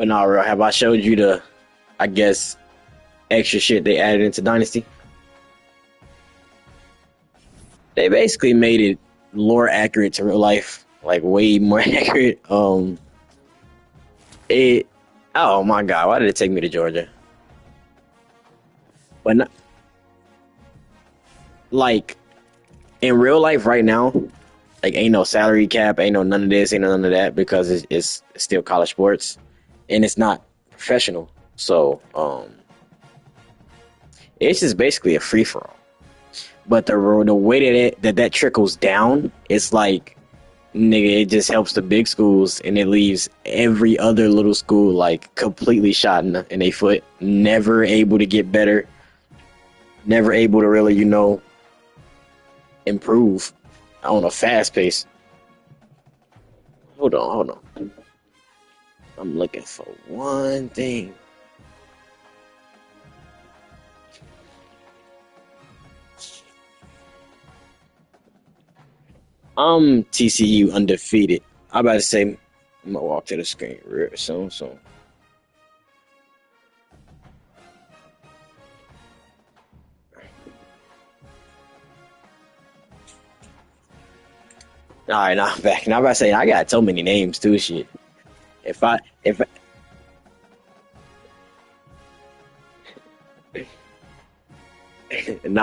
But now, have I showed you the, I guess, extra shit they added into Dynasty? They basically made it lore accurate to real life, like way more accurate. It. Oh my god, why did it take me to Georgia? But not, like in real life right now, like ain't no salary cap, ain't no none of this, ain't no none of that because it's still college sports and it's not professional. So it's just basically a free for all. But the way that trickles down, it's like nigga, it just helps the big schools and it leaves every other little school like completely shot in their foot, never able to get better, never able to really, improve on a fast pace. Hold on. I'm looking for one thing. TCU undefeated. I'm about to say, I'm gonna walk to the screen real soon. All right, now I'm back. Now I'm about to say, I got so many names too. Shit. If now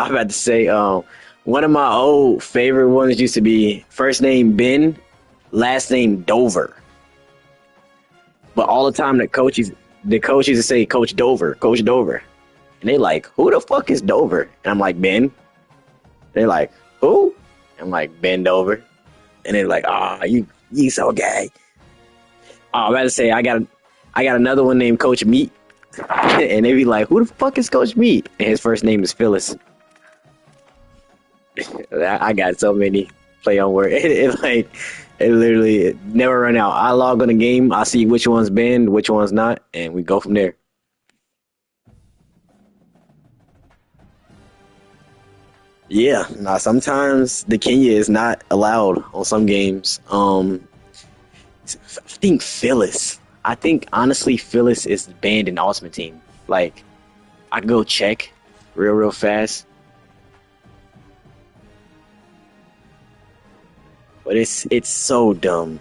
I'm about to say, one of my old favorite ones used to be first name Ben, last name Dover. But all the time the coach used to say Coach Dover, Coach Dover. And they like, who the fuck is Dover? And I'm like, Ben. They're like, who? I'm like, Ben Dover. And they're like, you so gay. Oh, I'm about to say I got another one named Coach Meat. And they be like, who the fuck is Coach Meat? And his first name is Phyllis. I got so many play on word. It literally never run out. I log on a game, I see which one's banned, which one's not, and we go from there. Yeah, now sometimes the Kenya is not allowed on some games. I think Phyllis. I think honestly Phyllis is banned in Ultimate Team. Like I can go check real fast. But it's so dumb.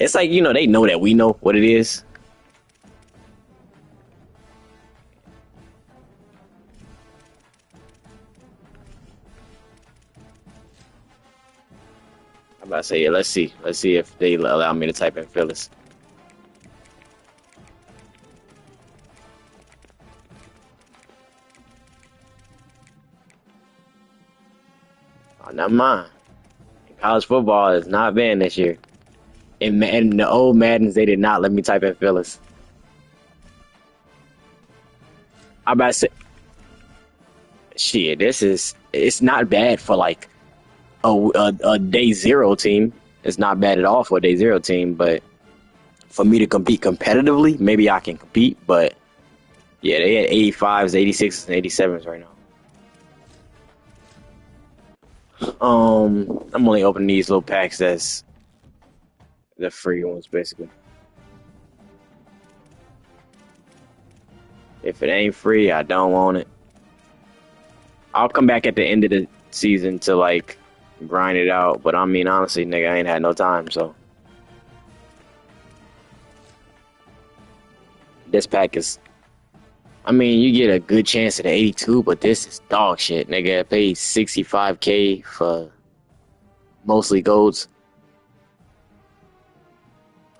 It's like, they know that we know what it is. I'm about to say, yeah, let's see. Let's see if they allow me to type in Phyllis. Oh, never mind. College football is not banned this year. In the old Maddens, they did not let me type in Phyllis. I'm about to say, shit, it's not bad for like a day zero team. It's not bad at all for a day zero team, but for me to compete competitively, maybe I can compete, but yeah, they had 85s, 86s, and 87s right now. I'm only opening these little packs that's the free ones, basically. If it ain't free, I don't want it. I'll come back at the end of the season to like grind it out, but I mean, honestly, nigga, I ain't had no time, so. This pack is, I mean, you get a good chance at 82, but this is dog shit, nigga. I paid 65K for mostly golds.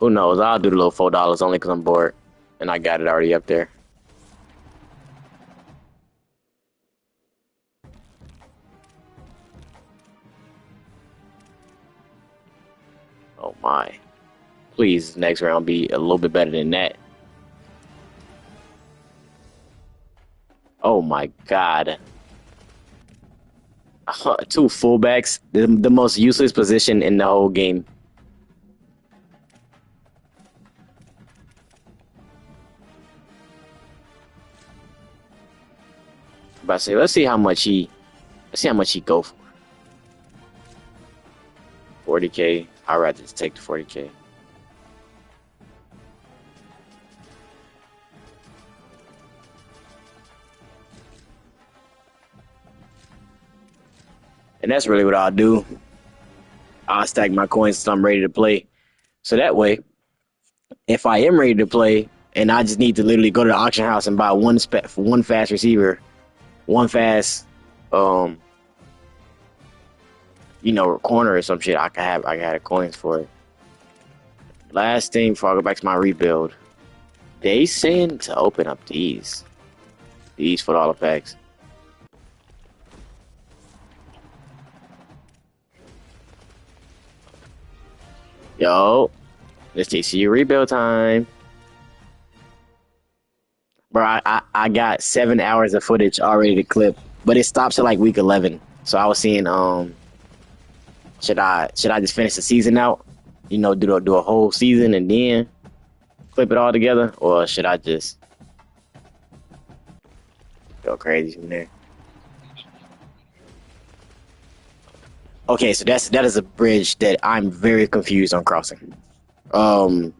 Who knows? I'll do the little $4 only because I'm bored, and I got it already up there. Oh my. Please, next round be a little bit better than that. Oh my god. Two fullbacks, the most useless position in the whole game. But I say, let's see how much he go for. 40K. I'd rather just take the 40K. And that's really what I'll do. I'll stack my coins until I'm ready to play. So that way, if I am ready to play and I just need to literally go to the auction house and buy one fast receiver, one fast, um, corner or some shit, I got the coins for it. Last thing before I go back to my rebuild, they send to open up these $4 packs. Yo, it's TCU rebuild time. Bro, I got 7 hours of footage already to clip, but it stops at like week 11. So I was seeing, should I just finish the season out? Do a whole season and then clip it all together, or should I just go crazy from there? Okay, so that is a bridge that I'm very confused on crossing. Um,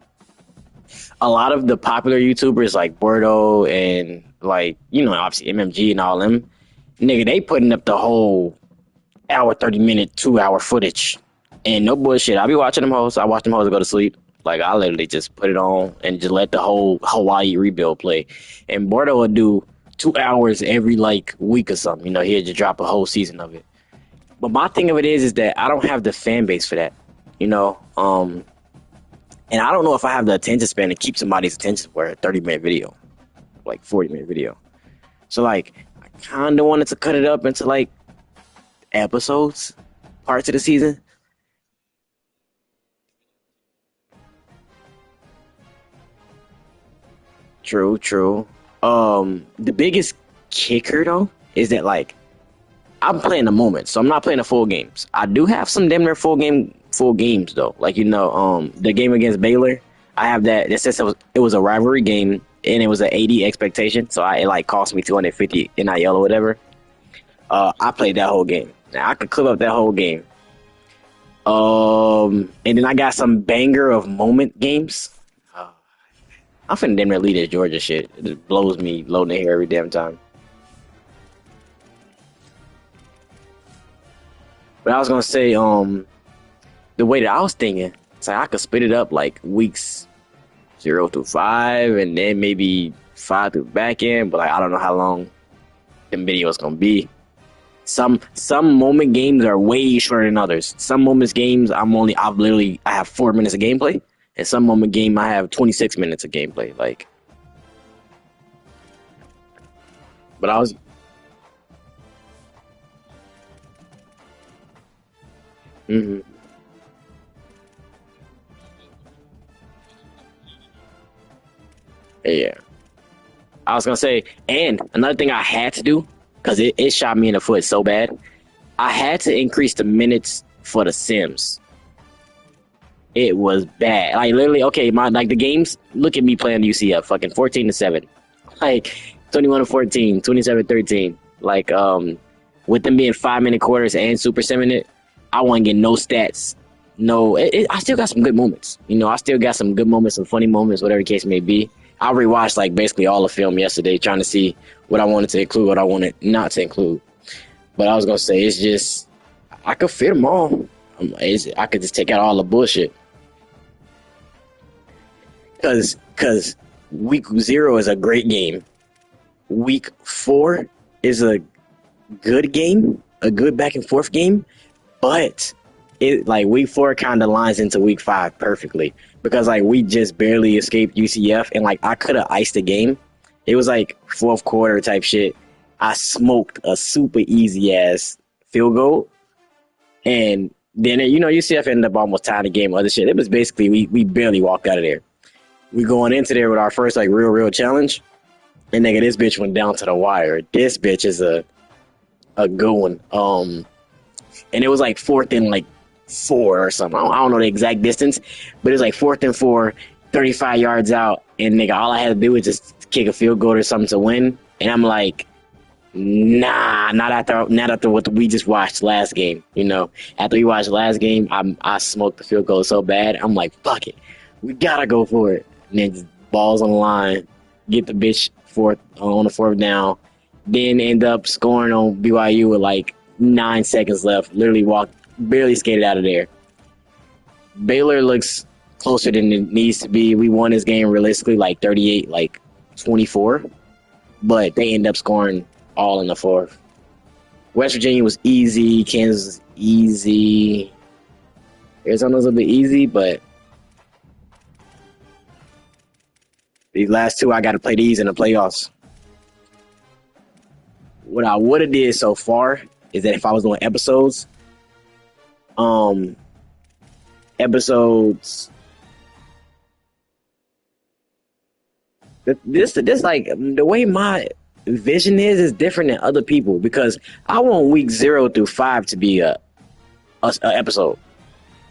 a lot of the popular YouTubers like Bordeaux and like obviously MMG and all them, nigga, they putting up the whole hour, 30-minute, 2 hour footage, and no bullshit. I be watching them hoes. I watch them hoes go to sleep. Like I literally just put it on and just let the whole Hawaii rebuild play. And Bordeaux would do 2 hours every like week or something. He'd just drop a whole season of it. But my thing of it is that I don't have the fan base for that. And I don't know if I have the attention span to keep somebody's attention for a 30-minute video, like 40-minute video. So like, I kind of wanted to cut it up into like episodes, parts of the season. True, true. The biggest kicker though is that like I'm playing the moment, so I'm not playing the full games. I do have some damn near full games though. Like the game against Baylor, I have that. It says it was a rivalry game and it was an 80 expectation, so it like cost me 250 NIL or whatever. I played that whole game. Now I could clip up that whole game. And then I got some banger of moment games. I'm finna damn near lead this Georgia shit. It just blows me loading the hair every damn time. But I was gonna say, the way that I was thinking, it's like I could split it up like weeks 0 through 5, and then maybe 5 through back end. But like I don't know how long the video is gonna be. Some moment games are way shorter than others. Some moments games I have 4 minutes of gameplay, and some moment game I have 26 minutes of gameplay. Like, but I was. Mhm. Yeah. I was gonna say, and another thing I had to do, because it shot me in the foot so bad, I had to increase the minutes for the Sims. It was bad. Like literally, okay, the games, look at me playing UCF, fucking 14-7. Like 21-14, 27-13. Like with them being 5-minute quarters and super 7-minute, I wasn't getting no stats. No, I still got some good moments. I still got some good moments, some funny moments, whatever the case may be. I rewatched like basically all the film yesterday, trying to see what I wanted to include, what I wanted not to include. But I was gonna say it's just I could fit them all. I could just take out all the bullshit. Cause week 0 is a great game. Week 4 is a good game, a good back and forth game, but it like week 4 kind of lines into week 5 perfectly because like we just barely escaped UCF and like I could have iced the game. It was like fourth quarter type shit. I smoked a super easy ass field goal, and then UCF ended up almost tying the game. Other shit. It was basically we barely walked out of there. We going into there with our first like real challenge, and nigga, this bitch went down to the wire. This bitch is a good one. And it was like 4th and like 4 or something. I don't know the exact distance, but it was like 4th and 4, 35 yards out, and nigga, all I had to do was just kick a field goal or something to win. And I'm like, nah, not after what we just watched last game. After we watched last game, I smoked the field goal so bad. I'm like, fuck it, we gotta go for it. And then just balls on the line, get the bitch on the 4th down, then end up scoring on BYU with like 9 seconds left. Literally walked, barely skated out of there. Baylor looks closer than it needs to be. We won this game realistically like 38, like 24, but they end up scoring all in the fourth. West Virginia was easy. Kansas was easy. Arizona was a bit easy, but these last two, I got to play these in the playoffs. What I would have did so far is that if I was doing episodes, this like the way my vision is different than other people because I want week 0 through 5 to be a episode.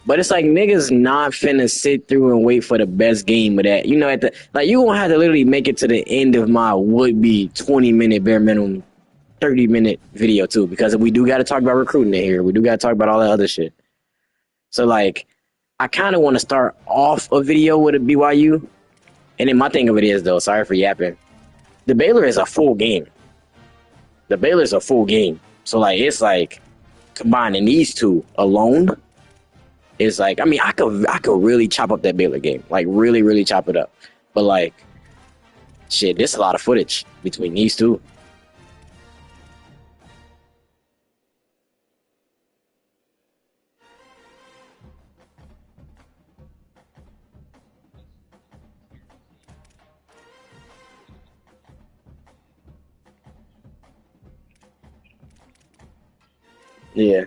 But it's like niggas not finna sit through and wait for the best game of that. You know, you gonna have to literally make it to the end of my would be 20-minute bare minimum 30-minute video too, because we do gotta talk about recruiting in here. We do gotta talk about all that other shit. So like I kinda wanna start off a video with a BYU. And then my thing of it is though, sorry for yapping, the Baylor is a full game. The Baylor is a full game. So like it's like combining these two alone. It's like, I mean, I could really chop up that Baylor game, like really, really chop it up. But like, shit, there's a lot of footage between these two. Yeah,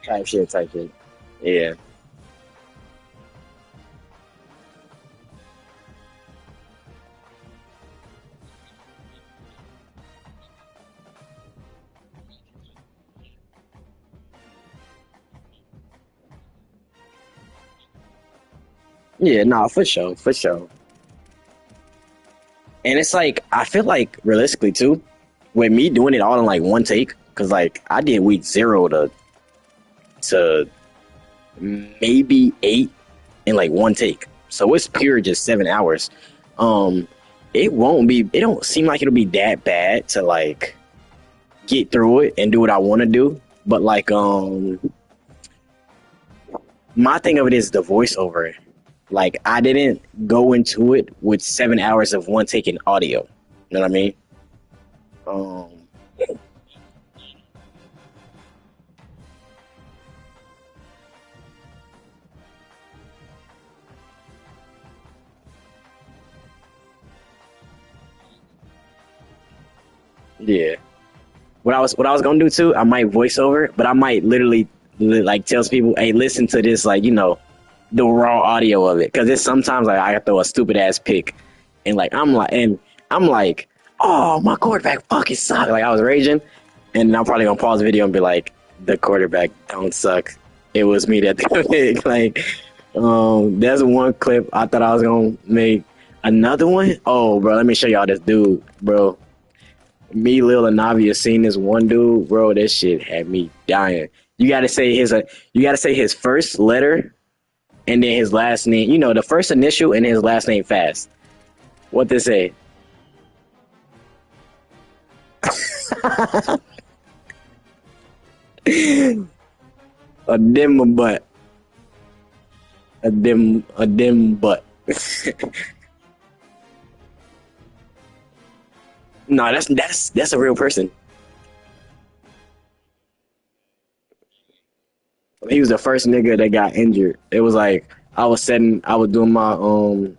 type shit. Yeah, yeah, nah, for sure, for sure. And it's like I feel like realistically too, with me doing it all in like one take, because like I did week 0 to maybe 8 in like one take. So it's pure just 7 hours. Um, it won't be. It don't seem like it'll be that bad to like get through it and do what I want to do. But like, my thing of it is the voiceover. Like, I didn't go into it with 7 hours of one taking audio. You know what I mean? Um, yeah. What I was gonna do too, I might voice over, but I might literally like tell people, hey, listen to this, like the raw audio of it, because it's sometimes like I throw a stupid ass pick, and I'm like, oh, my quarterback fucking suck. Like I was raging, and I'm probably gonna pause the video and be like, the quarterback don't suck. It was me that threw the pick. Like, there's one clip I thought I was gonna make. Another one? Oh, bro, let me show y'all this dude, bro. Me, Lil, and Navi have seen this one dude, bro. This shit had me dying. You gotta say his first letter and then his last name. You know, the first initial and his last name fast. What they say? A dim butt. A dim butt. No, that's a real person. He was the first nigga that got injured. It was like I was doing my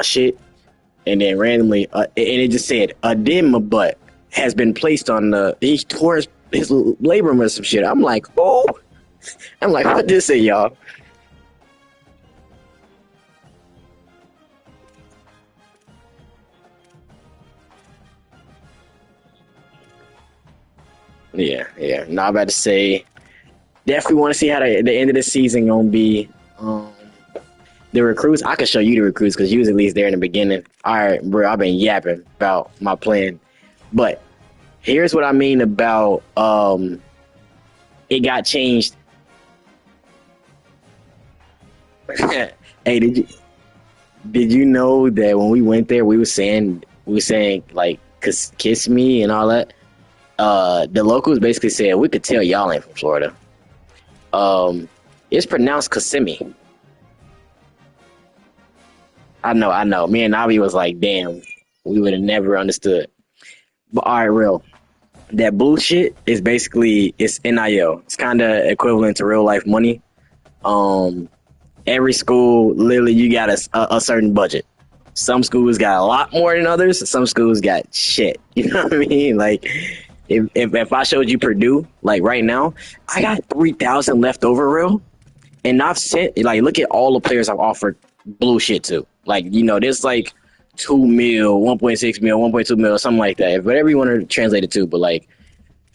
shit, and then randomly, and it just said a dim butt has been placed on the. He tore his labrum or some shit. I'm like, oh, I'm like, what this say, y'all? Yeah, yeah. Now I'm about to say, definitely want to see how the end of the season gonna be. Um, the recruits, I can show you the recruits because you was at least there in the beginning. All right, bro, I've been yapping about my plan, but here's what I mean about it got changed. Hey, did you know that when we went there, we were saying like kiss me and all that. The locals basically said we could tell y'all ain't from Florida. Um, it's pronounced Kissimmee. I know. Me and Navi was like, damn, we would have never understood. But all right, real. That bullshit is basically it's NIL. It's kind of equivalent to real life money. Um, every school, literally, you got a certain budget. Some schools got a lot more than others. Some schools got shit. You know what I mean? Like, if I showed you Purdue, like right now, I got 3,000 left over, real. And I've sent like look at all the players I've offered blue shit to. Like, there's like 2 mil, 1.6 mil, 1.2 mil, something like that. Whatever you want to translate it to, but like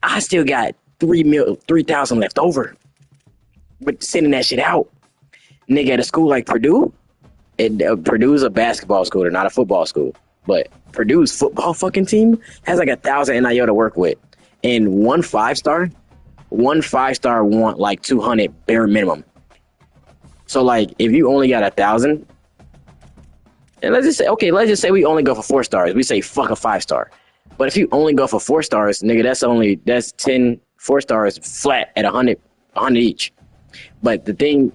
I still got 3,000 left over. But sending that shit out. Nigga at a school like Purdue, Purdue's a basketball school, they're not a football school. But Purdue's football fucking team has like 1,000 NIL to work with. And one five star want like 200 bare minimum. So like if you only got 1,000, and let's just say we only go for 4 stars. We say fuck a 5 star. But if you only go for 4 stars, nigga, that's 10 4 stars flat at 100 each. But the thing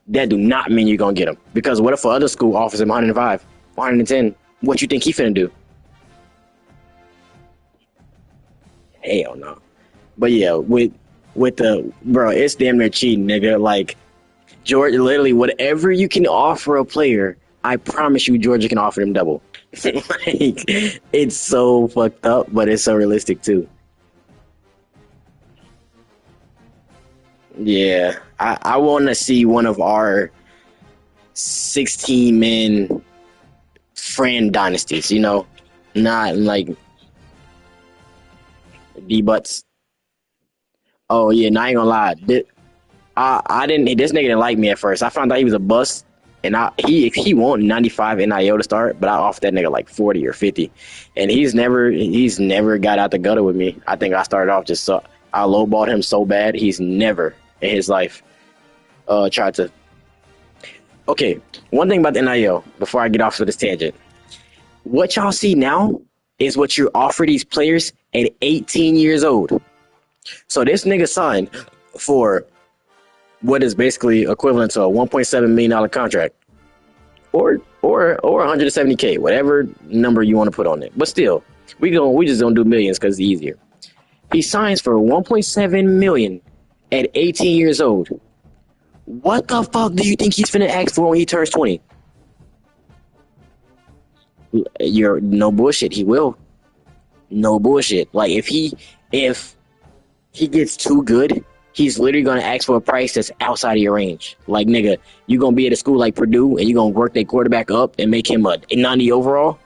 that do not mean you're gonna get them, because what if other school offers him 105, 110? What you think he finna do? Hell no. But yeah, with the bro, it's damn near cheating, nigga. Like Georgia, literally, whatever you can offer a player, I promise you, Georgia can offer them double. Like, it's so fucked up, but it's so realistic too. Yeah, I want to see one of our 16 men friend dynasties. Not like D butts. Oh yeah, not gonna lie. I didn't. This nigga didn't like me at first. I found out he was a bust, and he won 95 NIL to start, but I offered that nigga like 40 or 50, and he's never got out the gutter with me. I think I started off just so I lowballed him so bad. He's never in his life tried to. Okay, one thing about the NIL before I get off of this tangent. What y'all see now is what you offer these players at 18 years old. So this nigga signed for what is basically equivalent to a $1.7 million contract, or 170K, whatever number you want to put on it. But still, we just don't do millions because it's easier. He signs for 1.7 million at 18 years old. What the fuck do you think he's finna ask for when he turns 20? You're no bullshit. He will. No bullshit. Like if he gets too good, he's literally gonna ask for a price that's outside of your range. Like nigga, you gonna be at a school like Purdue and you gonna work their quarterback up and make him a 90 overall.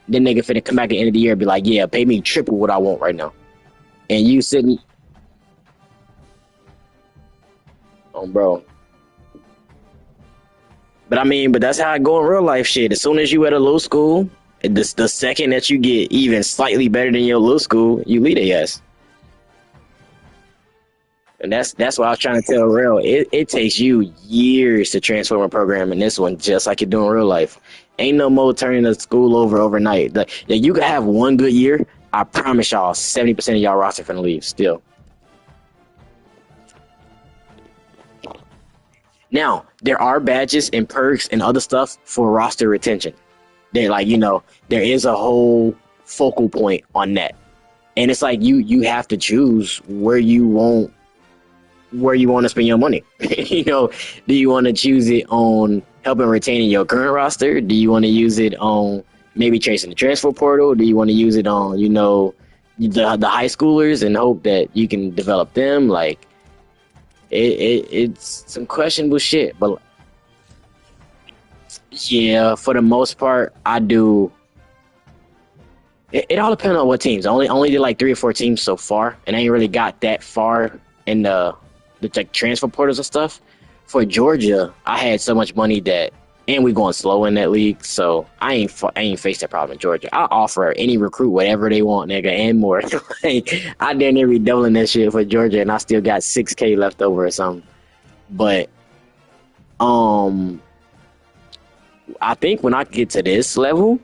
Then nigga finna come back at the end of the year and be like, yeah, pay me triple what I want right now. And you sitting, oh bro. But that's how I go in real life shit. As soon as you at a low school, the second that you get even slightly better than your low school, you lead a ass. And that's why I was trying to tell real. It takes you years to transform a program in this one, just like you do in real life. Ain't no more turning the school over overnight. Like you could have one good year. I promise y'all, 70% of y'all roster finna leave still. Now, there are badges and perks and other stuff for roster retention. They're like, there is a whole focal point on that. And it's like you have to choose where you want to spend your money. Do you want to choose it on helping retaining your current roster? Do you want to use it on maybe chasing the transfer portal? Do you want to use it on, the high schoolers and hope that you can develop them? Like, it's some questionable shit, but yeah, for the most part, I do. It all depends on what teams. I only did like 3 or 4 teams so far, and I ain't really got that far in the like transfer portals and stuff. For Georgia, I had so much money that and we going slow in that league. So I ain't faced that problem in Georgia. I offer any recruit whatever they want, nigga, and more. Like, I dare never be doubling that shit for Georgia, and I still got 6K left over or something. But um, I think when I get to this level,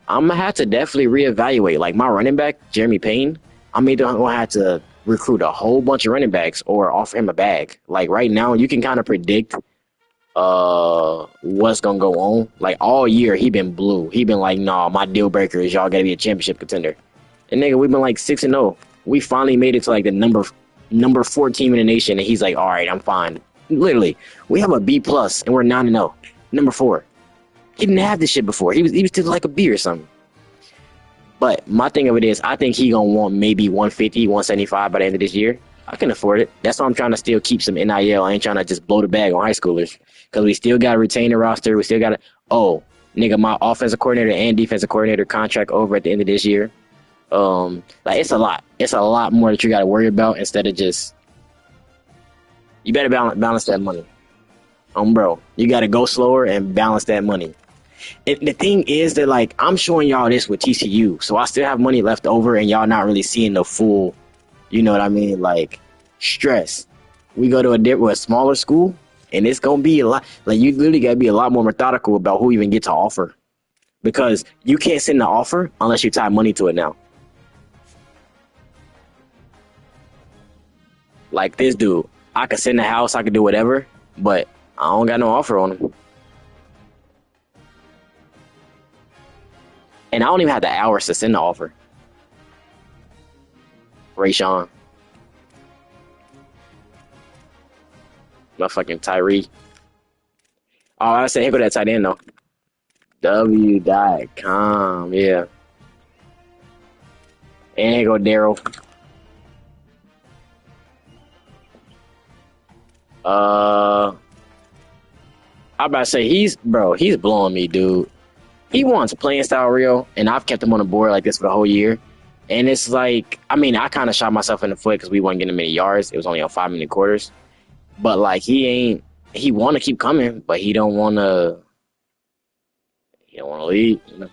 I'm gonna have to definitely reevaluate. Like my running back, Jeremy Payne, I'm either gonna have to recruit a whole bunch of running backs or offer him a bag. Like right now, you can kind of predict what's gonna go on. Like all year he been blue. He been like, nah, my deal breaker is y'all gotta be a championship contender. And nigga, we've been like 6-0. We finally made it to like the number 4 team in the nation, and he's like, all right, I'm fine. Literally, we have a B plus and we're 9-0. Number 4. He didn't have this shit before. He was still like a B or something. But my thing of it is, I think he gonna want maybe 150, 175 by the end of this year. I can afford it. That's why I'm trying to still keep some NIL. I ain't trying to just blow the bag on high schoolers because we still got to retain the roster. We still got to. Oh, nigga, my offensive coordinator and defensive coordinator contract over at the end of this year. Like it's a lot. It's a lot more that you got to worry about instead of just. You better balance that money. Bro, you got to go slower and balance that money. And the thing is that like I'm showing y'all this with TCU, so I still have money left over, and y'all not really seeing the full. You know what I mean? Like, stress. We go to a smaller school, and it's going to be a lot. Like, you literally got to be a lot more methodical about who even gets to offer. Because you can't send the offer unless you tie money to it now. Like, this dude. I could send the house, I could do whatever, but I don't got no offer on him. And I don't even have the hours to send the offer. Rayshawn. Motherfucking Tyree. Oh, I said, here go that tight end, though. W.com, yeah. And here go Daryl. I'm about to say, he's blowing me, dude. He wants playing style real, and I've kept him on the board like this for the whole year. And it's like, I mean, I kind of shot myself in the foot because we weren't getting many yards. It was only on 5-minute quarters. But, like, he want to keep coming, but he don't want to lead. You know?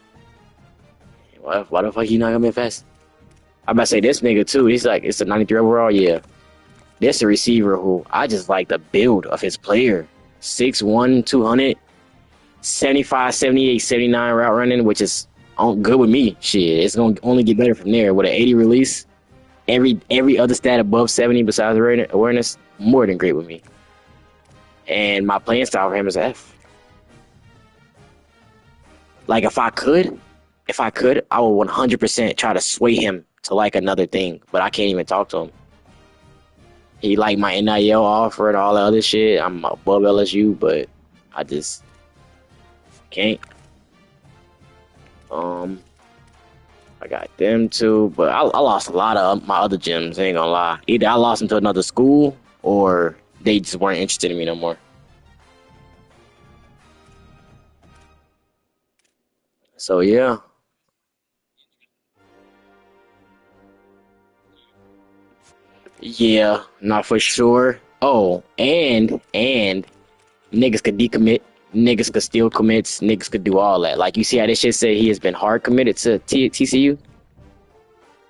Why the fuck he not coming fast? I'm about to say, this nigga, too, he's like, it's a 93 overall, yeah. This a receiver who I just like the build of his player. 6'1", 200, 75, 78, 79 route running, which is good with me. Shit, it's going to only get better from there. With an 80 release, every other stat above 70 besides awareness, more than great with me. And my playing style for him is F. Like, if I could, I would 100% try to sway him to like another thing, but I can't even talk to him. He like my NIL offer and all that other shit. I'm above LSU, but I just can't. I got them too, but I lost a lot of my other gyms. Ain't gonna lie. Either I lost them to another school, or they just weren't interested in me no more. So yeah, yeah, not for sure. Oh, and niggas could decommit, niggas could steal commits, niggas could do all that. Like you see how this shit say he has been hard committed to TCU.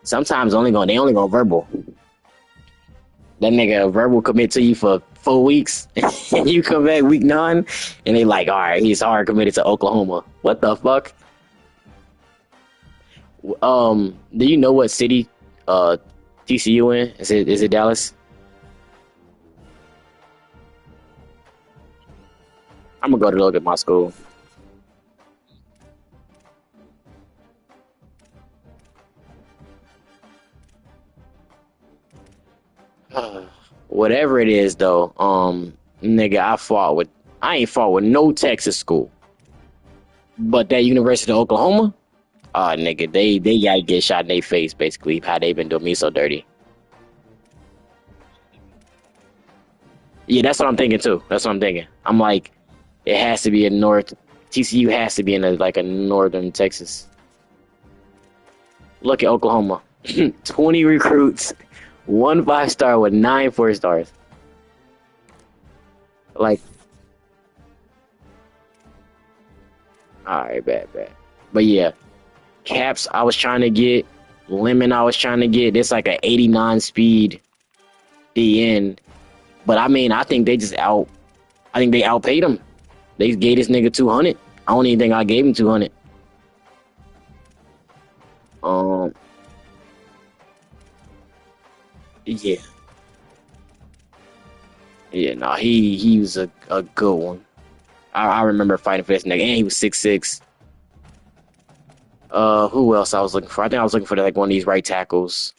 Sometimes they only go verbal. That nigga verbal commit to you for 4 weeks, and you come back week 9, and they like, all right, he's hard committed to Oklahoma. What the fuck? Do you know what city TCU in? Is it Dallas? I'm gonna go to look at my school. Whatever it is though, nigga, I ain't fought with no Texas school. But that University of Oklahoma, nigga, they gotta get shot in their face, basically, how they been doing me so dirty. Yeah, that's what I'm thinking too. That's what I'm thinking. I'm like, it has to be in North. TCU has to be in like a northern Texas. Look at Oklahoma. 20 recruits, 1 5-star with 9 4-stars. Like, All right, bad, bad. But yeah, Caps I was trying to get, Lemon I was trying to get. It's like an 89 speed DN. But I mean, I think they outpaid him. They gave this nigga 200. I don't even think I gave him 200. Um, yeah, yeah, no, he was a good one. I remember fighting for this nigga, and he was 6'6". Who else I was looking for? I think I was looking for like one of these right tackles.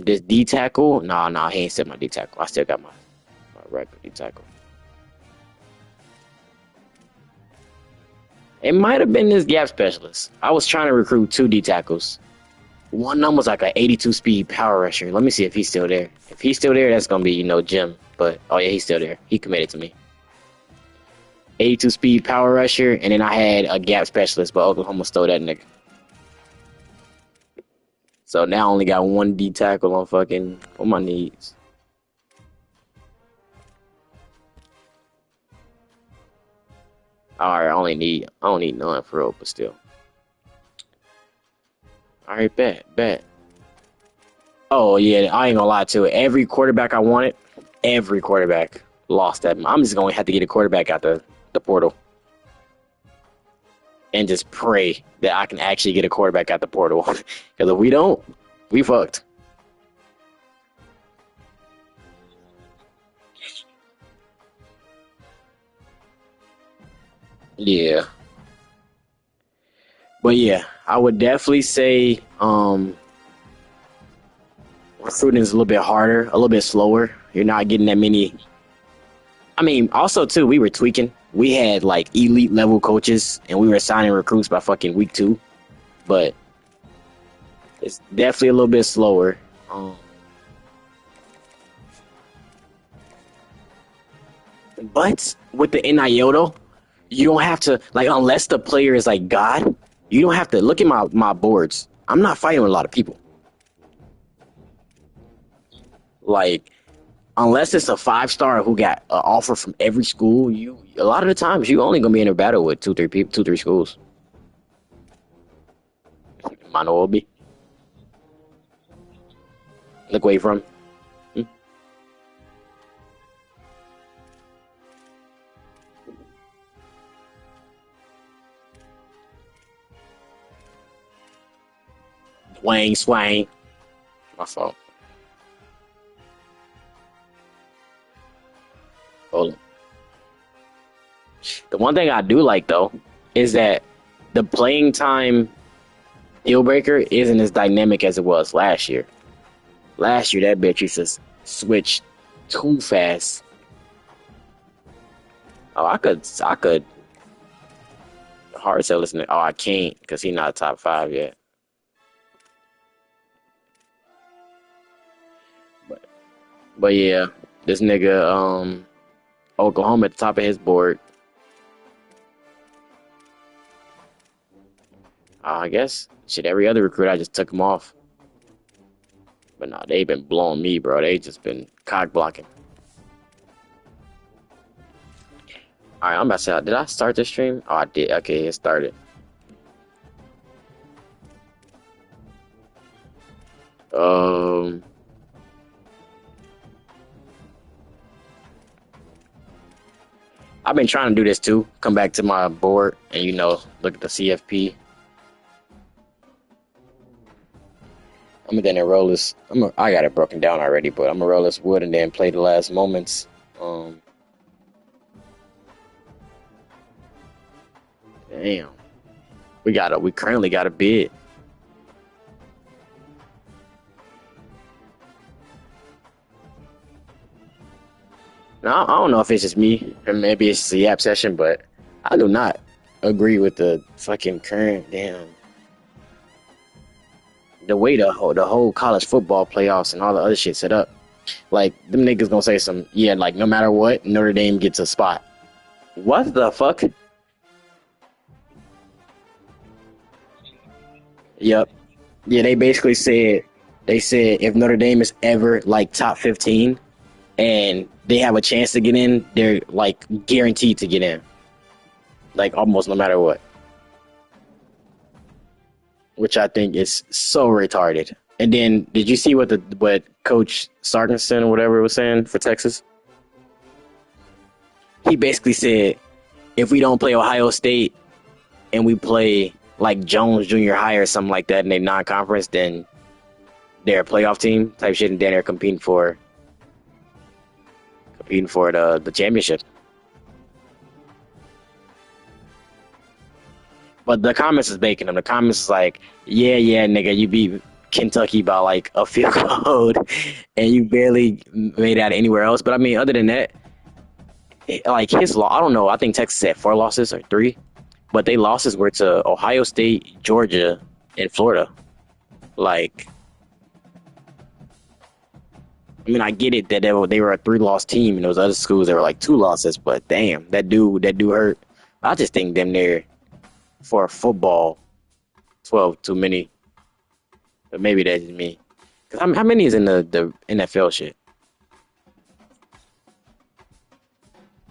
This D tackle, nah, he ain't still my D tackle. I still got my regular D tackle. It might have been this gap specialist. I was trying to recruit two D tackles. One of them was like an 82 speed power rusher. Let me see if he's still there. If he's still there, that's gonna be Jim. But oh yeah, he's still there. He committed to me. 82 speed power rusher, and then I had a gap specialist, but Oklahoma stole that nigga. So now I only got one D tackle on my needs. Alright, I don't need none for real, but still. Alright, bet. Oh yeah, I ain't gonna lie to it. Every quarterback I wanted, every quarterback lost that. I'm just gonna have to get a quarterback out the portal. And just pray that I can actually get a quarterback out the portal. Because if we don't, we fucked. Yeah. But yeah, I would definitely say recruiting is a little bit harder, a little bit slower. You're not getting that many. I mean, also too, we were tweaking. We had like elite level coaches, and we were signing recruits by fucking week 2. But it's definitely a little bit slower. But with the NIL though, you don't have to like unless the player is like God. You don't have to look at my boards. I'm not fighting with a lot of people. Like unless it's a 5-star who got an offer from every school, you a lot of the times you only gonna be in a battle with two, three people, 2, 3 schools. Mine will be. Look where you from. Hmm? Wang swang. My fault. Hold on. The one thing I do like though is that the playing time deal breaker isn't as dynamic as it was last year. Last year that bitch used to switch too fast. Oh, I could hard sell listening. Oh, I can't because he's not top 5 yet. But but yeah, this nigga Oklahoma at the top of his board. I guess shit. Every other recruit, I just took him off. But nah, they been blowing me, bro. They just been cock blocking. All right, I'm about to say, did I start the stream? Oh, I did. Okay, it started. Um, I've been trying to do this too. Come back to my board and look at the CFP. I'm gonna then roll this. I got it broken down already, but I'm gonna roll this wood and then play the last moments. Damn, we currently got a bid. Now I don't know if it's just me or maybe it's the app session, but I do not agree with the fucking current damn the way the whole college football playoffs and all the other shit set up. Like them niggas gonna say some like no matter what Notre Dame gets a spot. What the fuck? Yep. Yeah, they said if Notre Dame is ever like top 15 and they have a chance to get in, they're like guaranteed to get in. Like almost no matter what. which I think is so retarded. And then, did you see what Coach Sarkinson or whatever was saying for Texas? He basically said, if we don't play Ohio State and we play like Jones Junior High or something like that in a non-conference, then they're a playoff team type shit, and then they're competing for the championship. But the comments is baking them. The comments is like, yeah, yeah, nigga, you beat Kentucky by like a field goal, and you barely made out anywhere else. But I mean, other than that, like his law, I don't know. I think Texas had 4 losses or 3, but they losses were to Ohio State, Georgia, and Florida. Like, I mean, I get it that they were a 3-loss team, and those other schools they were like 2 losses. But damn, that dude hurt. I just think them there for football, 12 too many. But maybe that's just me. Cause how many is in the NFL shit?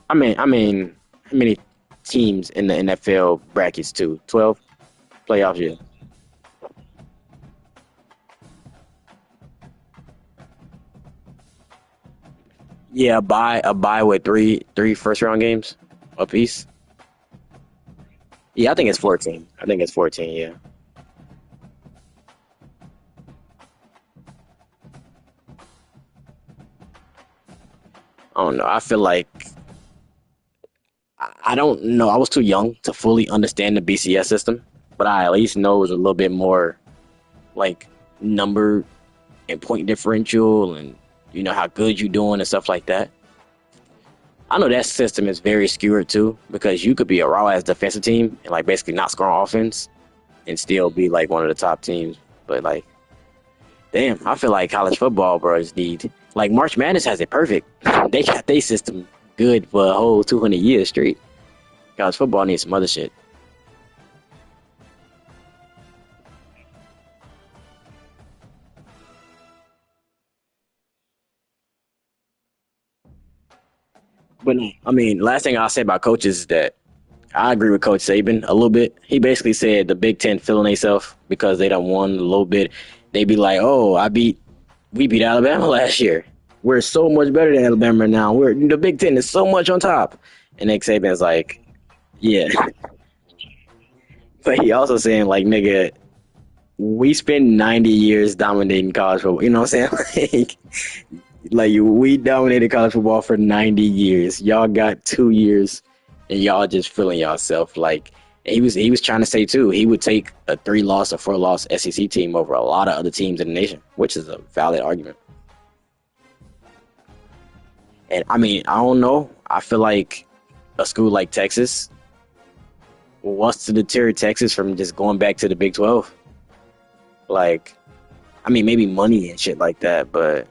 I mean, how many teams in the NFL brackets too? 12 playoffs, yeah. Yeah, a bye with three first round games apiece. Yeah, I think it's 14. I think it's 14. Yeah, I don't know. I feel like I don't know. I was too young to fully understand the BCS system, but I at least know it was a little bit more like number and point differential, and how good you doing and stuff like that. I know that system is very skewed too because you could be a raw ass defensive team and like basically not score on offense and still be like one of the top teams. But like, damn, I feel like college football, bro, just need like March Madness has it perfect. They got their system good for a whole 200 years straight. College football needs some other shit. But no, I mean, last thing I'll say about coaches is that I agree with Coach Saban a little bit. He basically said the Big Ten feeling themselves because they done won a little bit. They be like, "Oh, we beat Alabama last year. We're so much better than Alabama now. We're the Big Ten is so much on top." And Nick Saban's like, "Yeah," but he also saying like, "Nigga, we spent 90 years dominating college football." You know what I'm saying? Like we dominated college football for 90 years. Y'all got 2 years, and y'all just feeling yourself. Like he was trying to say too, he would take a 3-loss or 4-loss SEC team over a lot of other teams in the nation, which is a valid argument. And I mean, I don't know. I feel like a school like Texas, what's to deter Texas from just going back to the Big 12? Like, I mean, maybe money and shit like that, but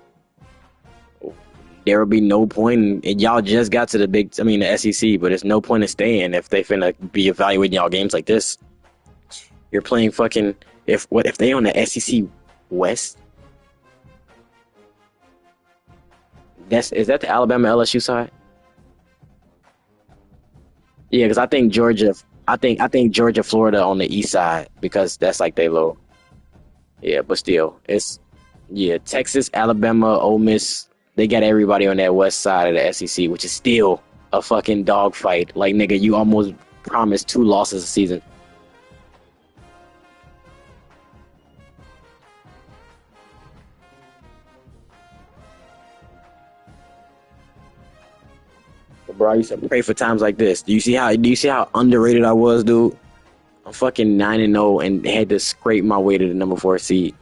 there will be no point. And y'all just got to the SEC, but there's no point in staying if they finna be evaluating y'all games like this. You're playing fucking if they on the SEC West? Is that the Alabama LSU side? Yeah, because I think Georgia, Florida on the east side because that's like they low. Yeah, but still, it's yeah, Texas, Alabama, Ole Miss. They got everybody on that west side of the SEC, which is still a fucking dogfight. Like nigga, you almost promised 2 losses a season. But bro, I used to pray for times like this. Do you see how underrated I was, dude? I'm fucking 9-0 and had to scrape my way to the number 4 seed.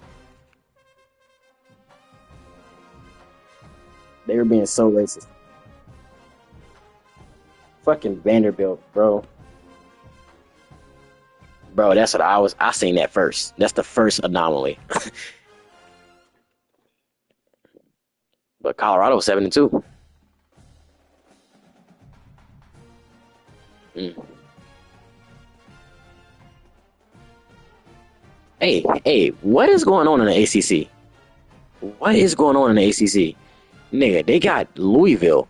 They were being so racist. Fucking Vanderbilt, bro. Bro, that's what I seen that first. That's the first anomaly. But Colorado 7-2. Mm. Hey, what is going on in the ACC? What is going on in the ACC? Nigga, they got Louisville,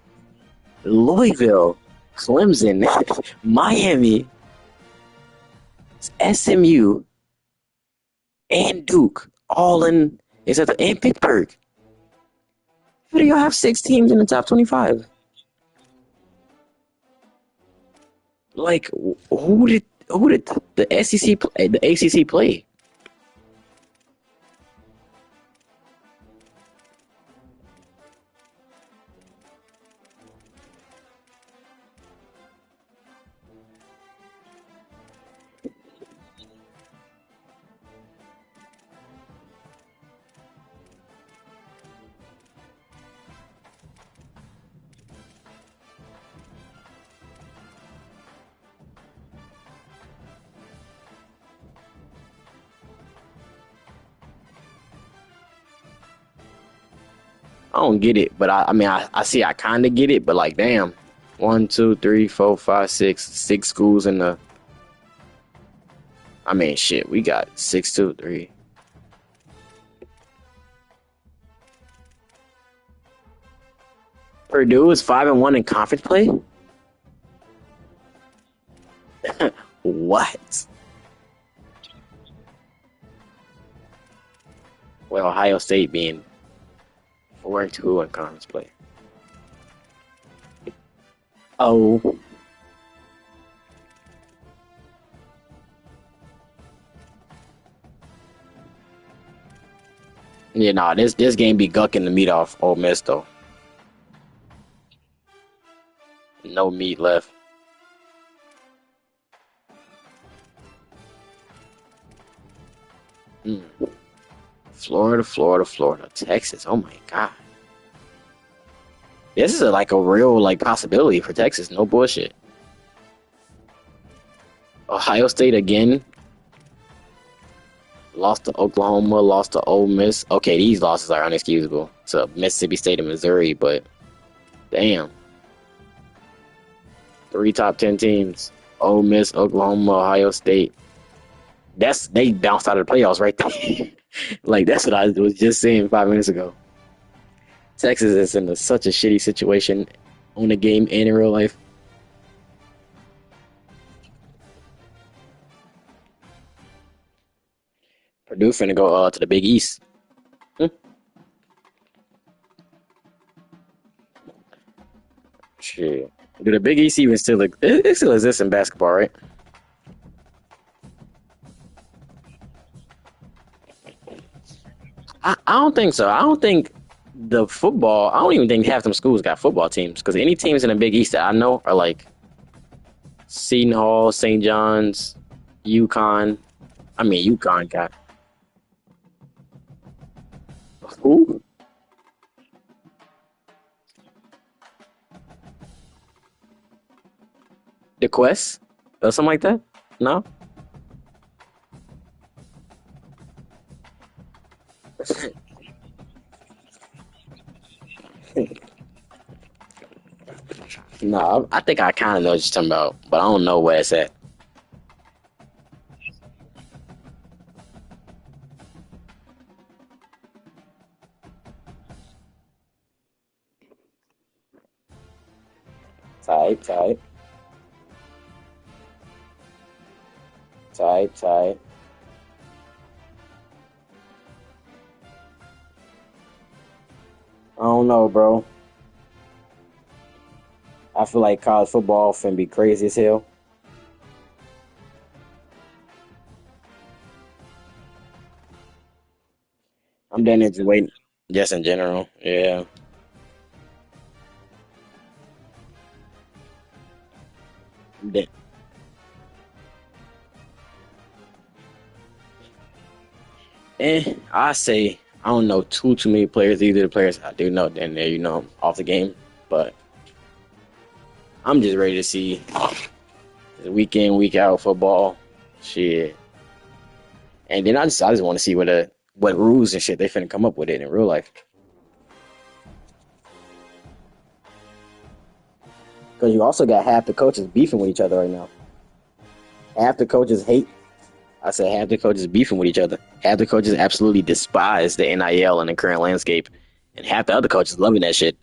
Clemson, Miami, SMU, and Duke, all in in Pittsburgh. How do y'all have 6 teams in the top 25? Like, who did the SEC play, the ACC play? I don't get it, but I mean, I see, I kind of get it, but like, damn, one, two, three, four, five, six schools in the. I mean, shit, we got six, two, three. Purdue is 5-1 in conference play. What? Well, Ohio State being 4-2 in conference play. Oh, yeah, nah, this game be gucking the meat off Ole Miss though. No meat left. Mm. Florida, Florida, Florida, Texas. Oh my god, this is like a real like possibility for Texas. No bullshit. Ohio State again lost to Oklahoma, lost to Ole Miss. Okay, these losses are unexcusable to Mississippi State and Missouri, but damn, three top 10 teams: Ole Miss, Oklahoma, Ohio State. They bounced out of the playoffs right there. Like that's what I was just saying 5 minutes ago. Texas is in such a shitty situation on the game and in real life. Purdue finna go to the Big East. Hmm. Shit. Do the Big East even still it still exists in basketball, right? I don't think so. I don't think the football. I don't even think half them schools got football teams because any teams in the Big East that I know are like Seton Hall, St. John's, UConn. I mean, UConn got who? The Quest or something like that. No. No, I think I kind of know what you're talking about, but I don't know where it's at. Tight, tight, tight, tight. I don't know, bro. I feel like college football can be crazy as hell. I'm down there just waiting. Just in general, yeah. Then- I say I don't know too many players. Either the players I do know, then there off the game. But I'm just ready to see week in week out football, shit. And then I just want to see what rules and shit they finna come up with it in real life. Because you also got half the coaches beefing with each other right now. Half the coaches hate. I said half the coaches beefing with each other. Half the coaches absolutely despise the NIL and the current landscape, and half the other coaches loving that shit.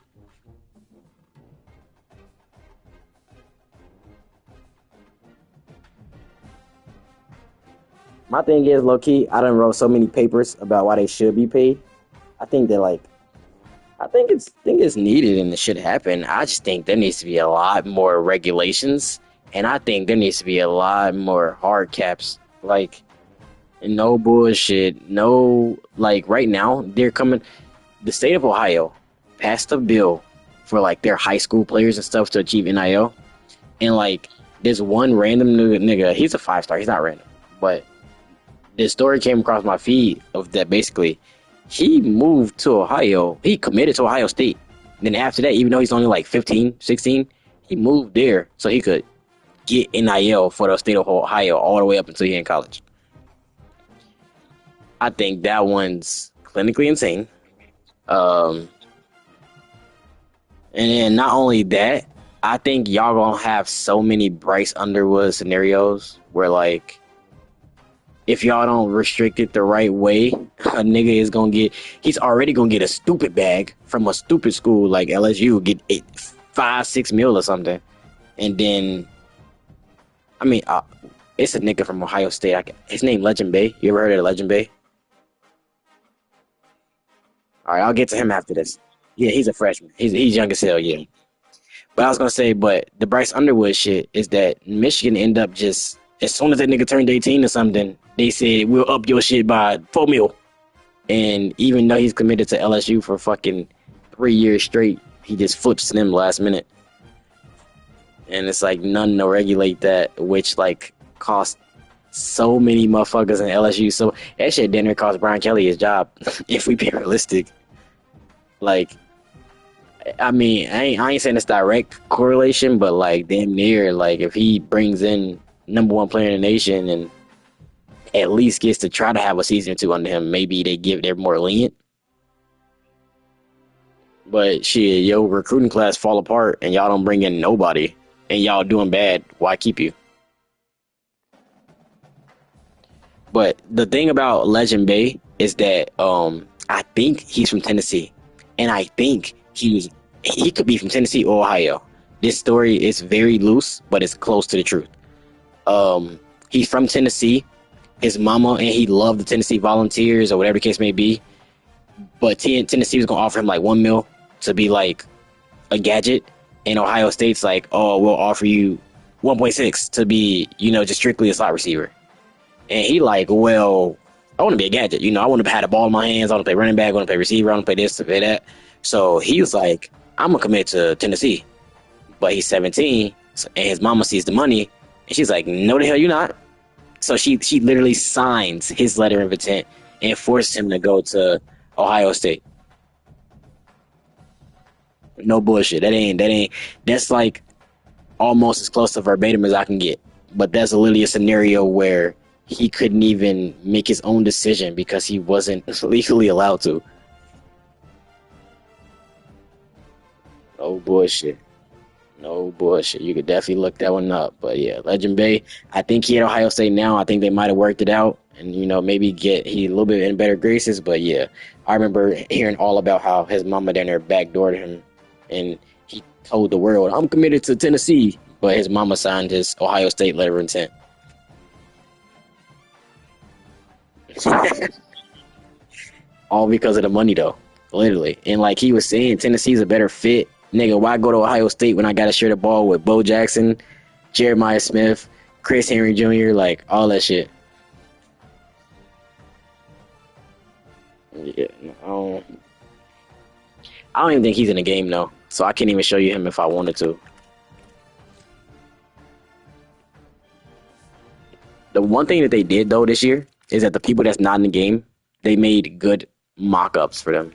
My thing is low key. I done wrote so many papers about why they should be paid. I think that like I think it's needed and it should happen. I just think there needs to be a lot more regulations, and I think there needs to be a lot more hard caps. Like no bullshit. No, like right now they're coming. The state of Ohio passed a bill for like their high school players and stuff to achieve NIL, and like this one random nigga, he's a 5 star. He's not random, but this story came across my feed of that basically he moved to Ohio. He committed to Ohio State. And then after that, even though he's only like 15, 16, he moved there so he could get NIL for the state of Ohio all the way up until he in college. I think that one's clinically insane. Um, and then not only that, I think y'all gonna have so many Bryce Underwood scenarios where like if y'all don't restrict it the right way, a nigga is gonna get. He's already gonna get a stupid bag from a stupid school like LSU, get 5, 6 mil or something, and then I mean, it's a nigga from Ohio State. His name Legend Bay. You ever heard of Legend Bay? All right, I'll get to him after this. Yeah, he's a freshman. He's young as hell. Yeah, but I was gonna say, but the Bryce Underwood shit is that Michigan end up just as soon as that nigga turned 18 or something, they said we'll up your shit by 4 mil. And even though he's committed to LSU for fucking 3 years straight, he just flips them last minute. And it's like none to regulate that, which like cost so many motherfuckers in LSU. So that shit dinner cost Brian Kelly his job, if we be realistic. Like, I mean, I ain't saying it's direct correlation, but like damn near. Like if he brings in #1 player in the nation and at least gets to try to have a season or two under him, maybe they're more lenient. But shit, yo, recruiting class fall apart and y'all don't bring in nobody and y'all doing bad. Why keep you? But the thing about Legend Bay is that I think he's from Tennessee, and I think he could be from Tennessee or Ohio. This story is very loose, but it's close to the truth. He's from Tennessee. His mama and he loved the Tennessee Volunteers or whatever the case may be. But Tennessee was gonna offer him like 1 mil to be like a gadget, and Ohio State's like, oh, we'll offer you 1.6 to be, just strictly a slot receiver. And he like, well, I want to be a gadget. I want to have the ball in my hands. I want to play running back. I want to play receiver. I want to play this, to play that. So he was like, I'm gonna commit to Tennessee. But he's 17, and his mama sees the money, and she's like, no, the hell you're not. So she literally signs his letter of intent and forces him to go to Ohio State. No bullshit. That's like almost as close to verbatim as I can get. But that's literally a scenario where he couldn't even make his own decision because he wasn't legally allowed to. No bullshit. No bullshit. You could definitely look that one up. But yeah, Legend Bay, I think he at Ohio State now. I think they might have worked it out and, maybe get he a little bit in better graces. But yeah, I remember hearing all about how his mama down there backdoored him and he told the world, I'm committed to Tennessee. But his mama signed his Ohio State letter of intent. All because of the money, though. Literally. And like he was saying, Tennessee's a better fit. Nigga, why go to Ohio State when I got to share the ball with Bo Jackson, Jeremiah Smith, Chris Henry Jr., like all that shit. Yeah, I don't even think he's in the game, though. So I can't even show you him if I wanted to. The one thing that they did, though, this year is that the people that's not in the game, they made good mock-ups for them.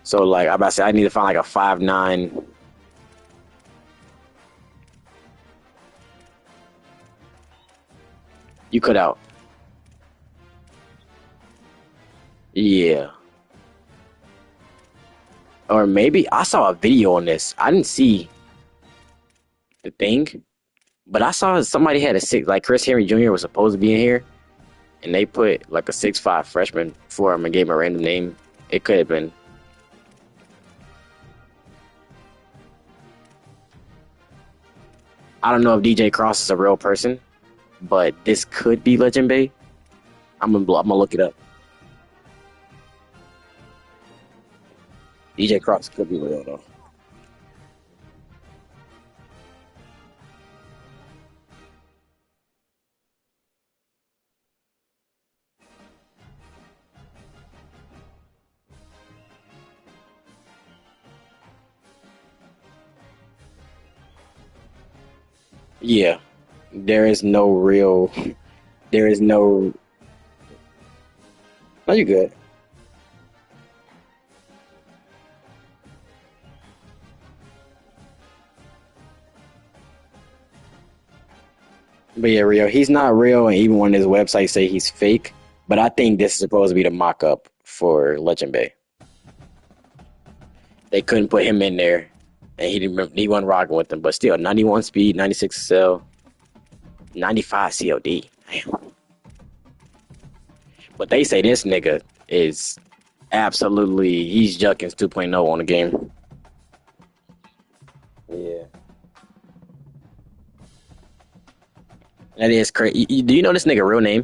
So, like, I'm about to say, I need to find like a 5'9". You cut out. Yeah. Or maybe I saw a video on this. I didn't see the thing, but I saw somebody had a six, like Chris Henry Jr. was supposed to be in here, and they put like a 6'5" freshman for him and gave him a random name. It could have been. I don't know if DJ Cross is a real person, but this could be Legend Bay. I'm gonna look it up. DJ Cross could be real though. Yeah, there is no real. There is no. No, you good. But yeah, Rio, he's not real, and even when his website say he's fake. But I think this is supposed to be the mock-up for Legend Bay. They couldn't put him in there, and he wasn't rocking with them. But still, 91 speed, 96 cell, 95 COD. Damn. But they say this nigga is absolutely he's Junkins 2.0 on the game. Yeah, that is crazy. Do you know this nigga real name?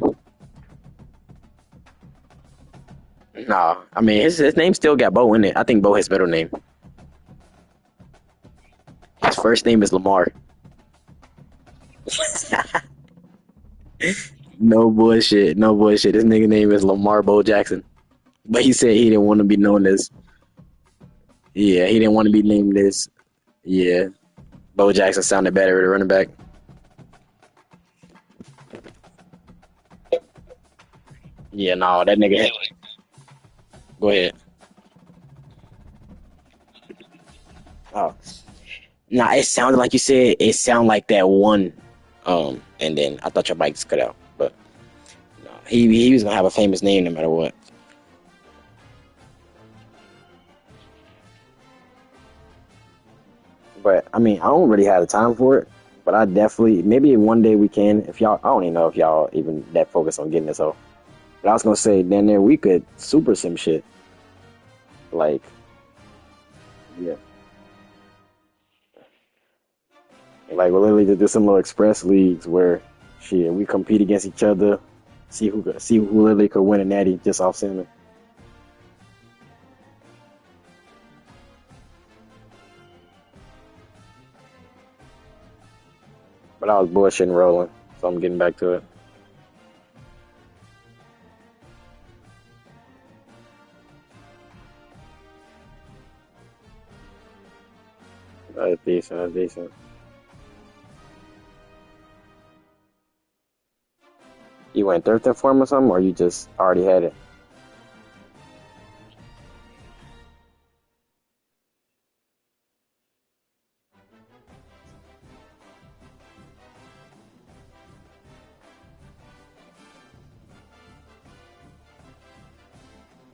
Nah, I mean his name still got Bo in it. I think Bo has better name. His first name is Lamar. No bullshit, no bullshit. This nigga name is Lamar Bo Jackson. But he said he didn't want to be known as. Yeah, he didn't want to be named as. Yeah, Bo Jackson sounded better at a running back. Yeah, no, that nigga. Go ahead. Oh, nah, it sounded like you said. It sounded like that one. And then I thought your mic just cut out, but no, he was gonna have a famous name no matter what. But I mean, I don't really have the time for it. But I definitely maybe one day we can. If y'all, I don't even know if y'all even that focused on getting this. So, but I was gonna say then there we could super sim shit like yeah, like we'll literally just do some little express leagues where shit we compete against each other, see who literally could win a natty just off cinnamon. But I was bullshitting rolling, so I'm getting back to it. That's decent. That's decent. You went thrifting for him or something, or you just already had it?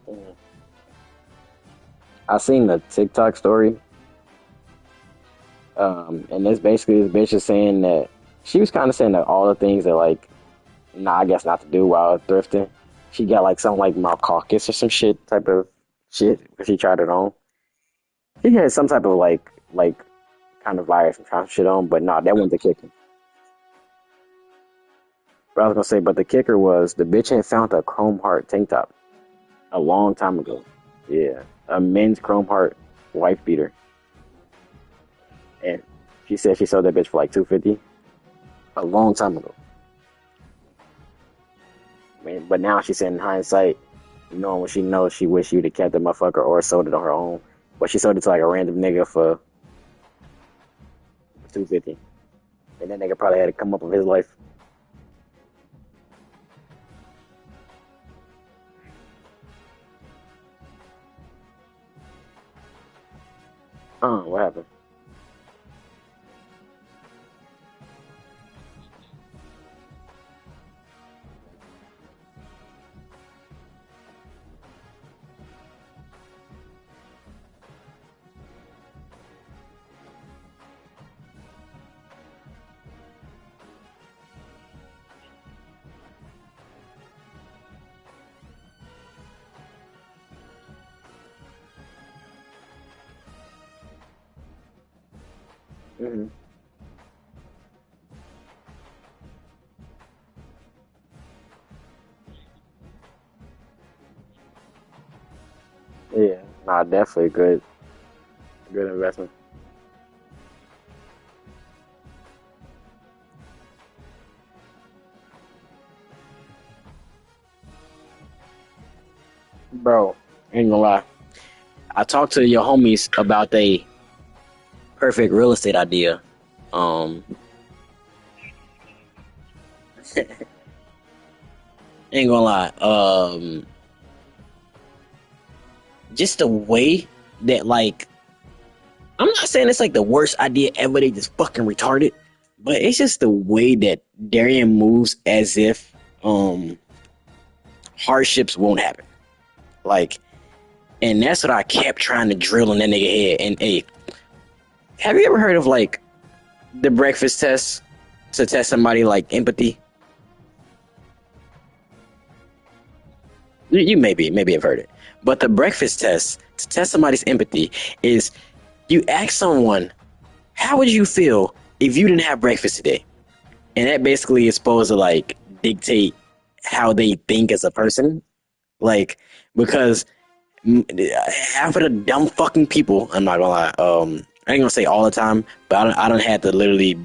Mhm. I seen the TikTok story, and it's basically this bitch is saying that she was kind of saying that all the things that like, nah, I guess not to do while thrifting. She got like something like caucus or some shit type of shit because she tried it on. She had some type of like kind of virus and trying shit on, but nah, that wasn't the kicker. But I was gonna say, but the kicker was the bitch had found a chrome heart tank top a long time ago. Yeah, a men's chrome heart wife beater, and she said she sold that bitch for like 250 a long time ago. I mean, but now she said in hindsight, knowing what she knows, she wish she'd have kept the motherfucker or sold it on her own. But she sold it to like a random nigga for 250, and that nigga probably had to come up with his life. What happened? Hmm. Nah, definitely good investment. Bro, ain't gonna lie. I talked to your homies about the perfect real estate idea. Um, ain't gonna lie. Just the way that like I'm not saying it's like the worst idea ever. They just fucking retarded, but it's just the way that Darian moves as if hardships won't happen. Like, and that's what I kept trying to drill in that nigga head. And hey, have you ever heard of like the breakfast test to test somebody like empathy? You maybe have heard it, but the breakfast test to test somebody's empathy is you ask someone, how would you feel if you didn't have breakfast today? And that basically is supposed to like dictate how they think as a person. Like, because half of the dumb fucking people, I'm not gonna lie, I ain't gonna say all the time, but I don't have to literally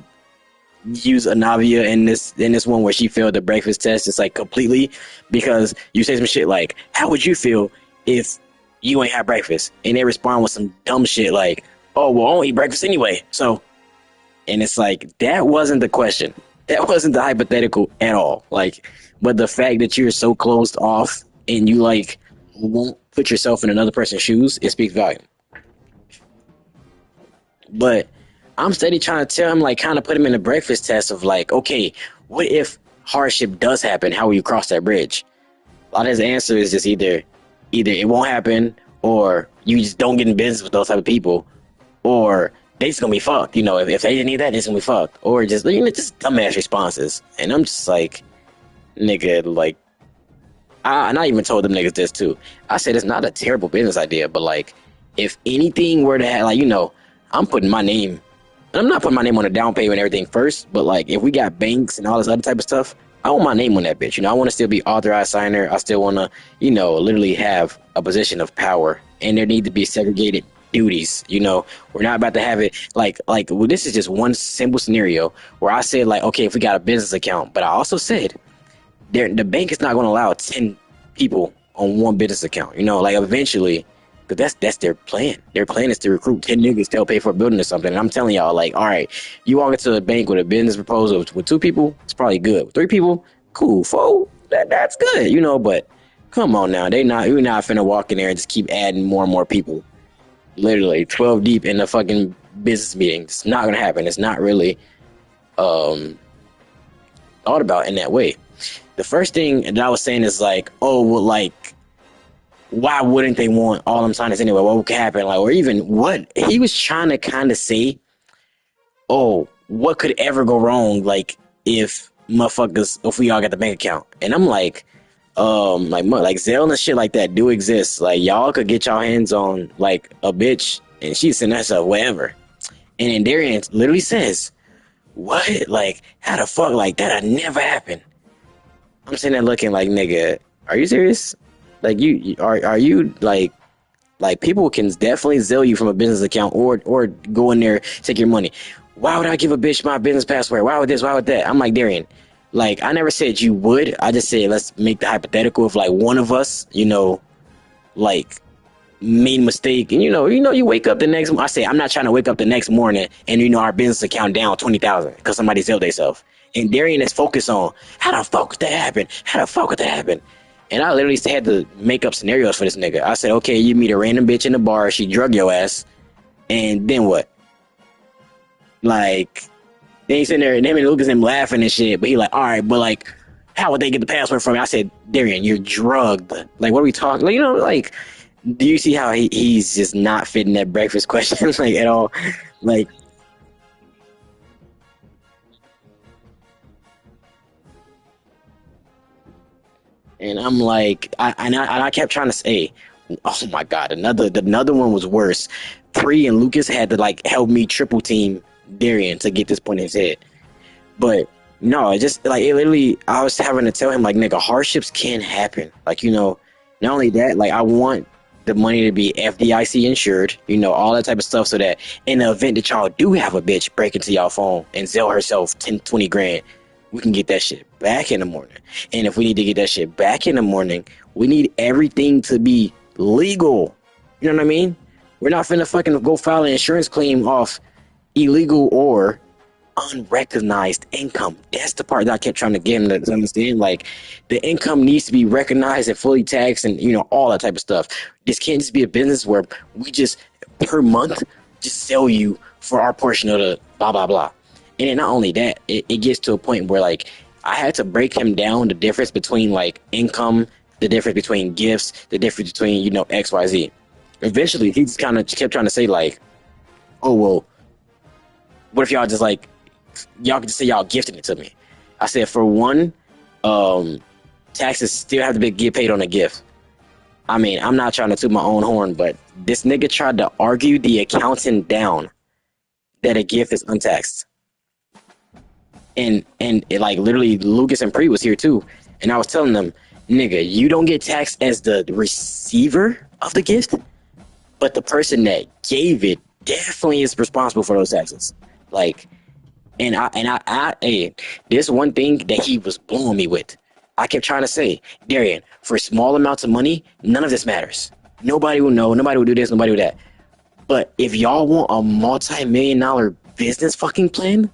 use Anavia in this one where she failed the breakfast test. It's like completely because you say some shit like, "How would you feel if you ain't have breakfast?" And they respond with some dumb shit like, "Oh well, I don't eat breakfast anyway." So, and it's like that wasn't the question. That wasn't the hypothetical at all. Like, but the fact that you're so closed off and you like won't put yourself in another person's shoes, it speaks volume. But I'm steady trying to tell him, like, kind of put him in the breakfast test of like, okay, what if hardship does happen? How will you cross that bridge? A lot of his answer is just either it won't happen, or you just don't get in business with those type of people, or they just gonna be fucked. You know, if they didn't need that, they just gonna be fucked, or just just dumbass responses. And I'm just like, nigga, like, and I even told them niggas this too. I said it's not a terrible business idea, but like, if anything were to have, like, I'm putting my name. And I'm not putting my name on the down payment and everything first, but like, if we got banks and all this other type of stuff, I want my name on that bitch. I want to still be authorized signer. I still want to, literally have a position of power, and there need to be segregated duties. We're not about to have it well, this is just one simple scenario where I said like, okay, if we got a business account, but I also said the bank is not going to allow 10 people on one business account. Like eventually, because that's their plan. Their plan is to recruit 10 niggas to help pay for a building or something. And I'm telling y'all, like, all right, you walk into a bank with a business proposal with 2 people, it's probably good. With 3 people, cool. 4, that's good. But come on now, we're not finna walk in there and just keep adding more and more people. Literally 12 deep in the fucking business meeting. It's not gonna happen. It's not really thought about in that way. The first thing that I was saying is like, oh, well, like, why wouldn't they want all them signers anyway? What could happen? Like, or even what he was trying to kind of say, oh, what could ever go wrong? Like, if we all got the bank account. And I'm like Zelle and shit like that do exist. Like, y'all could get y'all hands on like a bitch and she's sending herself wherever. And then Darian literally says, what? Like, how the fuck? Like, that'll never happen. I'm sitting there looking like, nigga, are you serious? Like, are you like people can definitely Zelle you from a business account or go in there, take your money. Why would I give a bitch my business password? Why would this? Why would that? I'm like, Darian, like, I never said you would. I just said let's make the hypothetical if like one of us, like, made a mistake, and you wake up the next. I say I'm not trying to wake up the next morning and our business account down 20,000 because somebody Zelled themselves. And Darian is focused on how the fuck could that happen? How the fuck could that happen? And I literally had to make up scenarios for this nigga. I said, okay, you meet a random bitch in the bar, she drug your ass, and then what? Like, then he's sitting there, and him and Lucas him laughing and shit, but he like, all right, but like, how would they get the password from me? I said, Darian, you're drugged. Like, what are we talking? Like, like, do you see how he's just not fitting that breakfast question like at all? Like, and I'm like, I kept trying to say, oh my god, another one was worse. Pre and Lucas had to like help me triple team Darian to get this point in his head. But no, it just like it literally, I was having to tell him like, nigga, hardships can happen. Like, not only that, like I want the money to be FDIC insured, you know, all that type of stuff, so that in the event that y'all do have a bitch break into y'all phone and sell herself 10, 20 grand, we can get that shit back in the morning. And if we need to get that shit back in the morning, we need everything to be legal. You know what I mean? We're not finna fucking go file an insurance claim off illegal or unrecognized income. That's the part that I kept trying to get him to understand. Like, the income needs to be recognized and fully taxed, and you know, all that type of stuff. This can't just be a business where we just per month just sell you for our portion of the blah blah blah. And then not only that, it gets to a point where like I had to break him down the difference between like income, the difference between gifts, the difference between, you know, XYZ. Eventually he just kind of kept trying to say like, oh well, what if y'all just like, y'all could just say y'all gifted it to me. I said, for one, taxes still have to get paid on a gift. I mean, I'm not trying to toot my own horn, but this nigga tried to argue the accountant down that a gift is untaxed. And it, like, literally Lucas and Pre was here too. And I was telling them, nigga, you don't get taxed as the receiver of the gift, but the person that gave it definitely is responsible for those taxes. Like, and hey, there's one thing that he was blowing me with. I kept trying to say, Darian, for small amounts of money, none of this matters. Nobody will know. Nobody will do this. Nobody will do that. But if y'all want a multi-million-dollar business fucking plan,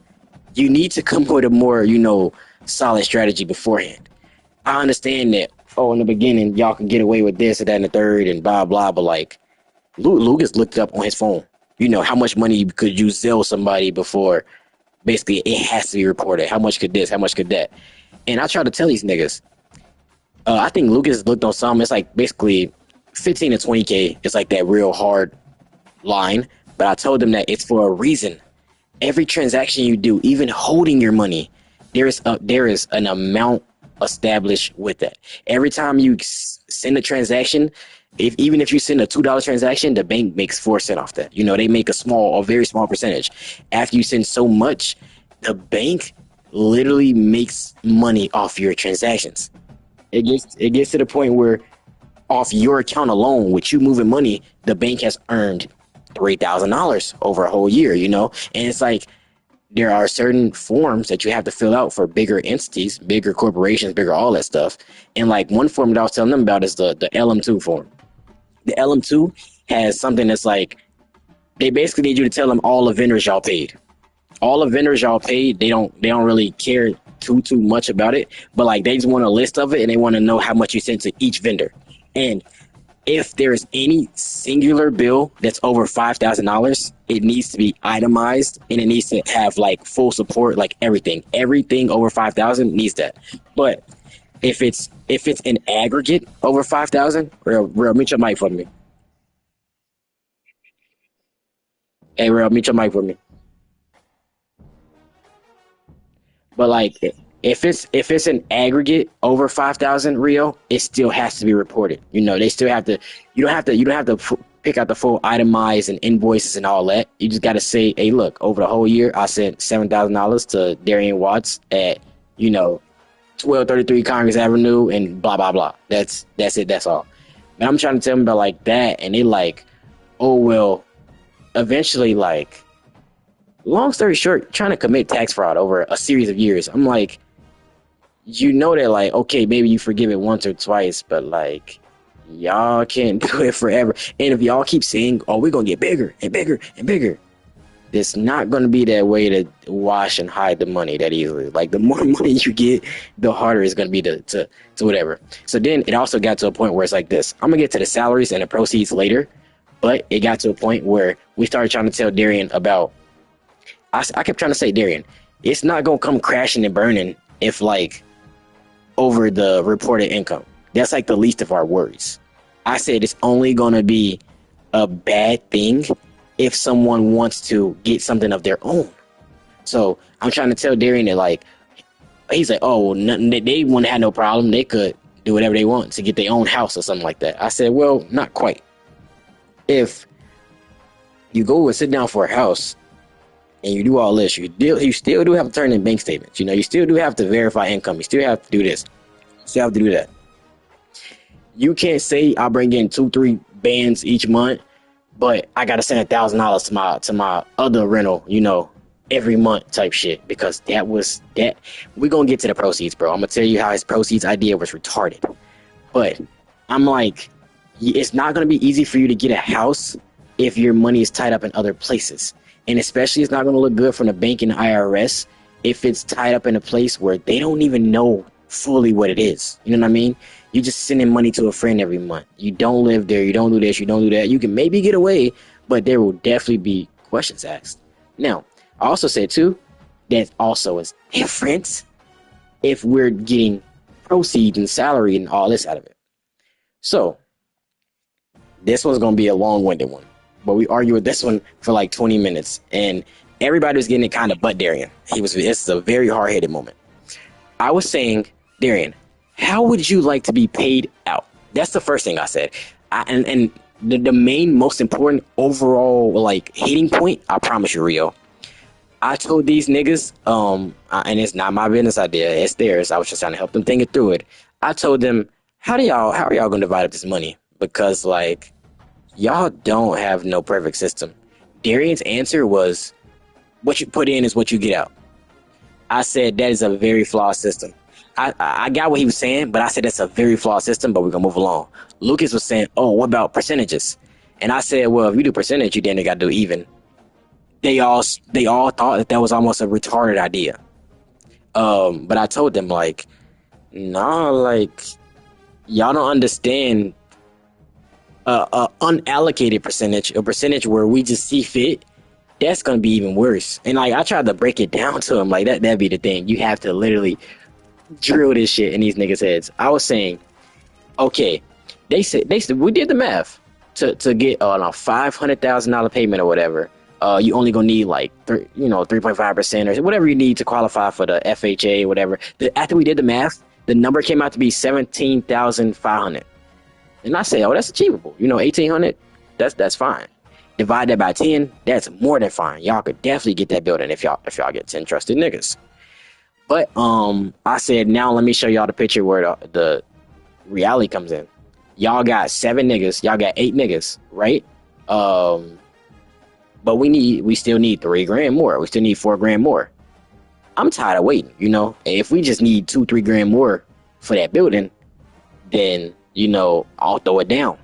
you need to come with a more, you know, solid strategy beforehand. I understand that, oh, in the beginning, y'all can get away with this and that and the third and blah, blah, but like, Lucas looked up on his phone, you know, how much money could you sell somebody before basically it has to be reported. How much could this? How much could that? And I try to tell these niggas, I think Lucas looked on some, it's like basically 15 to 20K. It's like that real hard line. But I told them that it's for a reason. Every transaction you do, even holding your money, there is an amount established with that. Every time you send a transaction, even if you send a $2 transaction, the bank makes 4 cents off that. You know, they make a very small percentage. After you send so much, the bank literally makes money off your transactions. It gets to the point where off your account alone, with you moving money, the bank has earned $3,000 over a whole year, you know? And it's like, there are certain forms that you have to fill out for bigger entities, bigger corporations, bigger all that stuff. And like one form that I was telling them about is the LM2 form. The LM2 has something that's like, they basically need you to tell them all the vendors y'all paid. All the vendors y'all paid, they don't really care too much about it, but like they just want a list of it and they want to know how much you sent to each vendor. And if there's any singular bill that's over $5,000, it needs to be itemized and it needs to have like full support, like everything over 5,000 needs that. But if it's an aggregate over 5,000, real, mute your mic for me. Hey, real, mute your mic for me. But like, if it's an aggregate over 5,000 Rio, it still has to be reported. You know, they still have to. You don't have to pick out the full itemized and invoices and all that. You just got to say, hey, look, over the whole year, I sent $7,000 to Darian Watts at, you know, 1233 Congress Avenue and blah blah blah. That's it. That's all. But I'm trying to tell them about like that, and they like, oh well, eventually like. Long story short, trying to commit tax fraud over a series of years. I'm like, you know that like, okay, maybe you forgive it once or twice, but like, y'all can't do it forever. And if y'all keep saying, oh, we're going to get bigger and bigger and bigger, it's not going to be that way to wash and hide the money that easily. Like, the more money you get, the harder it's going to be to whatever. So then it also got to a point where it's like this. I'm going to get to the salaries and the proceeds later, but it got to a point where we started trying to tell Darian about, I kept trying to say, Darian, it's not going to come crashing and burning if, like, over the reported income. That's, like, the least of our worries. I said it's only going to be a bad thing if someone wants to get something of their own. So I'm trying to tell Darian that, like, he's like, oh, well, they wouldn't have no problem. They could do whatever they want to get their own house or something like that. I said, well, not quite. If you go and sit down for a house, and you do all this, you still do have to turn in bank statements. You know, you still do have to verify income. You still have to do this. You still have to do that. You can't say I bring in $2-3 bands each month, but I gotta send $1,000 to my other rental, every month type shit, because that was that. We're gonna get to the proceeds, bro. I'm gonna tell you how his proceeds idea was retarded. But I'm like, it's not gonna be easy for you to get a house if your money is tied up in other places. And especially it's not gonna look good from the bank and the IRS if it's tied up in a place where they don't even know fully what it is. You know what I mean? You just sending money to a friend every month. You don't live there. You don't do this. You don't do that. You can maybe get away, but there will definitely be questions asked. Now, I also said too, that also is different if we're getting proceeds and salary and all this out of it. So this one's gonna be a long-winded one, but we argued with this one for like 20 minutes, and everybody was getting it kind of butt Darian. It's a very hard-headed moment. I was saying, Darian, how would you like to be paid out? That's the first thing I said. And the main, most important overall like hitting point, I promise you, Rio. I told these niggas, and it's not my business idea, it's theirs. I was just trying to help them think it through it. I told them, how are y'all gonna divide up this money? Because like, y'all don't have no perfect system. Darian's answer was, what you put in is what you get out. I said that is a very flawed system. I got what he was saying, but I said that's a very flawed system, but we're gonna move along. Lucas was saying, oh, what about percentages? And I said, well, if you do percentage, you then gotta do even. They all thought that was almost a retarded idea. But I told them like, nah, like y'all don't understand a unallocated percentage, a percentage where we just see fit. That's gonna be even worse. And like I tried to break it down to him, like that'd be the thing. You have to literally drill this shit in these niggas' heads. I was saying, okay, they said we did the math to get on a $500,000 payment or whatever. You only gonna need like 3.5% or whatever you need to qualify for the FHA, whatever. After we did the math, the number came out to be $17,500, and I say, oh, that's achievable. 1,800, that's fine. Divide that by 10, that's more than fine. Y'all could definitely get that building if y'all get 10 trusted niggas. But I said, now let me show y'all the picture where the reality comes in. Y'all got 7 niggas, y'all got 8 niggas, right? But we still need $3,000 more. We still need $4,000 more. I'm tired of waiting, If we just need $2-3 grand more for that building, then, I'll throw it down.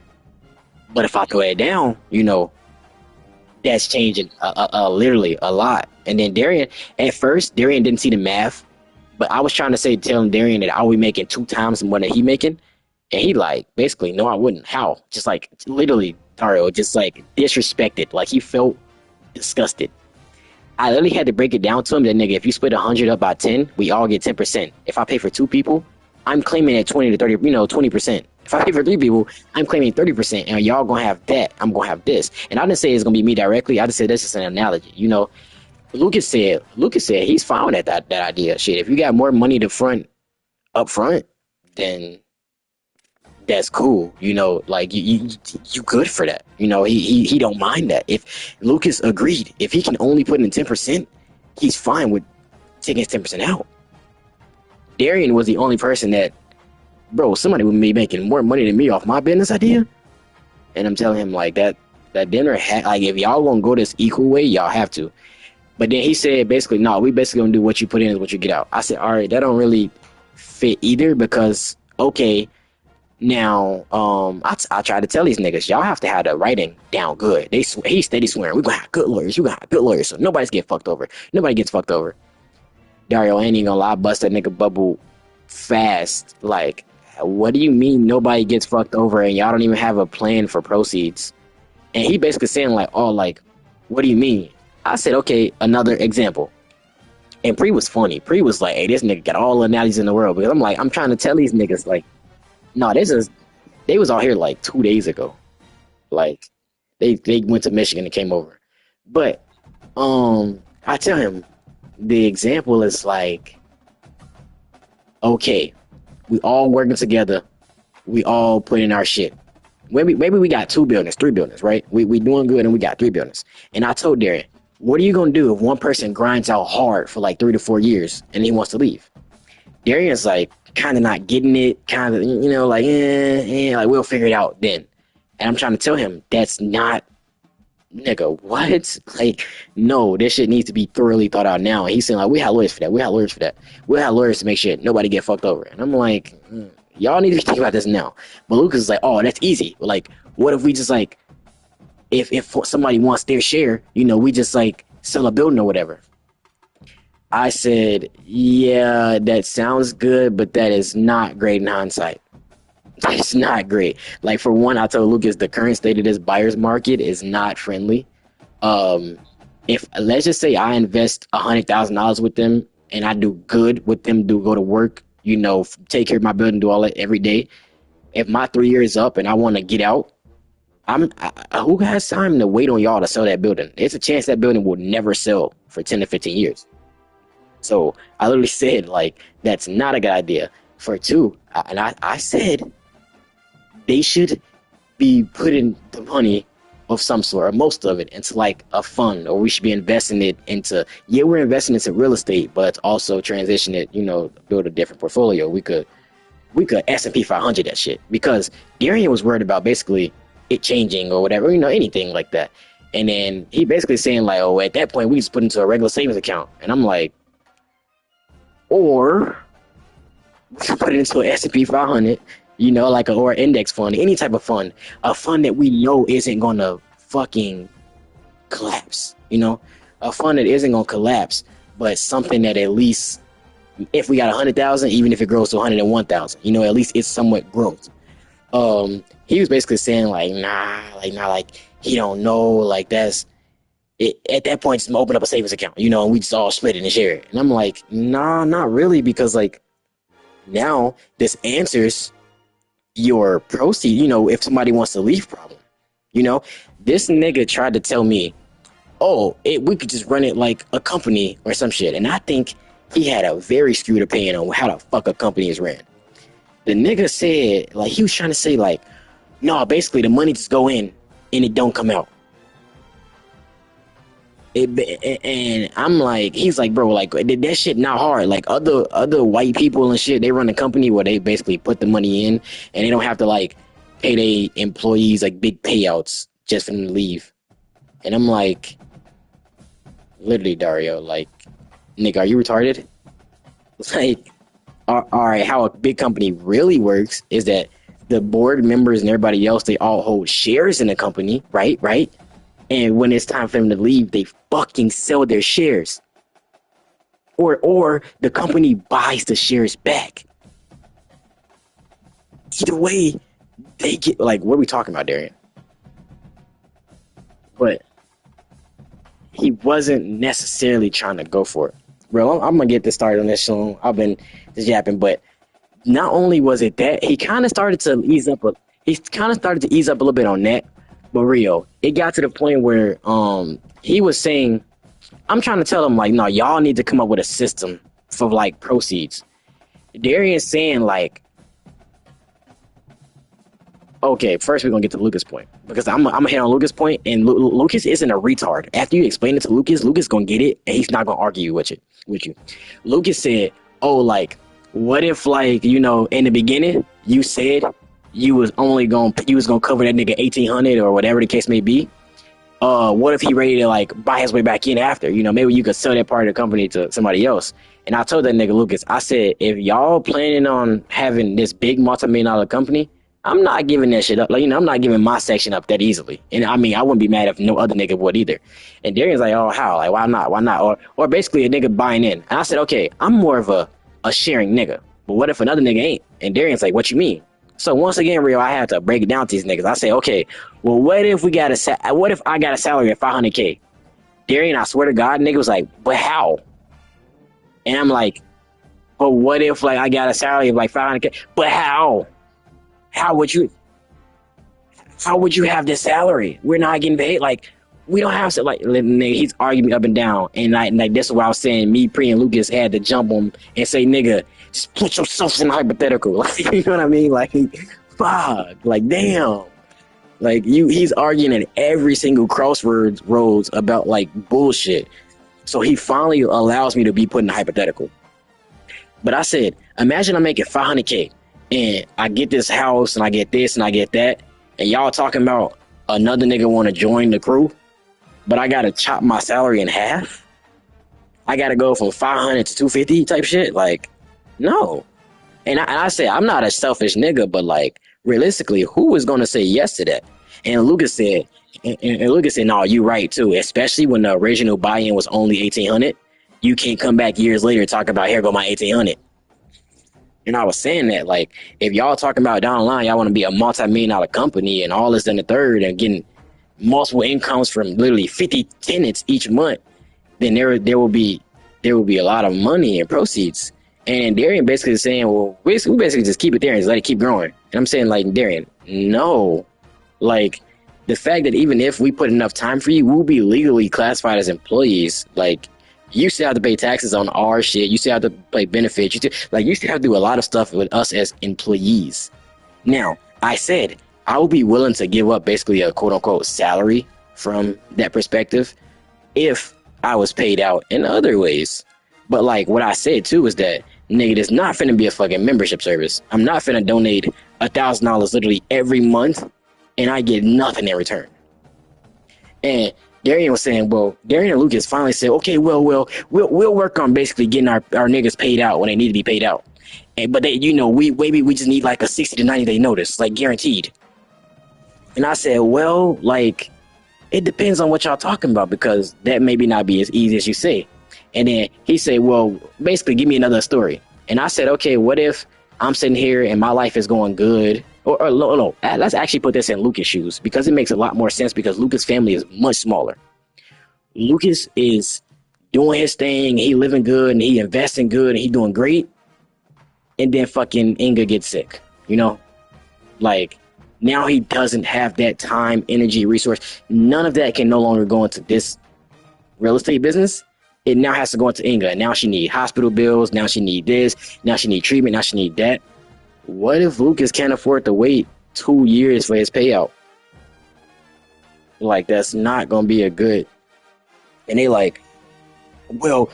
But if I throw it down, that's changing literally a lot. And then Darian didn't see the math, but I was trying to tell him, Darian, that I will be making 2 times more than he making. And he like, basically, no, I wouldn't. How? Just like, literally, Dario, just like disrespected. Like he felt disgusted. I literally had to break it down to him that, nigga, if you split 100 up by 10, we all get 10%. If I pay for 2 people, I'm claiming at 20 to 30, 20%. If I pay for 3 people, I'm claiming 30%, and y'all gonna have that. I'm gonna have this. And I didn't say it's gonna be me directly. I just said that's just an analogy. Lucas said he's fine with that idea. Shit, if you got more money up front, then that's cool. Like you good for that. He don't mind that. If Lucas agreed, if he can only put in 10%, he's fine with taking his 10% out. Darian was the only person that, bro, somebody would be making more money than me off my business idea. And I'm telling him like that dinner like if y'all gonna go this equal way, y'all have to. But then he said basically, no, we basically gonna do what you put in is what you get out. I said, all right, that don't really fit either, because okay, now I try to tell these niggas, y'all have to have the writing down good. He's steady swearing, we're gonna have good lawyers, so nobody's get fucked over. Nobody gets fucked over. Dario, I ain't even gonna lie, bust that nigga bubble fast. Like, what do you mean nobody gets fucked over and y'all don't even have a plan for proceeds? And he basically saying like, oh, like, what do you mean? I said, okay, another example. And Pre was funny. Pre was like, hey, this nigga got all the analogies in the world. Because I'm like, I'm trying to tell these niggas like, no, they was out here like 2 days ago. Like, they went to Michigan and came over. But I tell him, the example is like, okay, we all working together, we all put in our shit. Maybe we got 2 buildings, 3 buildings, right? We doing good and we got 3 buildings. And I told Darian, what are you gonna do if one person grinds out hard for like 3 to 4 years and he wants to leave? Darian's like kind of not getting it, kind of, like, like we'll figure it out then. And I'm trying to tell him that's not, nigga, what? Like, no, this shit needs to be thoroughly thought out now. And he's saying, like, we have lawyers for that. We have lawyers for that. We have lawyers to make sure nobody get fucked over. And I'm like, y'all need to think about this now. But Lucas is like, oh, that's easy. Like, what if we just, like, if somebody wants their share, you know, we just, like, sell a building or whatever. I said, yeah, that sounds good, but that is not great in hindsight. It's not great. Like, for one, I told Lucas the current state of this buyer's market is not friendly. If let's just say I invest $100,000 with them and I do good with them, go to work, you know, take care of my building, do all that every day. If my 3 years up and I want to get out, who has time to wait on y'all to sell that building? It's a chance that building will never sell for 10 to 15 years. So I literally said, like, that's not a good idea. For two, I said they should be putting the money of some sort, or most of it, into like a fund, or we should be investing it into, yeah, we're investing into real estate, but also transition it, you know, build a different portfolio. We could S&P 500 that shit, because Darian was worried about basically it changing or whatever, you know, anything like that. And then he basically saying like, oh, at that point we just put into a regular savings account. And I'm like, or put it into an S&P 500, you know, like or an index fund, any type of fund, a fund that we know isn't going to fucking collapse, you know, a fund that isn't going to collapse, but something that at least, if we got 100,000, even if it grows to 101,000, you know, at least it's somewhat growth. He was basically saying like, nah, like he don't know, like that's it. At that point, just open up a savings account, you know, and we just all split it and share it. And I'm like, nah, not really, because like now this answers your proceed, you know, if somebody wants to leave problem. You know, this nigga tried to tell me, oh, we could just run it like a company or some shit. And I think he had a very skewed opinion on how the fuck a company is ran. The nigga said, like, he was trying to say, like, no, basically the money just go in and it don't come out. And I'm like, he's like, bro, like that shit not hard. Like other white people and shit, they run a company where they basically put the money in and they don't have to like pay their employees like big payouts just for them to leave. And I'm like, literally, Dario, like, nigga, are you retarded? Like, all right, how a big company really works is that the board members and everybody else, they all hold shares in the company, right? And when it's time for them to leave, they fucking sell their shares. Or the company buys the shares back. Either way, they get, like, what are we talking about, Darian? But he wasn't necessarily trying to go for it. Bro, I'm going to get this started on this soon. I've been just yapping, but not only was it that, he kind of started to ease up a little bit on that. But Rio, it got to the point where he was saying, I'm trying to tell him, like, no, y'all need to come up with a system for, like, proceeds. Darian's saying, like, okay, first we're going to get to Lucas' point. Because I'm going to hit on Lucas' point, and Lucas isn't a retard. After you explain it to Lucas going to get it, and he's not going to argue with you. Lucas said, oh, like, what if, like, you know, in the beginning, you said you was gonna cover that nigga 1,800 or whatever the case may be. What if he ready to like buy his way back in after? You know, maybe you could sell that part of the company to somebody else. And I told that nigga Lucas, I said, if y'all planning on having this big multi-million-dollar company, I'm not giving that shit up. Like, you know, I'm not giving my section up that easily. And I mean, I wouldn't be mad if no other nigga would either. And Darian's like, oh, how? Like, why not? Or basically a nigga buying in. And I said, okay, I'm more of a sharing nigga. But what if another nigga ain't? And Darian's like, what you mean? So once again, Rio, I had to break it down to these niggas. I say, okay, well, what if I got a salary of $500K? Darian, I swear to God, nigga was like, but how? And I'm like, but what if like I got a salary of like $500K? But how? How would you have this salary? We're not getting paid. Like, we don't have to, like, nigga, he's arguing me up and down. And like this is why I was saying me, Pre, and Lucas had to jump him and say, nigga, just put yourself in hypothetical. Like, you know what I mean? Like, fuck, like, damn. Like, he's arguing at every single roads about, like, bullshit. So he finally allows me to be put in hypothetical. But I said, imagine I'm making $500K and I get this house and I get this and I get that. and y'all talking about another nigga want to join the crew, but I gotta chop my salary in half. I gotta go from 500 to 250 type shit. Like, no. And I say I'm not a selfish nigga, but like realistically, who is gonna say yes to that? And Lucas said, and Lucas said, no, you right too. Especially when the original buy-in was only 1,800, you can't come back years later and talk about here go my 1,800. And I was saying that like if y'all talking about down the line, y'all want to be a multi-million-dollar company and all this and the third and getting multiple incomes from literally 50 tenants each month, then there will be a lot of money and proceeds. And Darian basically is saying, well, we basically just keep it there and just let it keep growing. And I'm saying, like, Darian, no. Like, the fact that even if we put enough time for you, we'll be legally classified as employees. Like, you still have to pay taxes on our shit. You still have to pay benefits. You still have to do a lot of stuff with us as employees. Now, I said, I will be willing to give up basically a quote-unquote salary from that perspective if I was paid out in other ways. But like what I said too is that nigga, it's not finna be a fucking membership service. I'm not finna donate $1,000 literally every month and I get nothing in return. And Darian was saying, well, Darian and Lucas finally said, okay, well, we'll work on basically getting our niggas paid out when they need to be paid out. But they, we just need like a 60 to 90 day notice, like guaranteed. And I said, well, like, it depends on what y'all talking about because that maybe not be as easy as you say. And then he said, well, basically, give me another story. And I said, okay, what if I'm sitting here and my life is going good? Or no, let's actually put this in Lucas' shoes because it makes a lot more sense because Lucas' family is much smaller. Lucas is doing his thing, he living good, and he investing good, and he doing great. And then fucking Inga gets sick, Like, now he doesn't have that time, energy, resource. None of that can no longer go into this real estate business. It now has to go into Inga. Now she need hospital bills. Now she need this. Now she need treatment. Now she need that. What if Lucas can't afford to wait 2 years for his payout? Like, that's not going to be a good. And they like, well,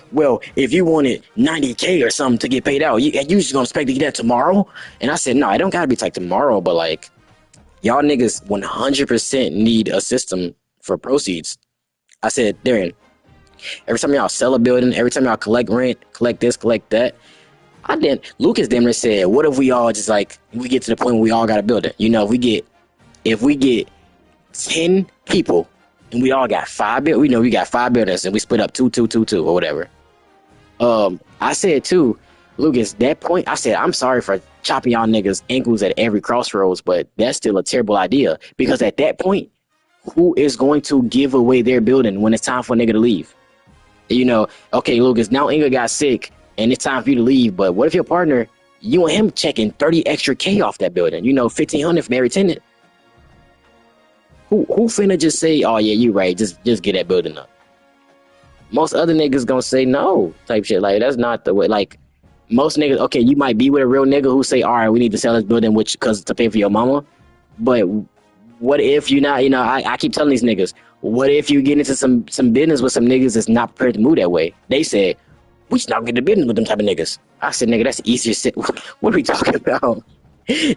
if you wanted 90K or something to get paid out, you just going to expect to get that tomorrow? And I said, no, it don't got to be like tomorrow, but like, y'all niggas 100% need a system for proceeds. I said, Darren, every time y'all sell a building, every time y'all collect rent, collect this, collect that. Lucas Demner said, what if we all just like, we get to the point where we all got a building? If we get 10 people and we all got 5 buildings, we got 5 buildings and we split up 2, 2, 2, 2 or whatever. I said too, Lucas, that point, I said, I'm sorry for chopping y'all niggas ankles at every crossroads, but that's still a terrible idea because at that point, who is going to give away their building when it's time for a nigga to leave? Okay, Lucas, now Inga got sick and it's time for you to leave, but what if your partner, you and him checking 30 extra K off that building, 1,500 from every tenant? Who finna just say, oh yeah, you right, just get that building up? Most other niggas gonna say no type shit. Like, that's not the way. Like, most niggas, okay, you might be with a real nigga who say, all right, we need to sell this building because to pay for your mama, but what if you're not, I keep telling these niggas, what if you get into some business with some niggas that's not prepared to move that way? They said, we should not get into business with them type of niggas. I said, nigga, that's the easiest shit. What are we talking about?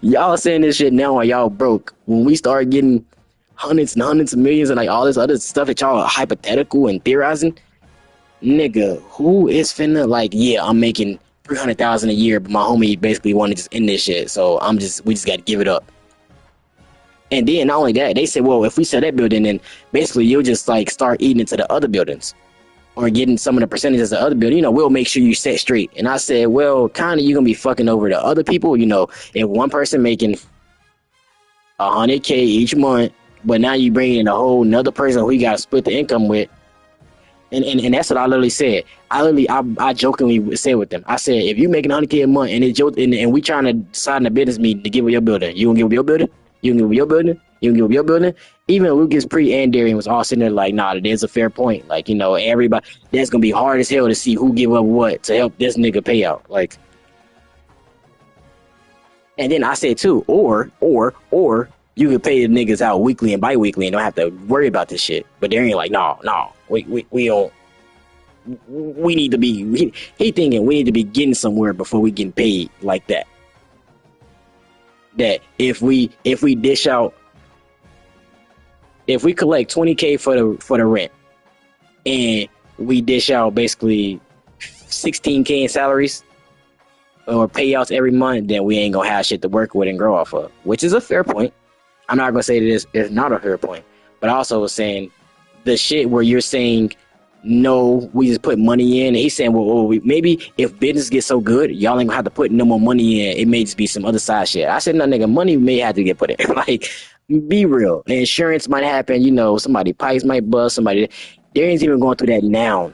Y'all saying this shit now while y'all broke. When we start getting hundreds and hundreds of millions and like all this other stuff that y'all are hypothetical and theorizing, nigga, who is finna like, yeah, I'm making 300,000 a year, but my homie basically want to just end this shit. So we just got to give it up. And then not only that, they said, well, if we sell that building, then basically you'll just like start eating into the other buildings or getting some of the percentages of the other building. We'll make sure you set straight. And I said, well, kind of you're going to be fucking over the other people. If one person making 100K each month, but now you bring in a whole another person who you got to split the income with. And that's what I literally said. I jokingly said with them. I said, if you making 100K a month and we trying to decide in a business meeting to give up your building, you gonna give up your building? You can give up your building? You can give up your building? Even Lucas, Pre, and Darian was all sitting there like, nah, there's a fair point. Like, everybody, that's going to be hard as hell to see who give up what to help this nigga pay out. Like, and then I said too, or you could pay the niggas out weekly and bi-weekly and don't have to worry about this shit. But Darian like, no, we don't. We need to be, he thinking we need to be getting somewhere before we get paid like that. That if we dish out if we collect 20K for the rent and we dish out basically 16K in salaries or payouts every month, then we ain't gonna have shit to work with and grow off of, which is a fair point. I'm not gonna say that it's not a fair point, but I also was saying the shit where you're saying no, we just put money in, and he's saying, well, maybe if business gets so good, y'all ain't gonna have to put no more money in. It may just be some other side shit. I said, no, nigga, money may have to get put in. Like, be real. The insurance might happen. You know, somebody pipes might bust. Somebody, Darian's even going through that now.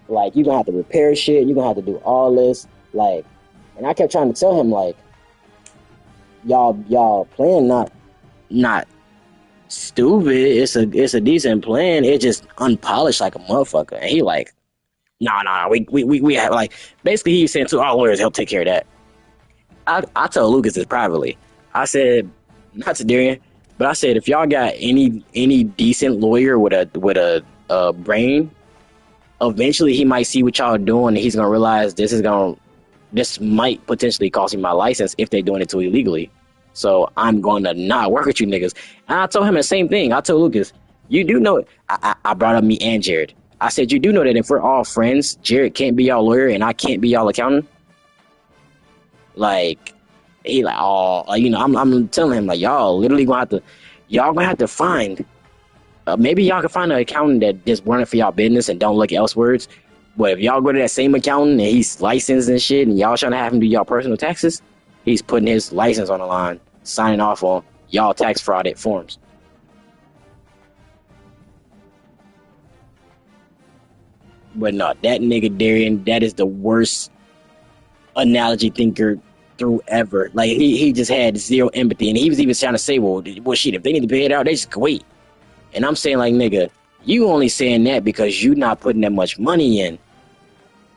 Like, you're gonna have to repair shit. You're gonna have to do all this. Like, and I kept trying to tell him, like, y'all plan not stupid. It's a decent plan. It's just unpolished like a motherfucker. And he like, nah. We have like basically he's saying to our lawyers help take care of that. I told Lucas this privately. I said not to Darian, but I said if y'all got any decent lawyer with a brain, eventually he might see what y'all are doing and he's gonna realize this might potentially cost me my license if they're doing it too illegally. So I'm going to not work with you niggas. And I told him the same thing. I told Lucas, you do know, I brought up me and Jared. I said, you do know that if we're all friends, Jared can't be y'all lawyer and I can't be y'all accountant? Like, he like, oh, you know, I'm telling him, like, y'all gonna have to find, maybe y'all can find an accountant that just running for y'all business and don't look elsewhere. But if y'all go to that same accountant and he's licensed and shit and y'all trying to have him do y'all personal taxes, he's putting his license on the line, signing off on y'all tax fraud forms. But no, that nigga Darian, that is the worst analogy thinker through ever. Like he just had zero empathy, and he was even trying to say, well shit, if they need to pay it out, they just wait. And I'm saying, like, nigga, you only saying that because you not putting that much money in.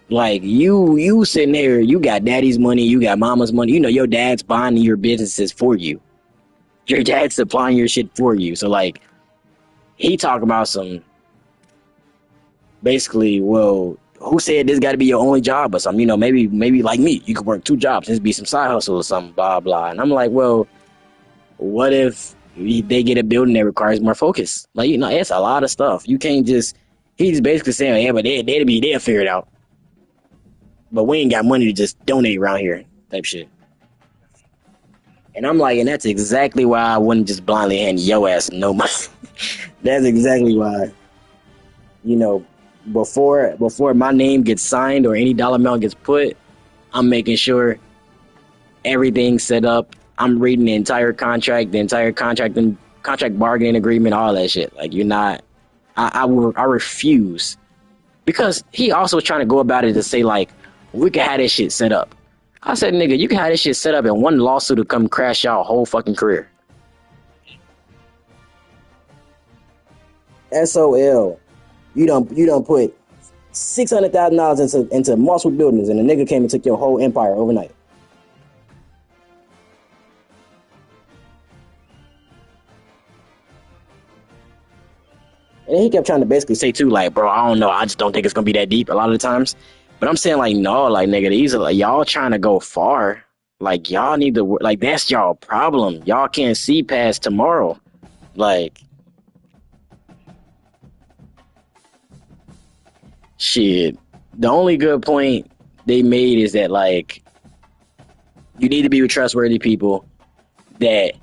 Like, you sitting there, you got daddy's money, you got mama's money. You know, your dad's buying your businesses for you. Your dad's supplying your shit for you. So, like, he talk about some, basically, well, who said this got to be your only job or something? You know, maybe like me, you could work 2 jobs. This be some side hustle or something, blah, blah. And I'm like, well, what if they get a building that requires more focus? Like, you know, it's a lot of stuff. You can't just, he's basically saying, yeah, but they'll figure it out. But we ain't got money to just donate around here, type shit. And I'm like, and that's exactly why I wouldn't just blindly hand your ass no money. That's exactly why, you know, before my name gets signed or any dollar amount gets put, I'm making sure everything's set up. I'm reading the entire contract and contract bargaining agreement, all that shit. Like, you're not, I refuse. Because he also was trying to go about it to say, like, we can have this shit set up. I said, nigga, you can have this shit set up and one lawsuit will come crash y'all whole fucking career. SOL. You don't put $600,000 into multiple buildings and the nigga came and took your whole empire overnight. And he kept trying to basically say too, like, bro, I don't know, I just don't think it's gonna be that deep a lot of the times. But I'm saying, like, no, like, nigga, these are like, y'all trying to go far. Like, y'all need to, like, that's y'all problem. Y'all can't see past tomorrow. Like, shit. The only good point they made is that, like, you need to be with trustworthy people that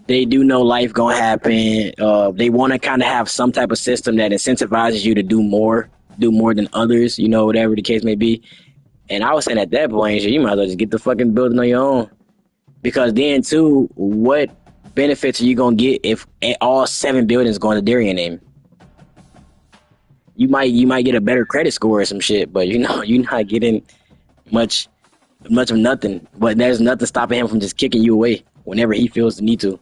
they do know life gonna happen. They want to kind of have some type of system that incentivizes you to do more than others, you know, whatever the case may be. And I was saying at that point, you might as well just get the fucking building on your own. Because then, too, what benefits are you going to get if all 7 buildings going to Darian name? You might get a better credit score or some shit, but, you know, you're not getting much of nothing. But there's nothing stopping him from just kicking you away whenever he feels the need to.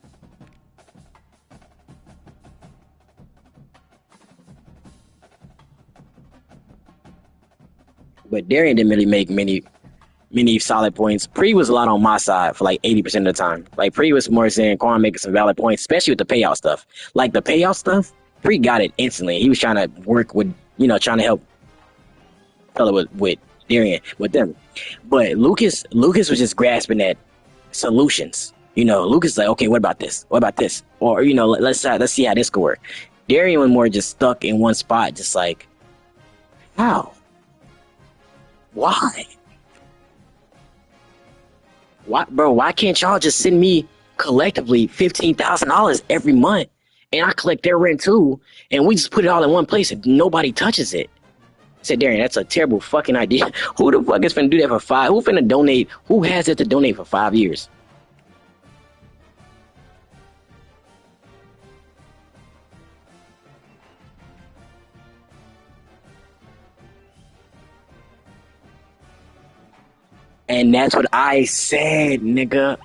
But Darian didn't really make many solid points. Pre was a lot on my side for like 80% of the time. Like, Pre was more saying Quan making some valid points, especially with the payout stuff. Like, the payout stuff, Pre got it instantly. He was trying to work with, you know, trying to help fella with Darian with them. But Lucas was just grasping at solutions. Lucas is like, okay, what about this? What about this? Or let's see how this could work. Darian was more just stuck in one spot, just like, how? Why? Why, bro? Why can't y'all just send me collectively $15,000 every month, and I collect their rent too, and we just put it all in one place and nobody touches it? I said, Darian, that's a terrible fucking idea. Who the fuck is finna do that for five? Who finna donate? Who has it to donate for 5 years? And that's what I said, nigga.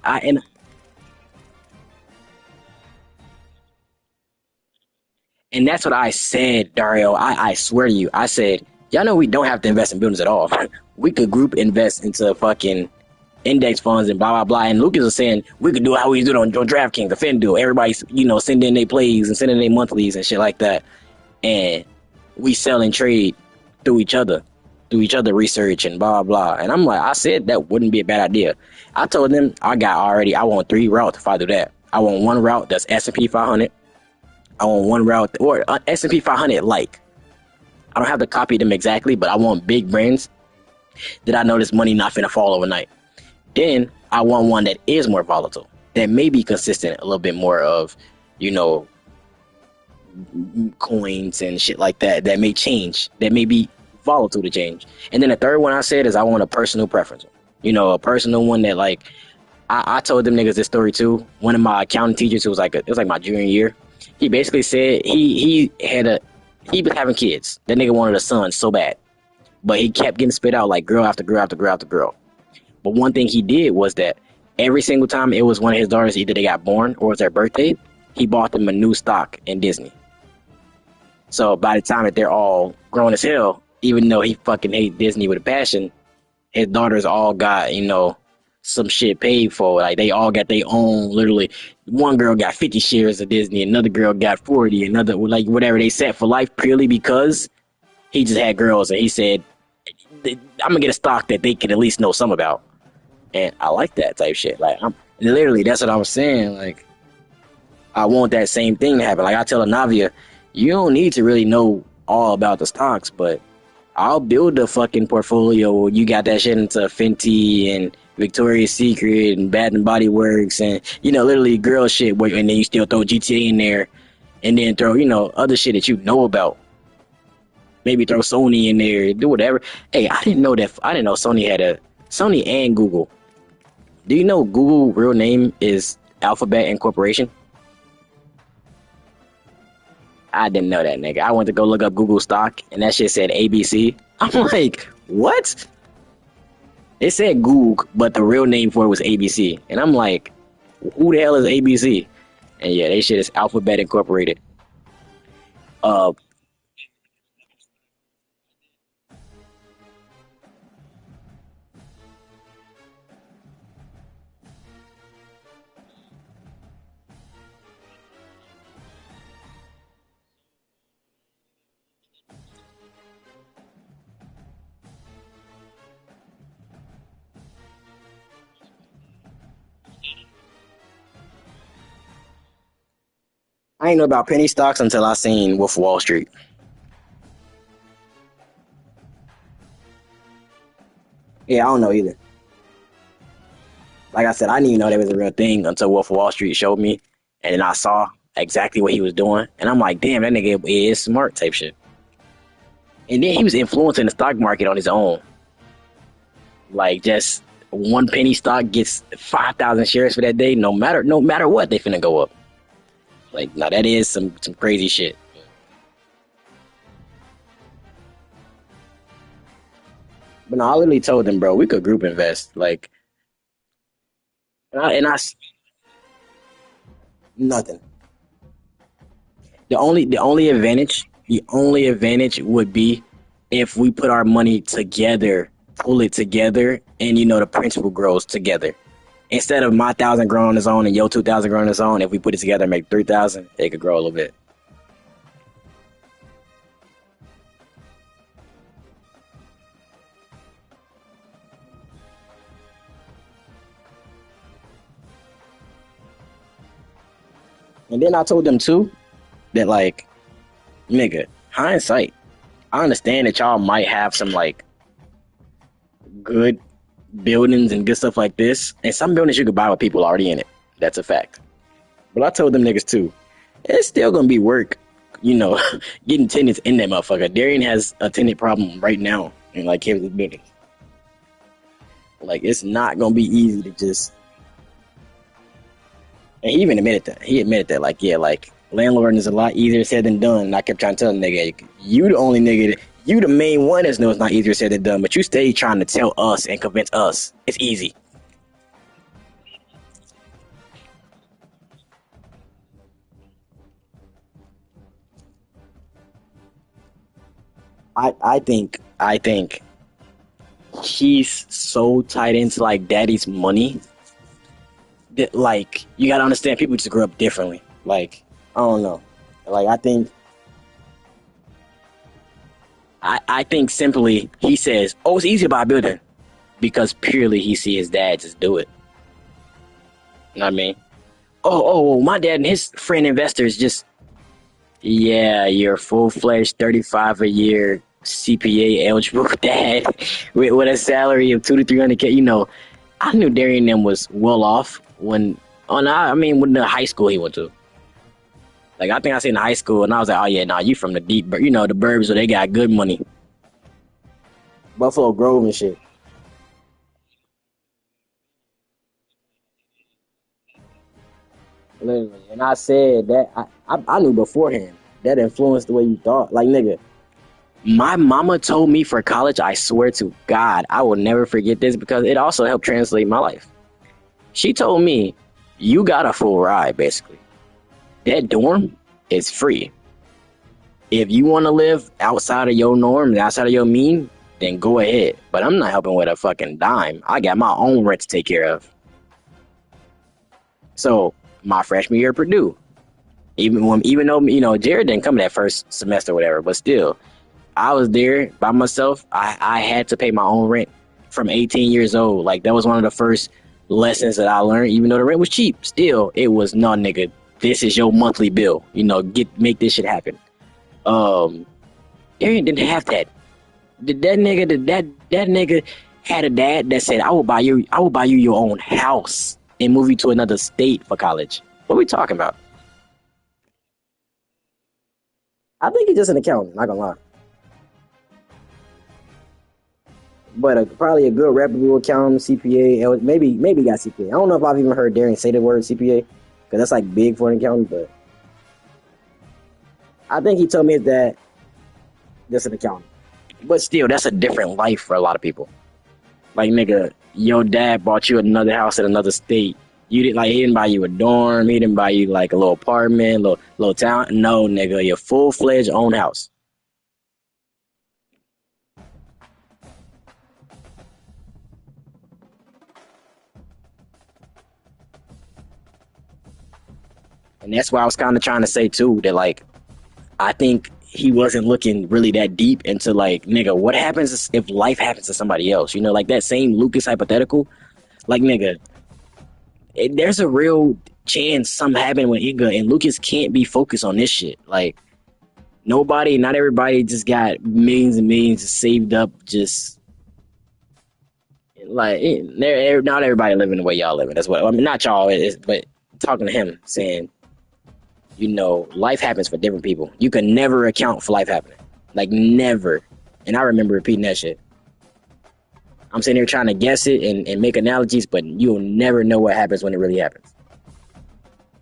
And that's what I said, Dario. I swear to you, I said, y'all know we don't have to invest in buildings at all. We could group invest into fucking index funds and blah blah blah. And Lucas was saying we could do how we do it on DraftKings, the FanDuel. Everybody's send in their plays and send in their monthlies and shit like that, and we sell and trade through each other, research and blah blah. And I'm like, I said that wouldn't be a bad idea. I told them I want 3 routes if I do that. I want one route that's S&P 500. I want one route or S&P 500 like. I don't have to copy them exactly, but I want big brands that I know this money not finna fall overnight. Then I want one that is more volatile, that may be consistent, a little bit more of, you know, coins and shit like that, that may change, that may be volatile to change. And then the third one I said is I want a personal preference. A personal one that like, I told them niggas this story too. One of my accounting teachers, it was like my junior year. He basically said he was having kids. That nigga wanted a son so bad, but he kept getting spit out like girl after girl after girl after girl. But one thing he did was that every single time it was one of his daughters, either they got born or it was their birthday, he bought them a new stock in Disney. So by the time that they're all grown as hell, even though he fucking hate Disney with a passion, his daughters all got, some shit paid for. Like they all got their own, literally. One girl got 50 shares of Disney, another girl got 40, another, like whatever they set for life purely because he just had girls and he said, I'm gonna get a stock that they can at least know some about. And I like that type shit. Like I'm literally, that's what I was saying. Like I want that same thing to happen. Like I tell Anavia, you don't need to really know all about the stocks, but I'll build a fucking portfolio. You got that shit into Fenty and Victoria's Secret and Bath and Body Works and literally girl shit. And then you still throw GTA in there, and then throw other shit that you know about. Maybe throw Sony in there, do whatever. Hey, I didn't know that. I didn't know Sony had a Sony and Google. Do you know Google real name is Alphabet Incorporation? I didn't know that, nigga. I went to go look up Google stock, and that shit said ABC. I'm like, what? It said Google, but the real name for it was ABC. And I'm like, who the hell is ABC? And yeah, they shit is Alphabet Incorporated. Uh, I ain't know about penny stocks until I seen Wolf of Wall Street. Yeah, I don't know either. Like I said, I didn't even know that was a real thing until Wolf of Wall Street showed me, and then I saw exactly what he was doing, and I'm like, damn, that nigga is smart type shit. And then he was influencing the stock market on his own. Like just one penny stock gets 5,000 shares for that day. No matter what, they finna go up. Like now that is some crazy shit. But no, I literally told them, bro, we could group invest. Like, and I nothing. The only advantage would be if we put our money together, pull it together, and the principal grows together. Instead of my 1,000 growing on its own and your 2,000 growing on its own, if we put it together and make 3,000, it could grow a little bit. And then I told them too that like, nigga, hindsight. I understand that y'all might have some like good buildings and good stuff like this, and some buildings you could buy with people already in it. That's a fact. But I told them niggas too, it's still gonna be work, you know, getting tenants in that motherfucker. Darian has a tenant problem right now in like his building. Like it's not gonna be easy to just. And he even admitted that. He admitted that, like, yeah, like landlording is a lot easier said than done. And I kept trying to tell the nigga, you the only nigga, you the main one that knows it's not easier said than done. But you stay trying to tell us and convince us it's easy. I think he's so tied into like daddy's money that like you gotta understand people just grew up differently. Like I don't know. Like I think simply he says, oh, it's easy to buy a building because purely he see his dad just do it. You know what I mean? My dad and his friend investors just, yeah, you're full fledged 35 a year CPA eligible dad with a salary of 2 to 300K. You know, I knew Darian them was well off when when the high school he went to. Like I think I seen in high school and I was like, oh yeah, nah, you from the deep, you know, the burbs where they got good money, Buffalo Grove and shit. Literally. And I said that I knew beforehand that influenced the way you thought. Like nigga, my mama told me for college, I swear to God, I will never forget this because it also helped translate my life. She told me, you got a full ride, basically. That dorm is free. If you want to live outside of your norm, outside of your mean, then go ahead. But I'm not helping with a fucking dime. I got my own rent to take care of. So my freshman year at Purdue, even though you know Jared didn't come that first semester or whatever, but still, I was there by myself. I had to pay my own rent from 18 years old. Like that was one of the first lessons that I learned. Even though the rent was cheap, still it was no nigga. This is your monthly bill. You know, make this shit happen. Um, Aaron didn't have that. That nigga had a dad that said, I will buy you your own house and move you to another state for college. What are we talking about? I think he's just an accountant, not gonna lie. But probably a good reputable accountant, CPA, maybe got CPA. I don't know if I've even heard Darian say the word CPA because that's like big for an accountant. But I think he told me that just an accountant. But still, that's a different life for a lot of people. Like nigga, your dad bought you another house in another state. You didn't like he didn't buy you a dorm. He didn't buy you like a little apartment, little town. No, nigga, your full fledged own house. And that's why I was kind of trying to say too that like I think he wasn't looking really that deep into like nigga, what happens if life happens to somebody else? You know, like that same Lucas hypothetical. Like nigga, there's a real chance something happened with Iga, and Lucas can't be focused on this shit. Like not everybody just got millions and millions saved up. Just like not everybody living the way y'all living. That's what I mean. Not y'all, but talking to him saying, you know, life happens for different people. You can never account for life happening, like never. And I remember repeating that shit. I'm sitting here trying to guess it and make analogies, but you'll never know what happens when it really happens.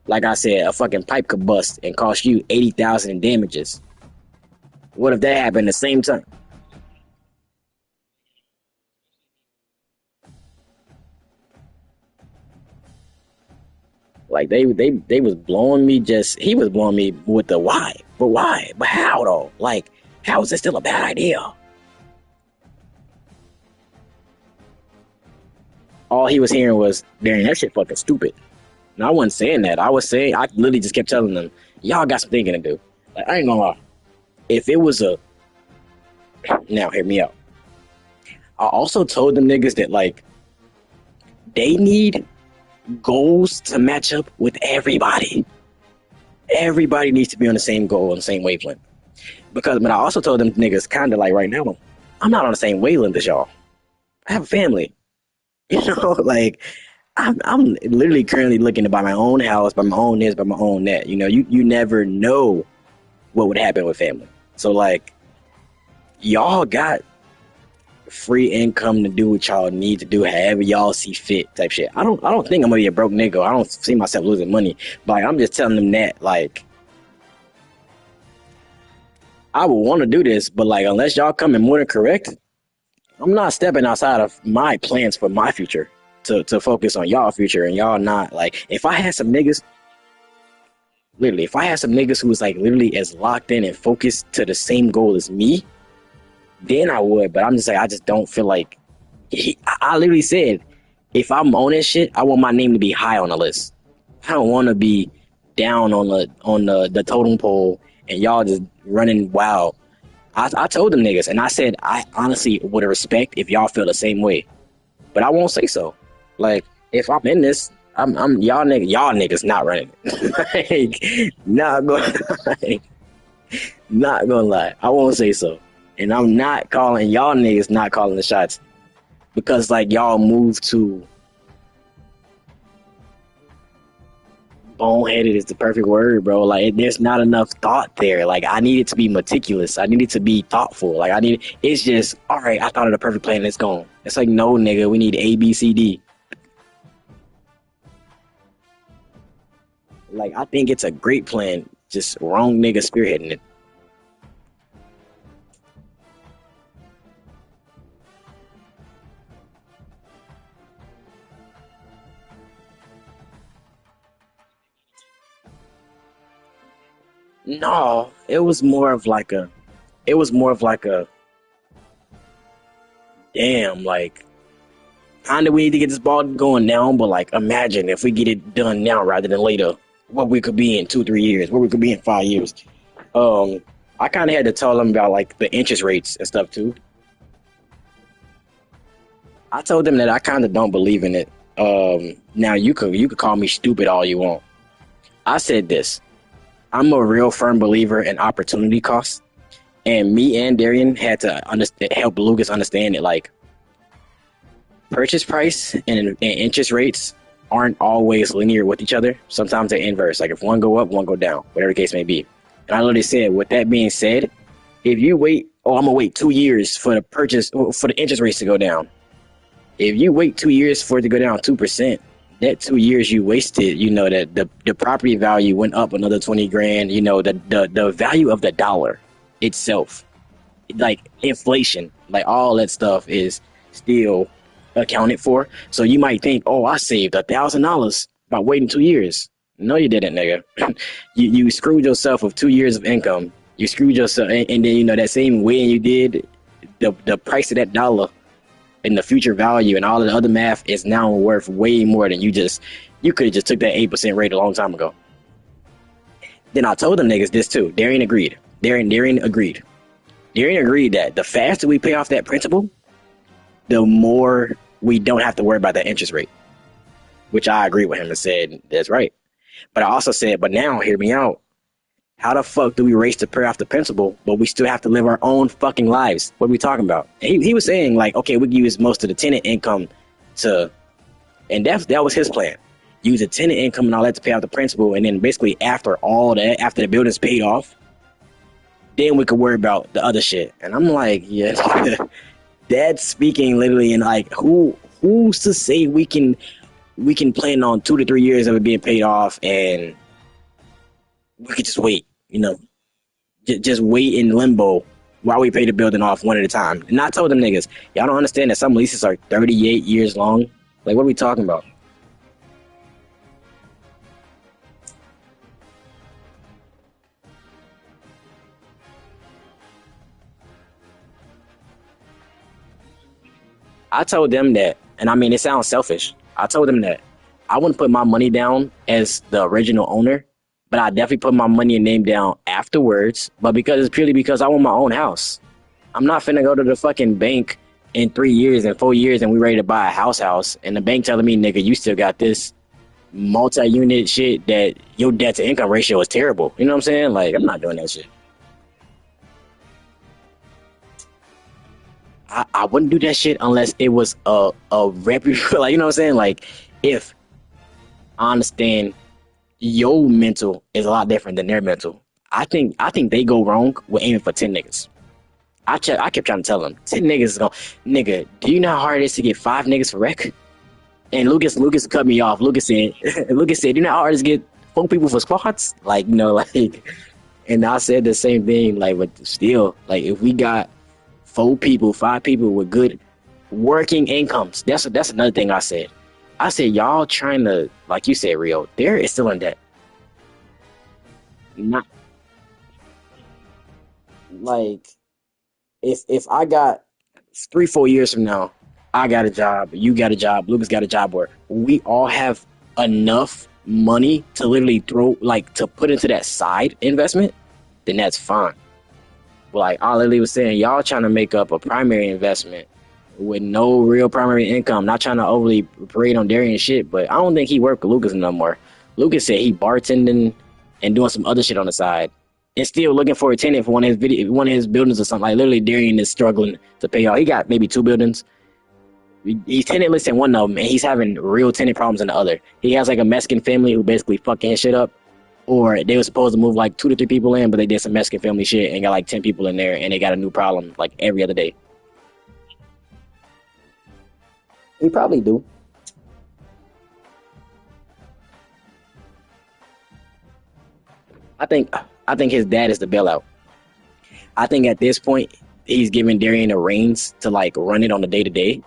Like I said, a fucking pipe could bust and cost you 80,000 in damages. What if that happened at the same time? Like they was blowing me he was blowing me with the why. But why? But how though? Like, how is this still a bad idea? All he was hearing was, Darian, that shit fucking stupid. And I wasn't saying that. I literally just kept telling them, y'all got some thinking to do. Like, I ain't gonna lie. If it was now hear me out. I also told them niggas that like they need goals to match up with everybody. Everybody needs to be on the same goal, on the same wavelength. Because, but I also told them niggas kind of like right now, I'm not on the same wavelength as y'all. I have a family, you know, like I'm literally currently looking to buy my own house, buy my own this, buy my own that. You know, you never know what would happen with family. So like, y'all got free income to do what y'all need to do, however y'all see fit, type shit. I don't think I'm gonna be a broke nigga. I don't see myself losing money, but like, I'm just telling them that like I would want to do this, but like unless y'all come in more than correct, I'm not stepping outside of my plans for my future to focus on y'all future and y'all not like if I had some niggas literally if I had some niggas who was like literally as locked in and focused to the same goal as me, then I would. But I'm just like I just don't feel like I literally said if I'm on this shit, I want my name to be high on the list. I don't want to be down on the totem pole and y'all just running wild. I told them niggas and I said I honestly would respect if y'all feel the same way, but I won't say so. Like if I'm in this, I'm y'all niggas not running. Like, not gonna like, not gonna lie, I won't say so, and I'm not calling y'all niggas not calling the shots because like y'all move to boneheaded is the perfect word, bro. Like there's not enough thought there. Like I need it to be meticulous. I need it to be thoughtful. Like it's just all right. I thought of the perfect plan. It's gone. It's like no, nigga. We need A, B, C, D. Like I think it's a great plan. Just wrong nigga spearheading it. No, it was more of like a. It was more of like a damn. Like kind of we need to get this ball going now, but like imagine if we get it done now rather than later. What we could be in 2-3 years, what we could be in 5 years. Um, I kind of had to tell them about like the interest rates and stuff too. I told them that I kind of don't believe in it. Now you could call me stupid all you want. I said this. I'm a real firm believer in opportunity cost, and me and Darian had to help Lucas understand it. Like purchase price and interest rates aren't always linear with each other. Sometimes they're inverse. Like if one go up, one go down, whatever the case may be. And I literally said, with that being said, if you wait, I'm gonna wait 2 years for the interest rates to go down. If you wait 2 years for it to go down 2%, that 2 years you wasted, you know, that the property value went up another 20 grand, you know, the value of the dollar itself, like inflation, like all that stuff is still accounted for. So you might think, oh, I saved $1,000 by waiting 2 years. No, you didn't, nigga. you screwed yourself with 2 years of income. You screwed yourself, and then you know that same way you did the price of that dollar and the future value and all of the other math is now worth way more than you could have just took that 8% rate a long time ago. Then I told them niggas this too. Darian agreed. Darian agreed. Darian agreed that the faster we pay off that principal, the more we don't have to worry about that interest rate, which I agree with him and said that's right. But I also said, but now hear me out. How the fuck do we race to pay off the principal, but we still have to live our own fucking lives? What are we talking about? And he was saying like, okay, we can use most of the tenant income to, and that was his plan. Use the tenant income and all that to pay off the principal, and then basically after all that, after the building's paid off, then we could worry about the other shit. And I'm like, yeah, that's speaking literally in like who's to say we can plan on 2 to 3 years of it being paid off and we could just wait, you know, just wait in limbo while we pay the building off one at a time. And I told them niggas, y'all don't understand that some leases are 38 years long. Like, what are we talking about? I told them that, and I mean, it sounds selfish. I told them that I wouldn't put my money down as the original owner, but I definitely put my money and name down afterwards. But because it's purely because I want my own house. I'm not finna go to the fucking bank in 3 years and 4 years and we ready to buy a house, and the bank telling me, nigga, you still got this. multi-unit shit that your debt to income ratio is terrible. You know what I'm saying? Like, I'm not doing that shit. I wouldn't do that shit unless it was a reputable, like, you know what I'm saying? Like, if I understand your mental is a lot different than their mental. I think they go wrong with aiming for 10 niggas. I kept trying to tell them 10 niggas is going, nigga. Do you know how hard it is to get 5 niggas for rec? And Lucas cut me off. Lucas said Lucas said, do you know how hard it is to get 4 people for squats? Like, like, and I said the same thing. Like, but still, like, if we got 4 people, 5 people with good working incomes, that's another thing I said. I said y'all trying to, like you said, Rio, they're still in debt. Not like, if I got 3 4 years from now, I got a job, you got a job, Lucas got a job, where we all have enough money to literally throw, like, to put into that side investment, then that's fine. But like I literally was saying, y'all trying to make up a primary investment with no real primary income. Not trying to overly parade on Darian shit, but I don't think he worked with Lucas no more. Lucas said he bartending and doing some other shit on the side, and still looking for a tenant for one of his buildings or something. Like, literally, Darian is struggling to pay off. He got maybe 2 buildings. He's tenantless in one of them, and he's having real tenant problems in the other. He has like a Mexican family who basically fucking his shit up, or they were supposed to move like 2 to 3 people in, but they did some Mexican family shit and got like 10 people in there, and they got a new problem like every other day. He probably do. I think I think his dad is the bailout. I think at this point he's giving Darian the reins to like run it on the day to day.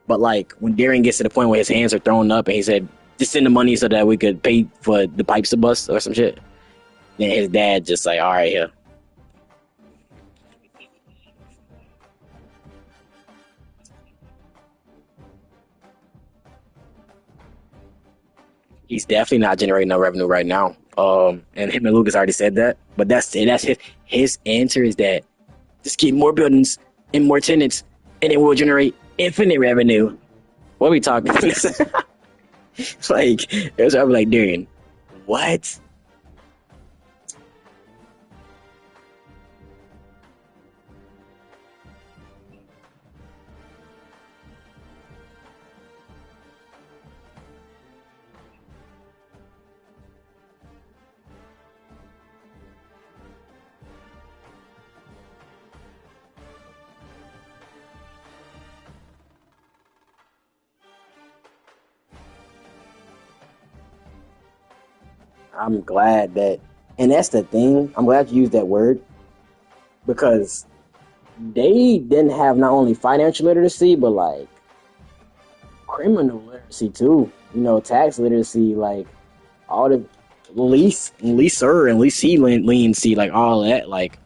But like when Darian gets to the point where his hands are thrown up and he said, just send the money so that we could pay for the pipes to bust or some shit. Then his dad just like, all right, here. He's definitely not generating no revenue right now. And him and Lucas already said that. But that's his answer is that just keep more buildings and more tenants, and it will generate infinite revenue. What are we talking? Like, it was I'm like, Darian, what? I'm glad that, and that's the thing. I'm glad you used that word because they didn't have not only financial literacy, but like criminal literacy too. Tax literacy, like all the leaser and leasing leniency, like all that. Like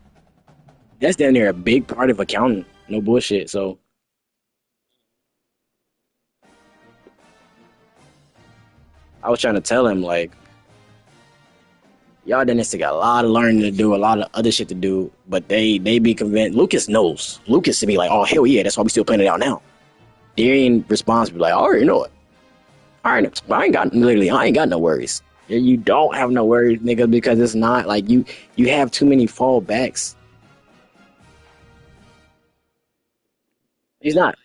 that's down there a big part of accounting. No bullshit. So I was trying to tell him like, y'all done still got a lot of learning to do, a lot of other shit to do, but they be convinced. Lucas knows. Lucas to be like, oh hell yeah, that's why we still playing it out now. Darian responds to be like, I already know it. All right, I ain't got no worries. Yeah, you don't have no worries, nigga, because it's not like you have too many fallbacks. He's not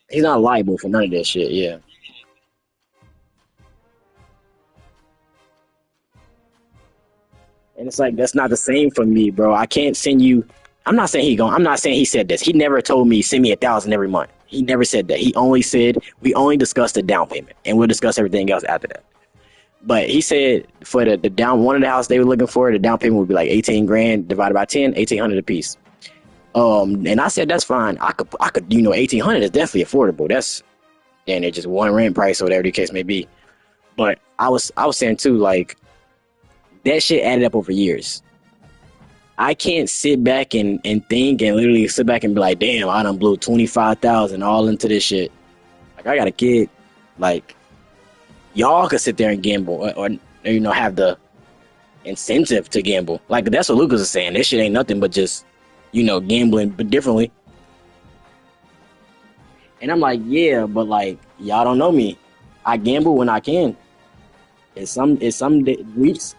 liable for none of that shit. Yeah, and it's like that's not the same for me, bro. I can't send you. I'm not saying he said this. He never told me send me 1,000 every month. He never said that. He only said we only discussed the down payment, and we'll discuss everything else after that. But he said for the down one of the house they were looking for, the down payment would be like 18 grand divided by 10, 1,800 a piece. And I said that's fine. I could 1,800 is definitely affordable. That's and it's just one rent price or whatever the case may be. But I was saying too, like that shit added up over years. I can't sit back and think and literally sit back and be like, damn, I done blew 25,000 all into this shit. Like I got a kid, like y'all could sit there and gamble or have the incentive to gamble. Like that's what Lucas is saying. This shit ain't nothing but just gambling, but differently. And I'm like, yeah, but like y'all don't know me. I gamble when I can. weeks,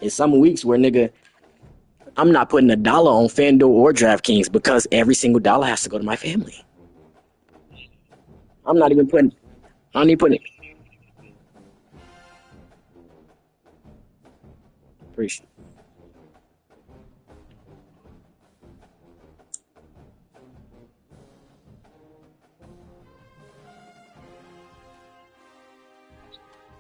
in some weeks where nigga, I'm not putting a dollar on FanDuel or DraftKings because every single dollar has to go to my family. I'm not even putting. I don't even putting. Appreciate.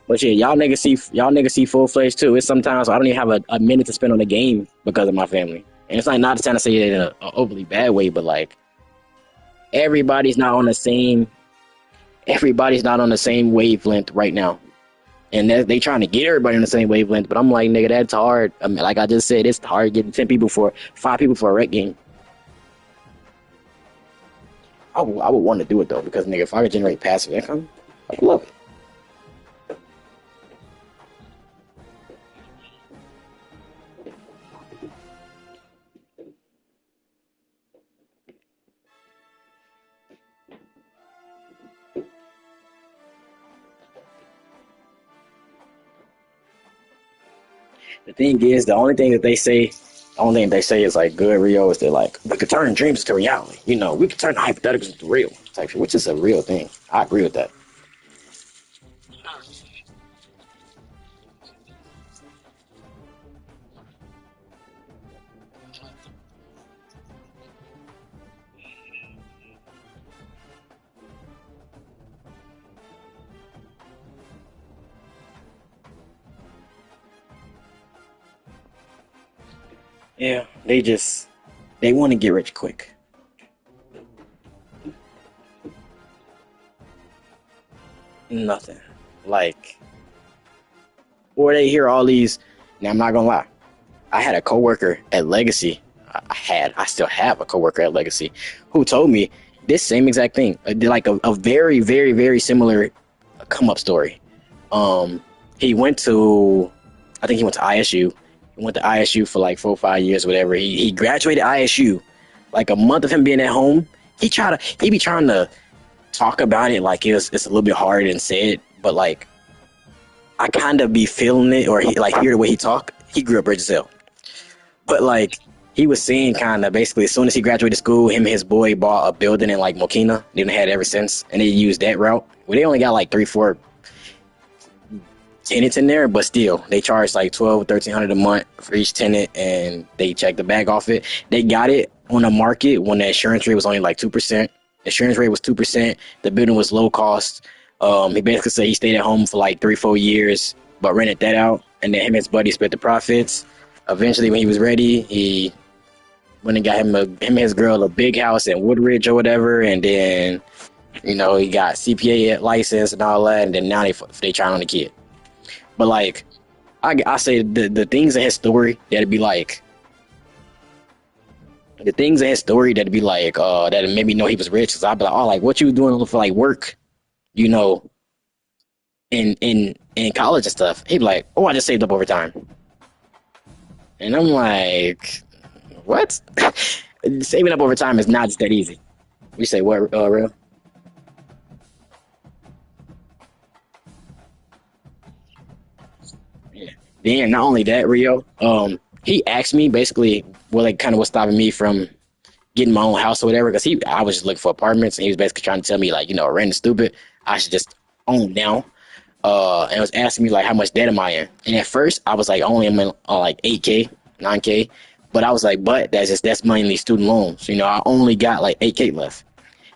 But yeah, y'all niggas see full fledged too. It's sometimes I don't even have a minute to spend on the game because of my family. And it's like not trying to say it in a overly bad way, but like everybody's not on the same everybody's not on the same wavelength right now. And they trying to get everybody on the same wavelength, but I'm like, nigga, that's hard. I mean, like I just said, it's hard getting 5 people for a rec game. I would want to do it though, because nigga, if I could generate passive income, I would love it. The only thing they say is like good Rio is that like we could turn dreams into reality. You know, we could turn hypotheticals into real type shit, which is a real thing. I agree with that. Yeah, they want to get rich quick. Nothing. Like, or they hear all these. Now I'm not gonna lie. I had a coworker at Legacy. I still have a coworker at Legacy who told me this same exact thing. Like a very, very, very similar come up story. Um, he went to, I think he went to ISU. He went to ISU for like 4 or 5 years, whatever. He graduated ISU. Like a month of him being at home, he be trying to talk about it like it's a little bit harder than said, but like I kind of be feeling it, or he like hear the way he talk. He grew up rich as hell, but like he was saying, kind of basically as soon as he graduated school, him and his boy bought a building in like Mokina. They've had it ever since, and they used that route. Well, they only got like 3, 4 tenants in there, but still they charge like 12, 1,300 a month for each tenant, and they check the bag off it. They got it on the market when the insurance rate was only like 2%. Insurance rate was 2%. The building was low cost. He basically said he stayed at home for like 3, 4 years, but rented that out, and then him and his buddy split the profits. Eventually, when he was ready, he went and got him and his girl a big house in Woodridge or whatever, and then he got CPA license and all that, and then now they trying on the kid. But like I say the things in his story that'd be like the things in his story that'd be like that made me know he was rich. Cause I'd be like, oh, like what you doing for like work, you know, in college and stuff. He'd be like, oh, I just saved up over time, and I'm like, what? Saving up over time is not just that easy. We say what, real? Yeah. Then not only that, Rio, he asked me basically what like kind of was stopping me from getting my own house or whatever, because I was just looking for apartments, and he was basically trying to tell me like, rent is stupid. I should just own now. And was asking me like how much debt am I in? And at first I was like only I'm in like 8K, 9K, but I was like, but that's mainly student loans. I only got like 8K left.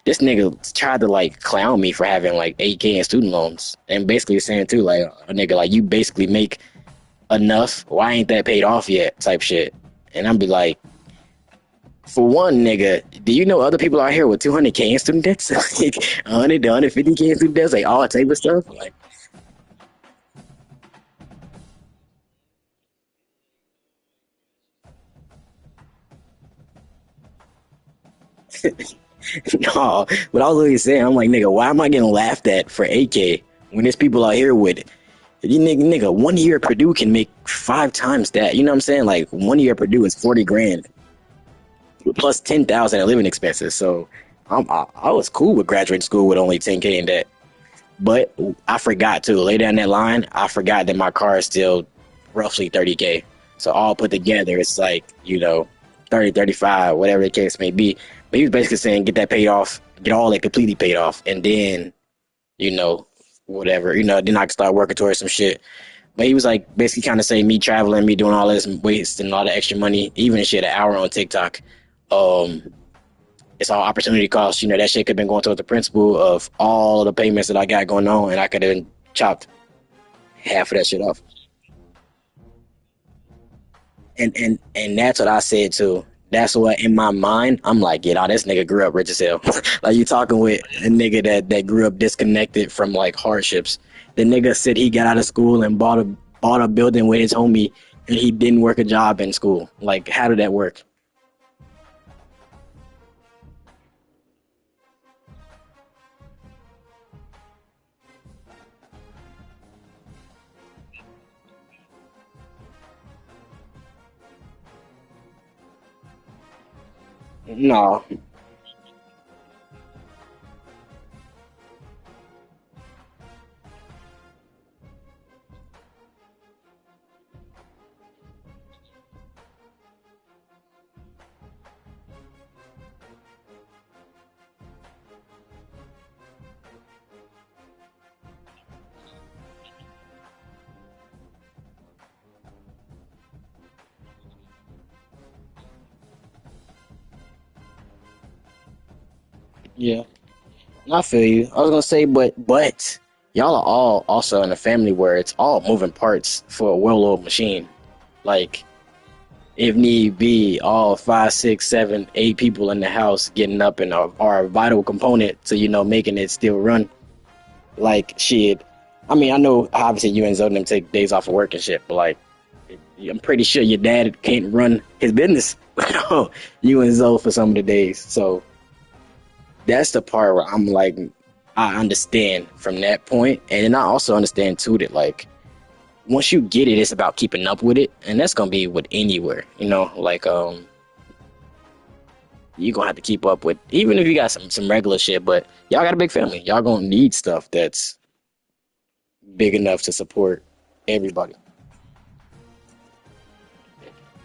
This nigga tried to like clown me for having like 8K in student loans, and basically saying too like a nigga like you basically make enough. Why ain't that paid off yet? Type shit. And I'm be like, for one, nigga, do you know other people out here with 200K in student debts? Like 100 to 150K in student debts, like all type of stuff. Like, no. But I was literally saying, I'm like, nigga, why am I getting laughed at for 8K when there's people out here with you nigga, 1 year at Purdue can make 5 times that. You know what I'm saying? Like 1 year at Purdue is 40 grand plus 10,000 in living expenses. So I was cool with graduating school with only 10K in debt. But I forgot to lay down that line. I forgot that my car is still roughly 30K. So all put together, it's like, 30, 35, whatever the case may be. But he was basically saying, get that paid off, get all that completely paid off, and then, you know, whatever, then I can start working towards some shit. But he was like basically kind of saying me traveling, me doing all this, wasting all the extra money, even shit an hour on TikTok. Um, it's all opportunity cost. That shit could have been going towards the principal of all of the payments that I got going on, and I could have chopped half of that shit off. And that's what I said too. That's what in my mind I'm like, yeah, nah, this nigga grew up rich as hell. Like you talking with a nigga that grew up disconnected from like hardships. The nigga said he got out of school and bought a building with his homie, and he didn't work a job in school. Like, how did that work? No, yeah, I feel you. I was gonna say, but y'all are all also in a family where it's all moving parts for a well-oiled machine. Like, if need be, all five, six, seven, eight people in the house getting up and are a vital component to making it still run. Like shit. I mean, I know obviously you and Zoden take days off of work and shit, but like, I'm pretty sure your dad can't run his business. You and Zoe for some of the days. So that's the part where I'm like, I understand from that point, and then I also understand too that like once you get it, it's about keeping up with it, and that's gonna be with anywhere. Like you gonna have to keep up with even if you got some regular shit, but y'all got a big family. Y'all gonna need stuff that's big enough to support everybody.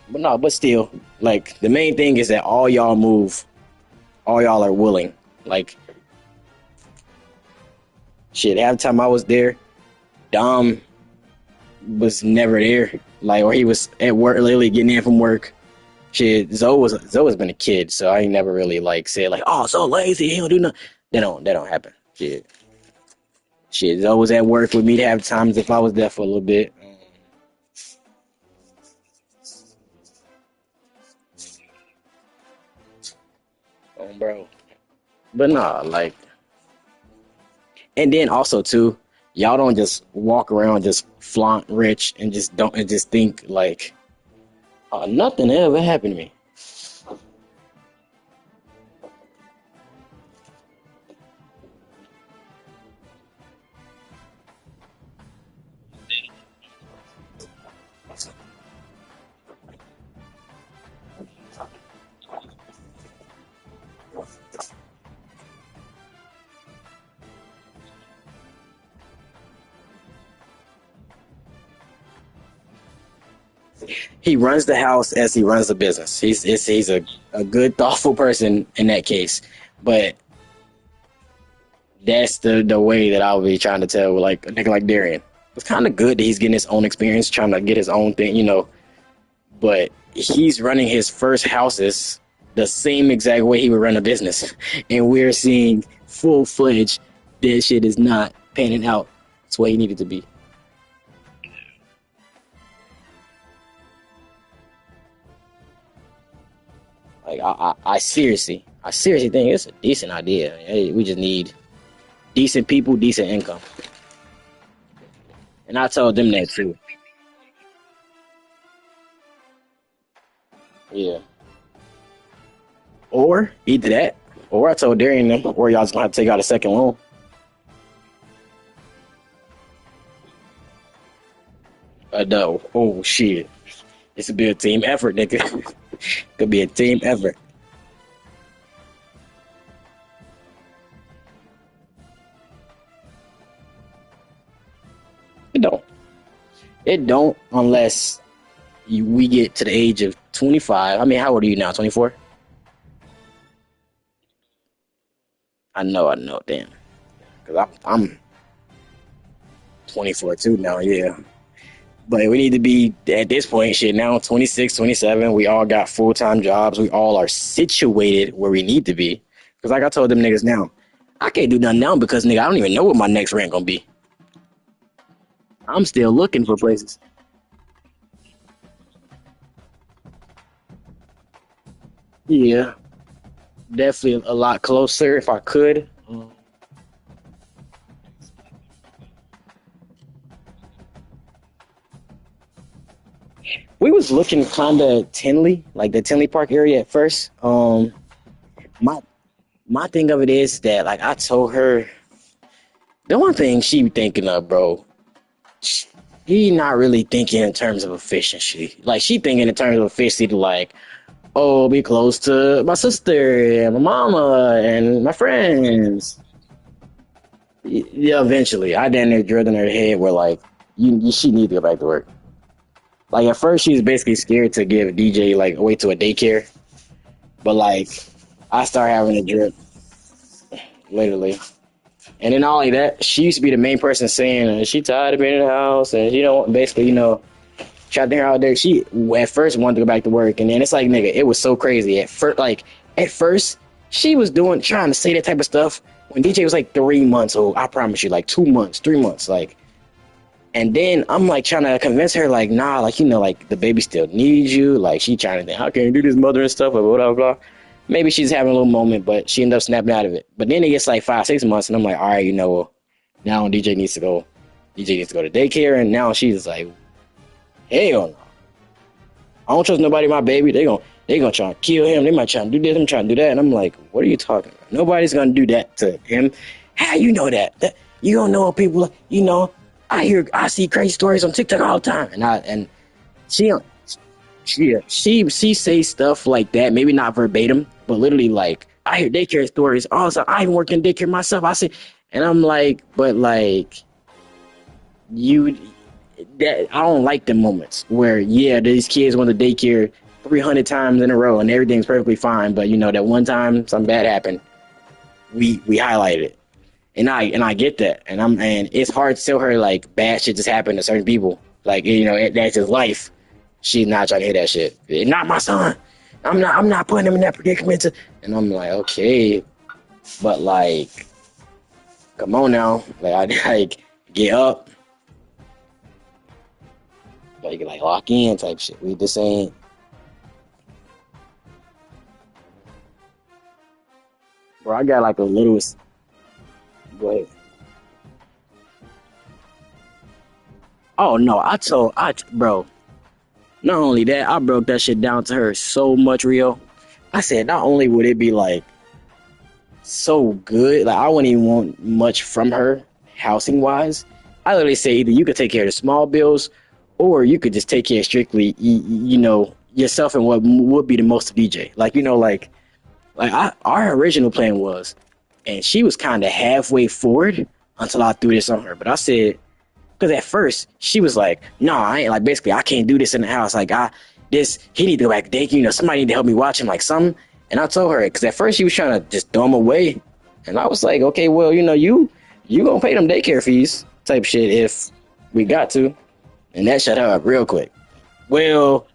But no, but still, like the main thing is that all y'all move, all y'all are willing. Like shit, half the time I was there, Dom was never there. Like or he was at work, literally getting in from work. Shit, Zoe's been a kid, so I ain't never really like said like, oh, so lazy, he don't do nothing. That don't happen. Zoe was at work with me to have times if I was there for a little bit. Bro. But nah, like, and then also too, y'all don't just walk around just flaunt rich and just think like, oh, nothing ever happened to me. He runs the house as he runs the business. He's a good, thoughtful person in that case. But that's the way that I would be trying to tell like a nigga like Darian. It's kind of good that he's getting his own experience, trying to get his own thing. But he's running his first houses the same exact way he would run a business, and we're seeing full fledged that shit is not panning out. It's what he needed to be. Like I seriously think it's a decent idea. Hey, we just need decent people, decent income, and I told them that too. Yeah, or either that, or I told Darian them, or y'all just gonna have to take out a second loan. No, oh shit, it's a be a team effort, nigga. Could be a team effort. don't. It don't unless we get to the age of 25. I mean, how old are you now? 24? I know. Damn. Because I'm 24 too now, yeah. But we need to be at this point, shit, now 26, 27. We all got full time jobs. We all are situated where we need to be. Because, like I told them niggas now, I can't do nothing now because, nigga, I don't even know what my next rent gonna be. I'm still looking for places. Yeah, definitely a lot closer if I could. We was looking kind of Tinley, like the Tinley Park area at first. My my thing of it is that like I told her the one thing she be thinking of, bro. She not really thinking in terms of efficiency. Like she thinking in terms of efficiency, to like, oh, be close to my sister and my mama and my friends. Yeah, eventually, I damn near drilled in her head where like she need to go back to work. Like at first, she was basically scared to give DJ like away to a daycare, but like I started having a drip literally. And then not only that, she used to be the main person saying she tired of being in the house, and you know, basically, try to think out there. She at first wanted to go back to work, and then it's like, nigga, it was so crazy. At first, she was trying to say that type of stuff when DJ was like 3 months old. I promise you, like 2 months, 3 months, like. And then I'm like trying to convince her, like, nah, like like the baby still needs you. Like she trying to think, how can you do this, mother and stuff, or blah blah blah. Maybe she's having a little moment, but she ended up snapping out of it. But then it gets like 5, 6 months, and I'm like, all right, now DJ needs to go. DJ needs to go to daycare, and now she's like, hell no. I don't trust nobody. My baby, they gonna try to kill him. They might try to do this. I'm trying to do that, and I'm like, what are you talking about? Nobody's gonna do that to him. How you know that you don't know people? I see crazy stories on TikTok all the time, and she she say stuff like that. Maybe not verbatim, but literally like I hear daycare stories. Also, I even worked in daycare myself. I see, and I'm like, but like you that I don't like the moments where yeah these kids went to daycare 300 times in a row and everything's perfectly fine, but that one time something bad happened, we highlighted it, and I get that, and it's hard to tell her like bad shit just happened to certain people, like that's his life. She's not trying to hear that shit. Not my son. I'm not putting him in that predicament. And I'm like, okay, but like, come on now, like I like get up, like lock in type shit. We just ain't. Bro, I got like a little. Go ahead. Oh no, bro. Not only that, I broke that shit down to her so much, Rio. I said not only would it be like so good, like I wouldn't even want much from her housing wise. I literally say either you could take care of the small bills, or you could just take care strictly, yourself and what would be the most to DJ. Like our original plan was, and she was kind of halfway forward until I threw this on her. But I said, because at first she was like, "No, I ain't like basically I can't do this in the house. Like he need to go back to daycare. Somebody need to help me watch him like something." And I told her because at first she was trying to just throw him away, and I was like, "Okay, well, you gonna pay them daycare fees type shit if we got to," and that shut her up real quick. Well,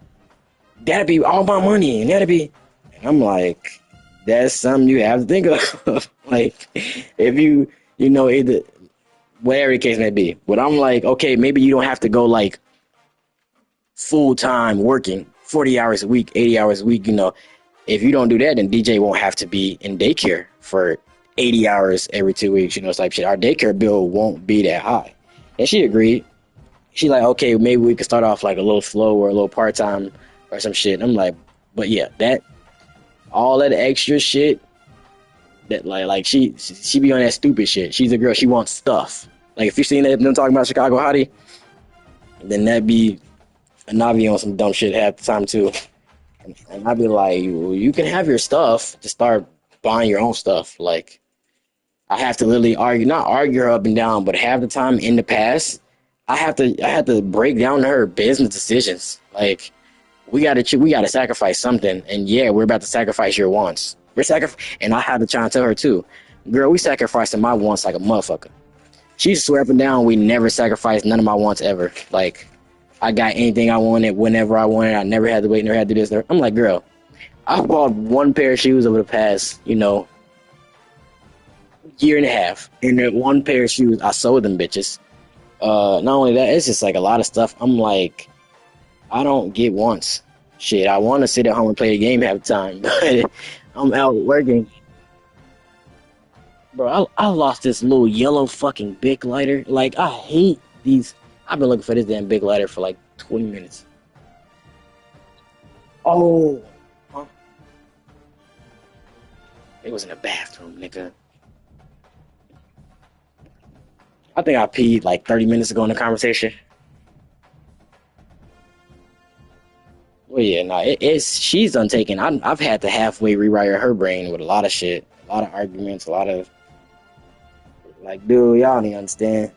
that'd be all my money, and that'd be, and I'm like, that's something you have to think of. Like, if either whatever the case may be. But I'm like, okay, maybe you don't have to go like full time working 40 hours a week, 80 hours a week. If you don't do that, then DJ won't have to be in daycare for 80 hours every 2 weeks, type shit. Our daycare bill won't be that high. And she agreed. She like, okay, maybe we could start off like a little slow or a little part time or some shit. And I'm like, but yeah, that all that extra shit that like she be on that stupid shit. She's a girl. She wants stuff. Like if you seen them talking about Chicago Hottie, then that'd be and I'd be on some dumb shit half the time too. And I'd be like, you can have your stuff, just start buying your own stuff. Like I have to literally argue, not argue her up and down, but half the time in the past, I have to break down her business decisions. Like we gotta sacrifice something, and yeah, we're about to sacrifice your wants. And I had to try and tell her too, girl, we sacrificing my wants like a motherfucker. She swear up and down we never sacrificed none of my wants ever. Like I got anything I wanted whenever I wanted. I never had to wait, never had to do this. I'm like, girl, I bought one pair of shoes over the past, year and a half, and that one pair of shoes I sold them bitches. Not only that, it's just like a lot of stuff. I'm like, I don't get wants. Shit, I want to sit at home and play the game half the time, but I'm out working. Bro, I lost this little yellow fucking Bic lighter. Like, I hate these. I've been looking for this damn Bic lighter for like 20 minutes. Oh, huh? It was in the bathroom, nigga. I think I peed like 30 minutes ago in the conversation. Well, yeah, no, it's she's done taken. I've had to halfway rewire her brain with a lot of shit, a lot of arguments, a lot of like, dude, y'all don't even understand.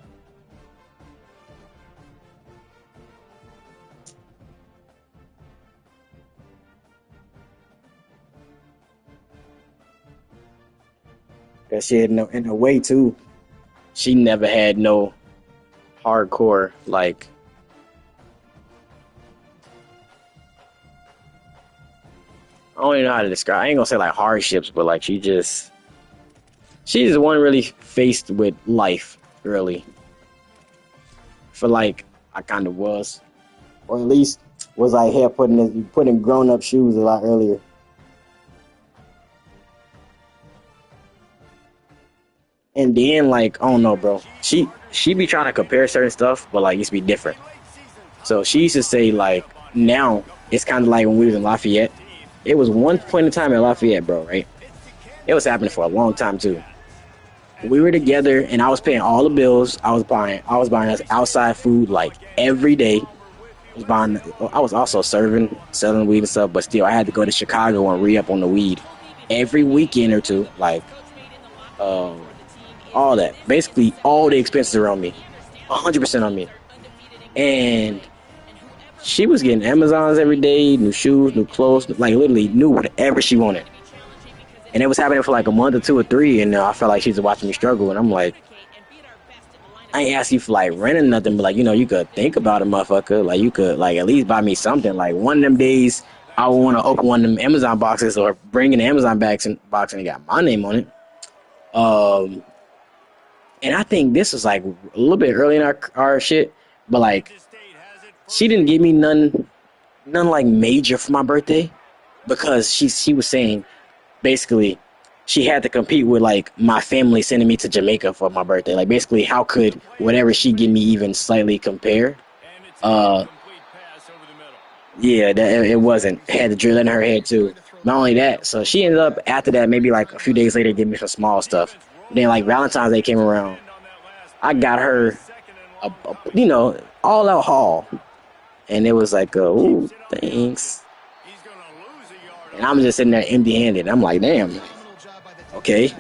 That shit in a way too. She never had no hardcore like I don't even know how to describe. I ain't gonna say like hardships, but like she's the one really faced with life, really. For like I kind of was, or at least was I here putting grown up shoes a lot earlier. And then like I don't know, bro. She be trying to compare certain stuff, but like it used to be different. So she used to say like now it's kind of like when we was in Lafayette. It was one point in time in Lafayette, bro. Right? It was happening for a long time too. We were together, and I was paying all the bills. I was buying us outside food like every day. Was buying. I was also serving, selling weed and stuff, but still, I had to go to Chicago and re up on the weed every weekend or two. Like, um, all that. Basically, all the expenses are on me, 100% on me. And she was getting Amazons every day, new shoes, new clothes, like literally knew whatever she wanted. And it was happening for like a month or two or three, and I felt like she was watching me struggle. And I'm like, I ain't ask you for like rent or nothing, but like you could think about it, motherfucker. Like you could like at least buy me something. Like one of them days, I would want to open one of them Amazon boxes or bring an Amazon box and it got my name on it. Um, and I think this was like a little bit early in our shit, but like she didn't give me none like major for my birthday because she was saying basically she had to compete with like my family sending me to Jamaica for my birthday. Like basically, how could whatever she give me even slightly compare? Uh, yeah, that it wasn't. Had to drill in her head too. Not only that, so she ended up after that maybe like a few days later giving me some small stuff. Then like Valentine's Day came around, I got her all out haul, and it was like, ooh, thanks. And I'm just sitting there empty handed. I'm like, damn, okay.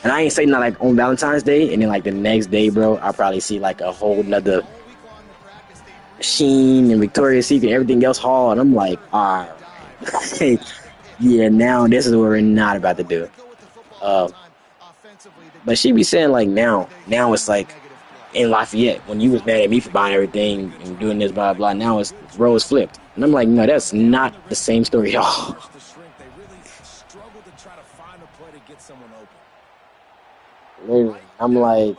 And I ain't saying that like on Valentine's Day, and then like the next day, bro, I'll probably see like a whole nother Sheen and Victoria's Secret, everything else haul, and I'm like, all right, yeah, now this is what we're not about to do. Uh, but she be saying like now it's like in Lafayette when you was mad at me for buying everything and doing this blah blah. Now it's roles flipped, and I'm like, no, that's not the same story at all. Literally, I'm like,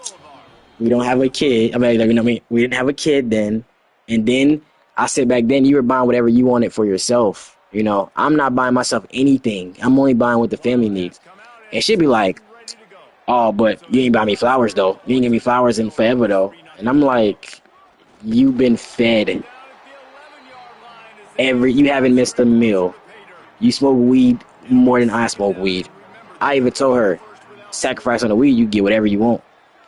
we don't have a kid. I mean, like, we didn't have a kid then, and then I said back then you were buying whatever you wanted for yourself. I'm not buying myself anything. I'm only buying what the family needs. And she'd be like, oh, but you ain't buy me flowers though. You ain't give me flowers in forever though. And I'm like, you've been fed you haven't missed a meal. You smoke weed more than I smoke weed. I even told her, sacrifice on the weed, you get whatever you want.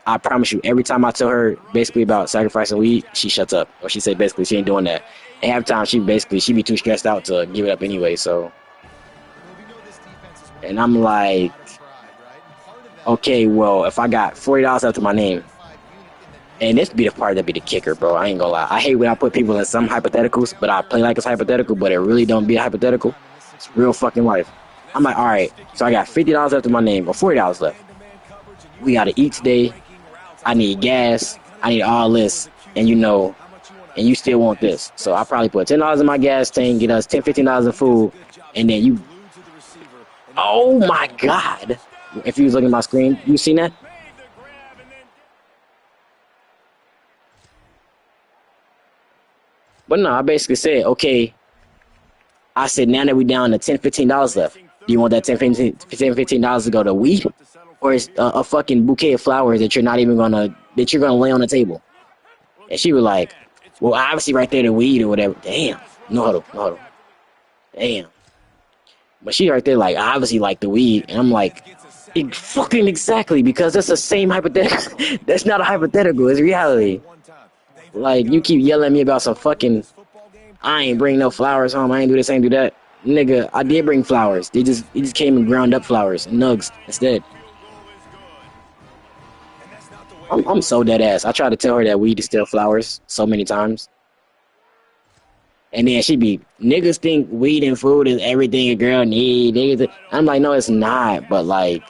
I promise you, every time I tell her basically about sacrificing weed, she shuts up. Or she say basically she ain't doing that. And half the time she be too stressed out to give it up anyway. So, and I'm like, okay, well, if I got $40 up to my name, And this be the part that be the kicker, bro. I ain't gonna lie. I hate when I put people in some hypotheticals, but I play like it's hypothetical, but it really don't be a hypothetical. It's real fucking life. I'm like, all right, so I got $50 left in my name, or $40 left. We gotta eat today. I need gas. I need all this, and and you still want this. So I probably put $10 in my gas tank, get us $10, $15 in food, and then you. Oh my God! If you was looking at my screen, you seen that? But no, I basically said, okay, I said, now that we down to $10, $15 left, do you want that $10, $15 to go to weed? Or is a fucking bouquet of flowers that you're gonna lay on the table? And she was like, well, obviously right there the weed or whatever. Damn. No huddle, no huddle. Damn. But she right there like, obviously like the weed. And I'm like, fucking exactly, because that's the same hypothetical. That's not a hypothetical, it's reality. Like, you keep yelling at me about some fucking, I ain't bring no flowers home, I ain't do this, I ain't do that. Nigga, I did bring flowers. It just came in ground up flowers and nugs instead. I'm so dead ass. I tried to tell her that weed is still flowers so many times. And then she be, niggas think weed and food is everything a girl need. I'm like, no, it's not. But like,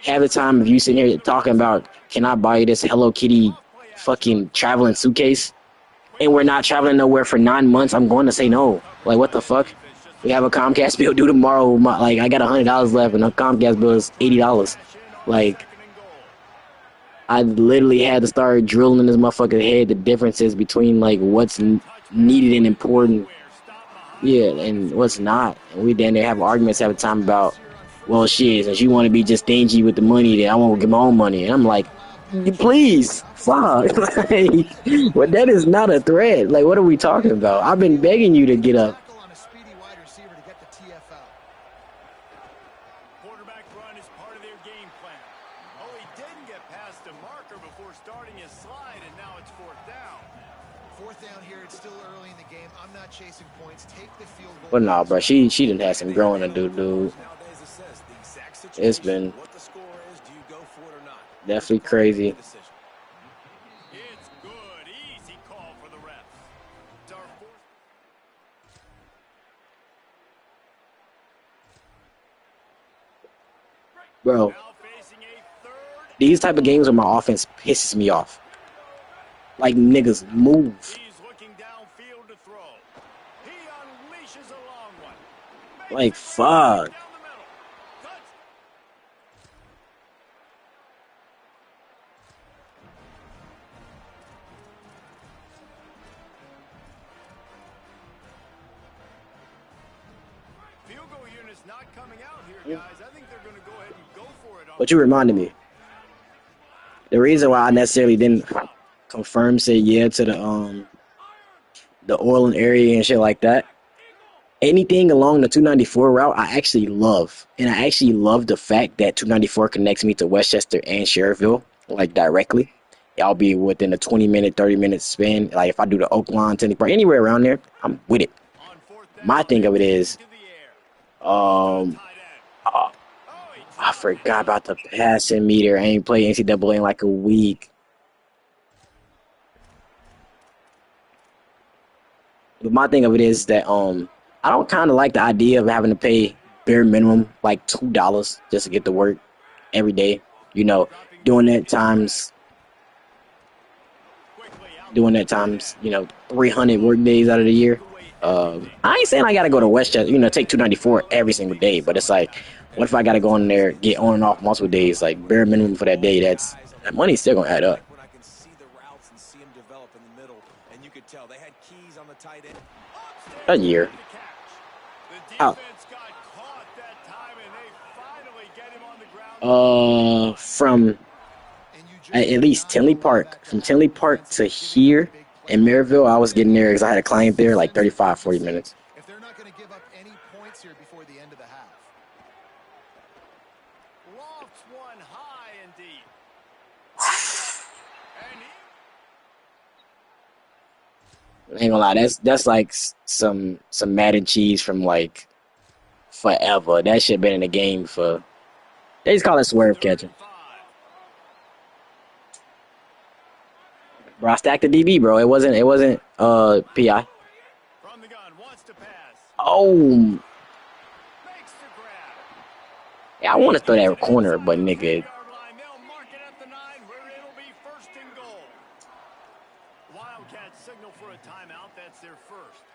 half the time if you sitting here talking about, can I buy you this Hello Kitty fucking traveling suitcase? And we're not traveling nowhere for 9 months, I'm going to say no. Like, what the fuck? We have a Comcast bill due tomorrow. Like, I got $100 left, and the Comcast bill is $80. Like, I literally had to start drilling in this motherfucker's head the differences between like what's needed and important, yeah, and what's not. And we then they have arguments every time about, well, shit, since you want to be just stingy with the money, then I won't get my own money. And I'm like, please, fuck, like, but that is not a threat. Like, what are we talking about? I've been begging you to get up. But nah, bro, she didn't have some growing to do, dude. It's been definitely crazy. Bro, these type of games where my offense pisses me off. Like, niggas, move. Like, fuck. But you reminded me. The reason why I necessarily didn't say yeah to the Orland area and shit like that. Anything along the 294 route, I actually love. And I actually love the fact that 294 connects me to Westchester and Sherrville, like, directly. I'll be within a 20-minute, 30-minute span. Like, if I do the Oak Lawn, Tenny Park, anywhere around there, I'm with it. My thing of it is, I forgot about the passing meter. I ain't played NCAA in like a week. But my thing of it is that I don't kind of like the idea of having to pay bare minimum like $2 just to get to work every day. You know, doing that times 300 work days out of the year. I ain't saying I gotta go to Westchester, take 294 every single day, but it's like, what if I gotta go in there, get on and off multiple days, like bare minimum for that day? That money's still gonna add up. A year. Out. From at least Tinley Park. From Tinley Park to here in Maryville, I was getting there because I had a client there like 35, 40 minutes. If they're not going to give up any points here before the end of the half. Lofts one high and deep. I ain't gonna lie, that's like some Madden cheese from like forever. That shit been in the game for. They just call it swerve catching. Bro, I stacked the DB, bro. It wasn't PI. From the gun, wants to pass. Oh, Makes the grab. yeah, I want to throw Gets that it corner, inside but the nigga, 10-yard line. They'll mark it at the 9 where it'll be first and goal. Wildcats signal for a timeout. That's their first.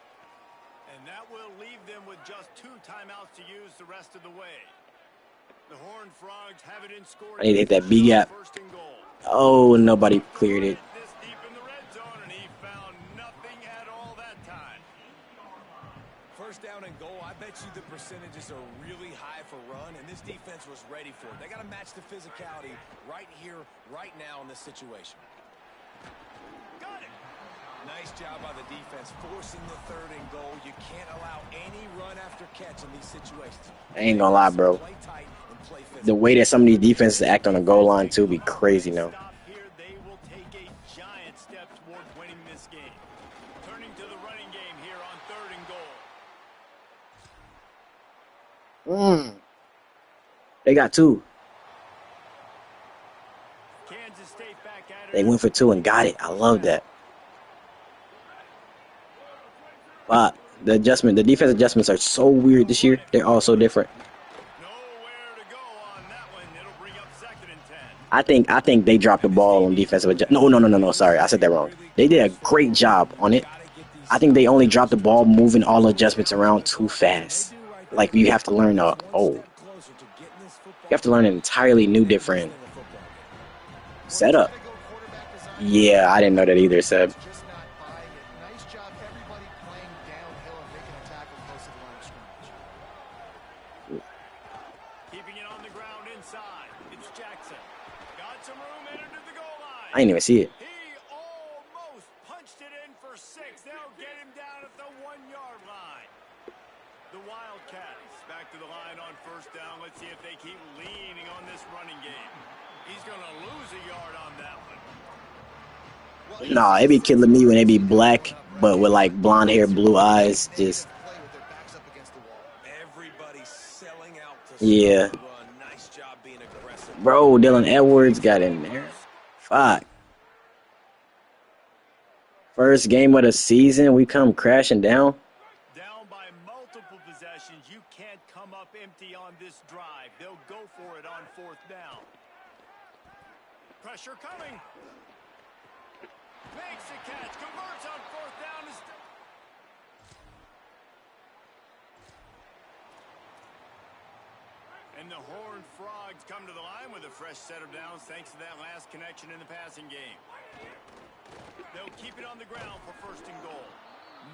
And that will leave them with just 2 timeouts to use the rest of the way. The Horned Frogs have it in I need to scoring hit that B position on gap. first and goal. Oh, nobody Look to cleared run it. it this deep in the red zone, and he found nothing at all that time. First down and goal, I bet you the percentages are really high for run, and this defense was ready for it. They got to match the physicality right here, right now in this situation. Got it. Nice job by the defense, forcing the third and goal. You can't allow any run after catch in these situations. I ain't gonna lie, bro. Play tight and play physical. The way that some of these defenses act on the goal line too be crazy now. Stop here. They will take a giant step toward winning this game. Turning to the running game here on third and goal. They got 2. Kansas State back at it. They went for 2 and got it. I love that. But the defense adjustments are so weird this year. They're all so different. Nowhere to go on that one. It'll bring up second and 10. I think they dropped the ball on defensive adjustment. No. Sorry, I said that wrong. They did a great job on it. I think they only dropped the ball moving all adjustments around too fast. Like you have to learn you have to learn an entirely new different setup. Yeah, I didn't know that either, Seb. Nice job, everybody playing downhill and making a tackle close to the line of scrimmage. Keeping it on the ground inside. It's Jackson. Got some room headed to the goal line. I didn't even see it. He almost punched it in for 6. They'll get him down at the 1-yard line. The Wildcats back to the line on first down. Let's see if they keep leaning on this running game. He's going to lose a yard on that one. Nah, it be killing me when they be black, but with like blonde hair, blue eyes. Just Everybody selling out to yeah, run. Nice job being aggressive. bro. Dylan Edwards got in there. Fuck. First game of the season, we come crashing down. Down by multiple possessions. You can't come up empty on this drive. They'll go for it on fourth down. Pressure coming. Makes a catch. Converts on fourth down. And the Horned Frogs come to the line with a fresh set of downs thanks to that last connection in the passing game. They'll keep it on the ground for first and goal.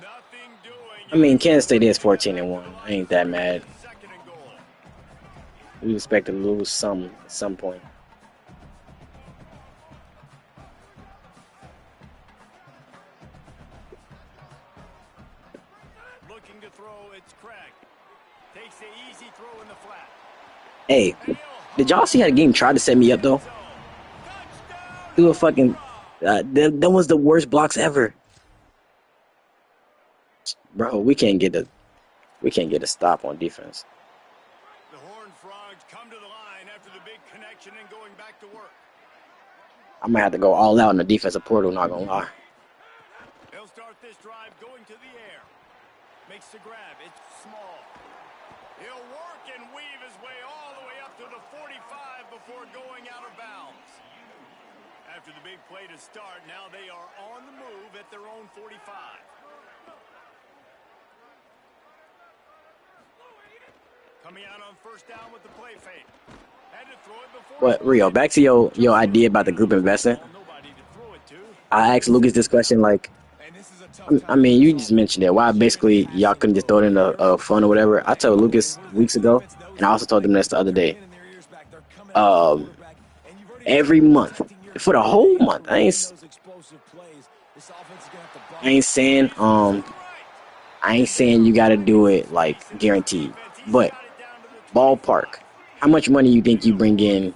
Nothing doing. I mean, Kansas State is 14-1. I ain't that mad. Second and goal. We expect to lose some at some point. Looking to throw, it's Craig. Takes the easy throw in the flat. Hey, did y'all see how the game tried to set me up though? Do a fucking. That was the worst blocks ever, bro. We can't get a stop on defense. The Horned Frogs come to the line after the big connection and going back to work. I might have to go all out in the defensive portal. Not gonna lie. He'll start this drive going to the air. Makes the grab. It's small. He'll work and weave his way all the way up to the 45 before going out of bounds. After the big play to start, now they are on the move at their own 45. Coming out on first down with the play fake. Had to throw it before. What, Rio? Back to your idea about the group investing. Nobody to throw it to. I asked Lucas this question like, I mean, you just mentioned it. Why basically y'all couldn't just throw it in a fund or whatever? I told Lucas weeks ago, and I also told him this the other day. Every month, for the whole month, I ain't saying you got to do it like guaranteed, but ballpark. How much money you think you bring in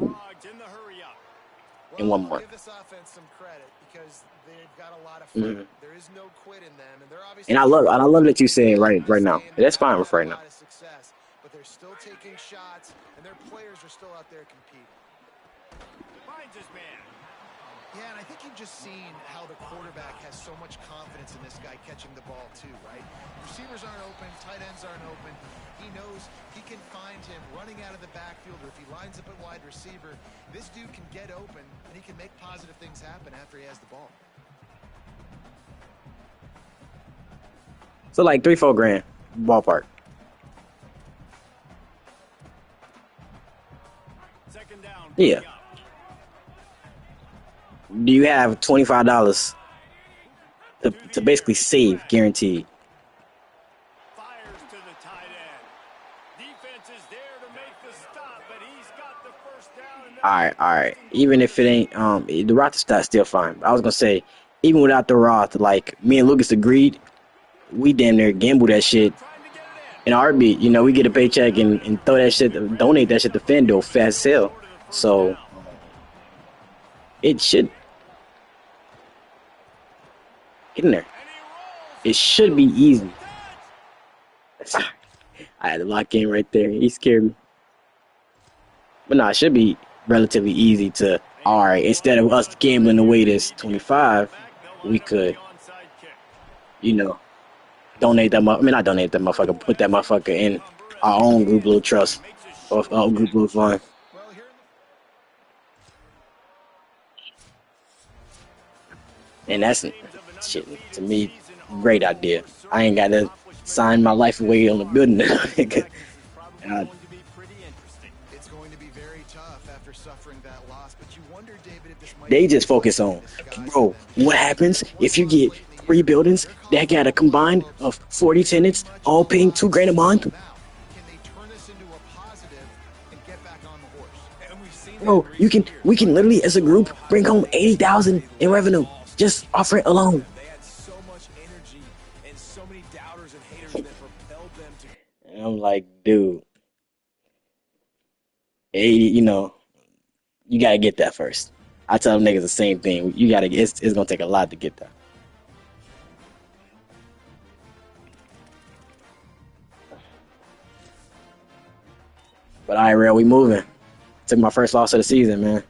1 month? Give this offense some credit because they've got a lot of fun. There is no quit in them, and they're obviously. And I love that you say it right now. That's fine with right now. Success, but they're still taking shots, and their players are still out there competing. Finds his man. Yeah, and I think you've just seen how the quarterback has so much confidence in this guy catching the ball too, right? Receivers aren't open, tight ends aren't open. He knows he can find him running out of the backfield, or if he lines up at wide receiver, this dude can get open, and he can make positive things happen after he has the ball. So like 3-4 grand ballpark. Second down. Yeah. Do you have $25 to basically save guaranteed? Fires to the tight end. Defense is there to make the stop, but he's got the first down. All right. Even if it ain't the Roth stat still fine. I was gonna say, even without the Roth, like me and Lucas agreed, we damn near gamble that shit in a heartbeat. You know, we get a paycheck and throw that shit, donate that shit to FanDuel fast sale. So it should get in there. It should be easy. I had to lock in right there. He scared me. But no, it should be relatively easy to, all right, instead of us gambling away this 25, we could, you know, donate that not donate that motherfucker, put that motherfucker in our own group little trust or group little fund. And that's, shit, to me, great idea. I ain't got to sign my life away on the building. It's going to be very tough after suffering that loss, but you wonder, David, if this might They just focus on, bro, what happens if you get 3 buildings that got a combined of 40 tenants, all paying $2,000 a month? Can they turn this into a positive and get back on the horse? And we've seen Bro, we can literally as a group bring home 80,000 in revenue just off rent alone. they had so much energy and so many doubters and haters that propelled them to. And I'm like, dude, 80, you gotta get that first. I tell them niggas the same thing. You gotta it's gonna take a lot to get that. But all right, real, we moving. Took my first loss of the season, man.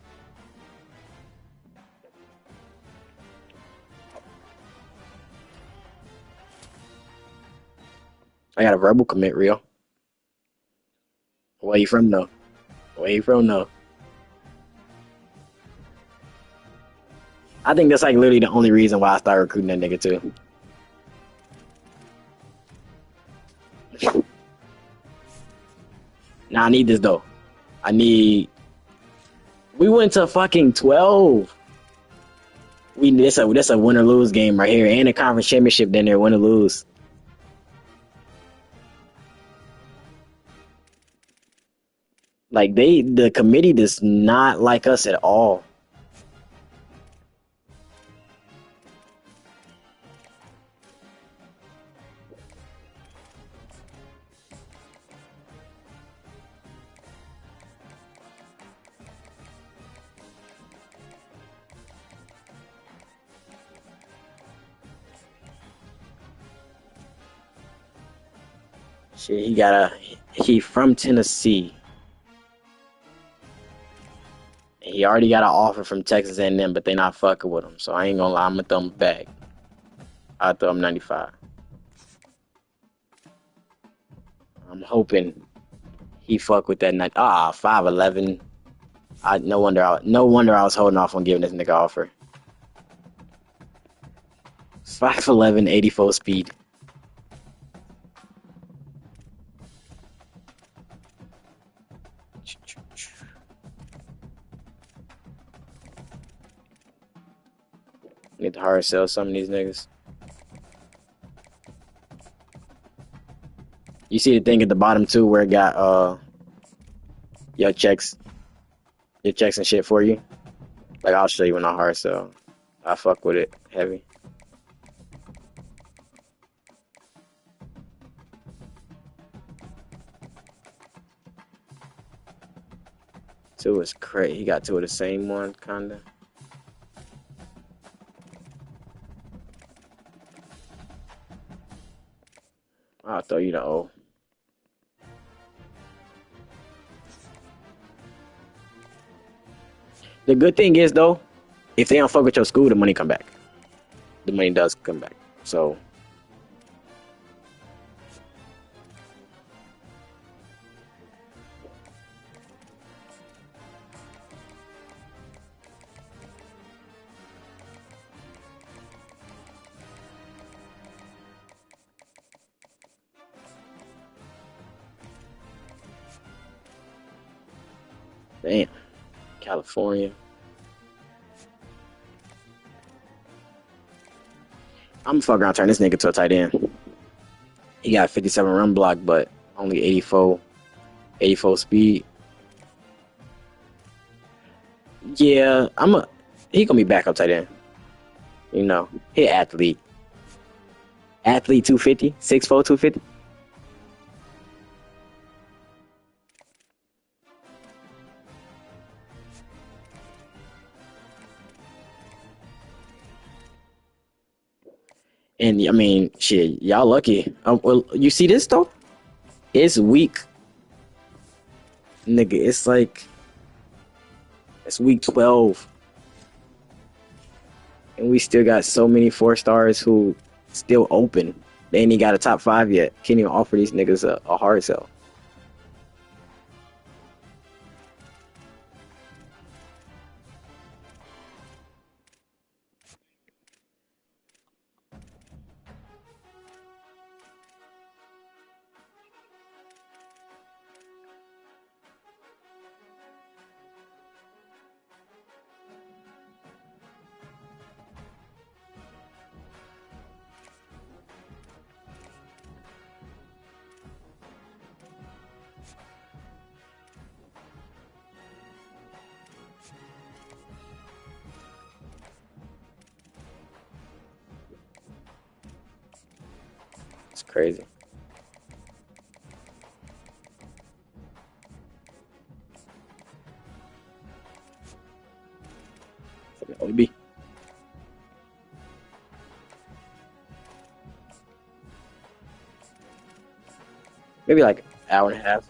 I got a verbal commit, real. Where you from, though? Where you from, though? I think that's like literally the only reason why I started recruiting that nigga too. Now I need this though. We went to fucking 12. This a win or lose game right here, and a conference championship. Then there, win or lose. Like the committee does not like us at all. Shit, he from Tennessee. He already got an offer from Texas A&M, but they not fucking with him. So I ain't gonna lie, I'm gonna throw him back. I'll throw him 95. I'm hoping he fuck with that 5'11". No wonder I was holding off on giving this nigga offer. 5'11", 84 speed. Need to hard sell some of these niggas. You see the thing at the bottom too, where it got your checks and shit for you. Like I'll show you when I hard sell. I fuck with it heavy. Two is crazy. He got two of the same one, kinda. I'll throw you the O. The good thing is though, if they don't fuck with your school, the money come back. The money does come back. So damn, California. I'm fucking around turn this nigga to a tight end. He got 57 run block, but only 84 speed. Yeah, he gonna be backup tight end. You know, he athlete. Athlete 250, 6'4", 250. And I mean, shit, y'all lucky. Well, you see this though? It's week, nigga. It's week 12, and we still got so many 4 stars who still open. They ain't even got a top 5 yet. Can't even offer these niggas a hard sell. It's crazy. OB. Maybe like an hour and a half.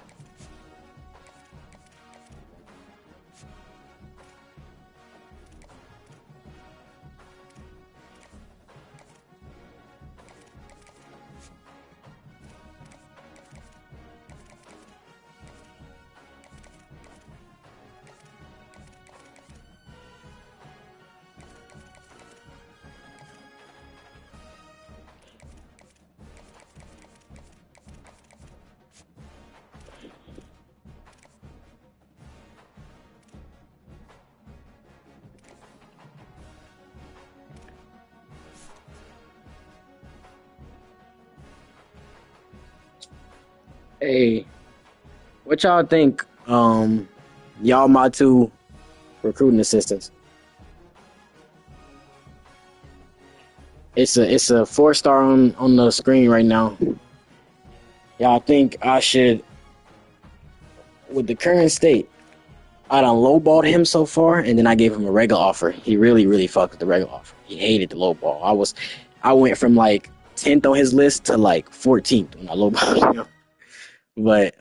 Hey, what y'all think? Y'all my 2 recruiting assistants. It's a 4-star on the screen right now. Y'all think I should, with the current state, I done lowballed him so far, and then I gave him a regular offer. He really fucked with the regular offer. He hated the lowball. I went from like 10th on his list to like 14th when I lowballed him. But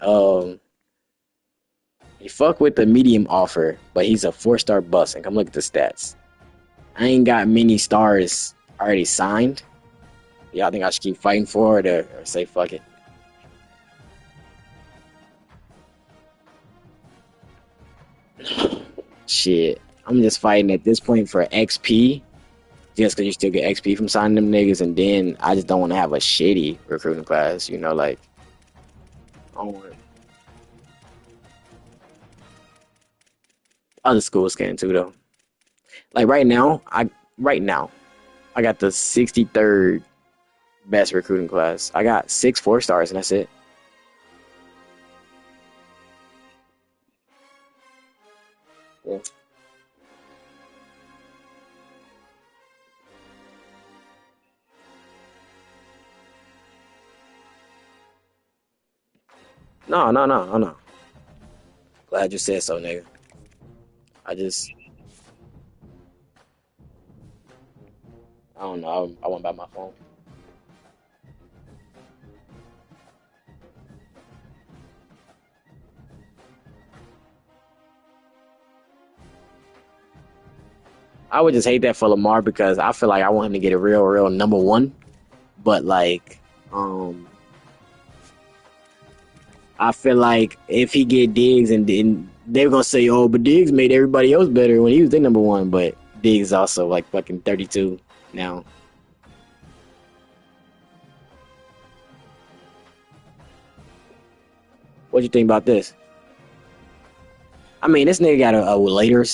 he fucked with the medium offer, but he's a 4-star bust. And come look at the stats. I ain't got many stars already signed. Y'all think I should keep fighting for it or say fuck it? Shit. I'm just fighting at this point for XP. Just because you still get XP from signing them niggas. And then I just don't want to have a shitty recruiting class. You know, like, I don't want other schools can too, though. Like right now, I got the 63rd best recruiting class. I got 6 4-stars, and that's it. Yeah. No. Glad you said so, nigga. I just, I don't know. I went by my phone. I would just hate that for Lamar because I feel like I want him to get a real number one. But like, I feel like if he get Diggs and then they're gonna say, "Oh, but Diggs made everybody else better when he was their number one." But Diggs also like fucking 32 now. What do you think about this? I mean, this nigga got a later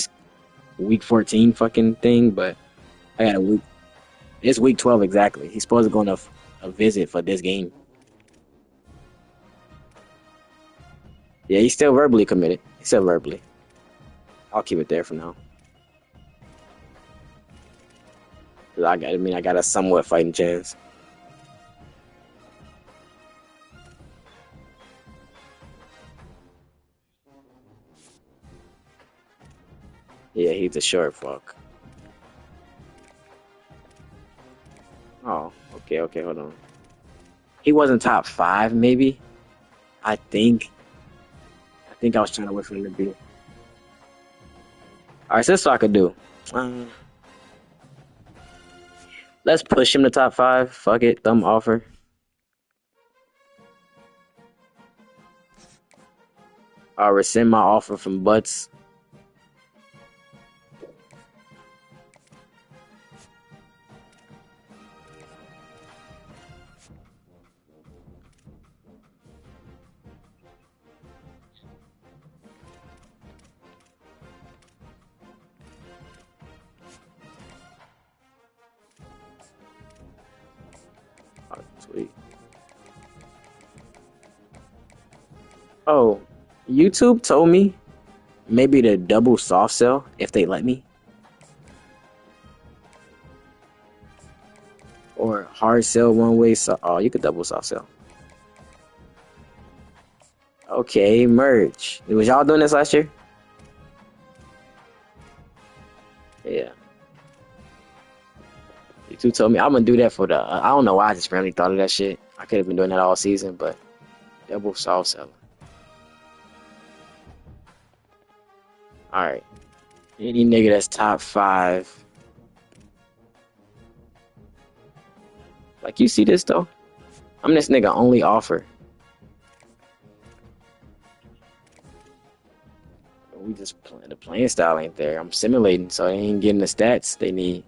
week 14 fucking thing, but I got a week. It's week 12 exactly. He's supposed to go on a visit for this game. Yeah, he's still verbally committed. He's still verbally. I'll keep it there for now. Cause I got a somewhat fighting chance. Yeah, he's a short fuck. Oh, okay, hold on. He wasn't top five, maybe. I think. I think I was trying to wait for him to be. All right, so this is what I could do. Um, let's push him to top five. Fuck it, thumb offer. I'll rescind my offer from Butts. Oh, sweet. Oh, YouTube told me maybe to double soft sell if they let me, or hard sell one way. So, oh, you could double soft sell. Okay, merge. Was y'all doing this last year? Yeah. YouTube told me I'm gonna do that for the. I don't know why I just randomly thought of that shit. I could have been doing that all season, but double soft sell. All right. Any nigga that's top five. Like you see this though. I'm this nigga only offer. We just the playing style ain't there. I'm simulating, so they ain't getting the stats they need.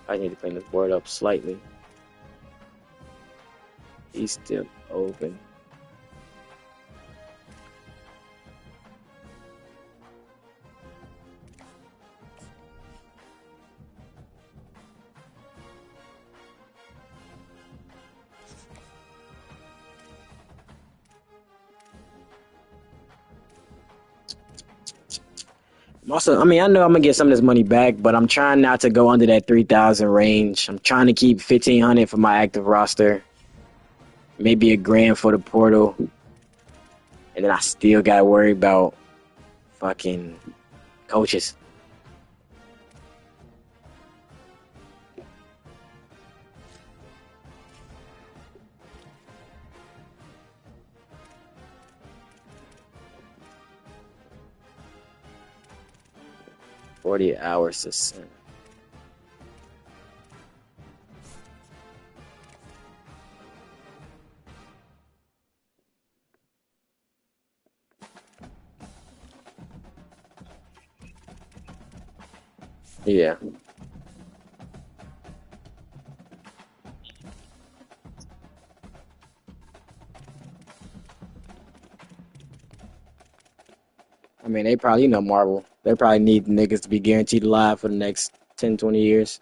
I need to clean this board up slightly. He's still open. Also, I mean, I know I'm gonna get some of this money back, but I'm trying not to go under that 3,000 range. I'm trying to keep 1,500 for my active roster, maybe a grand for the portal, and then I still gotta worry about fucking coaches. $40 to send. Yeah. I mean, they probably, Marvel. They probably need niggas to be guaranteed alive for the next 10, 20 years.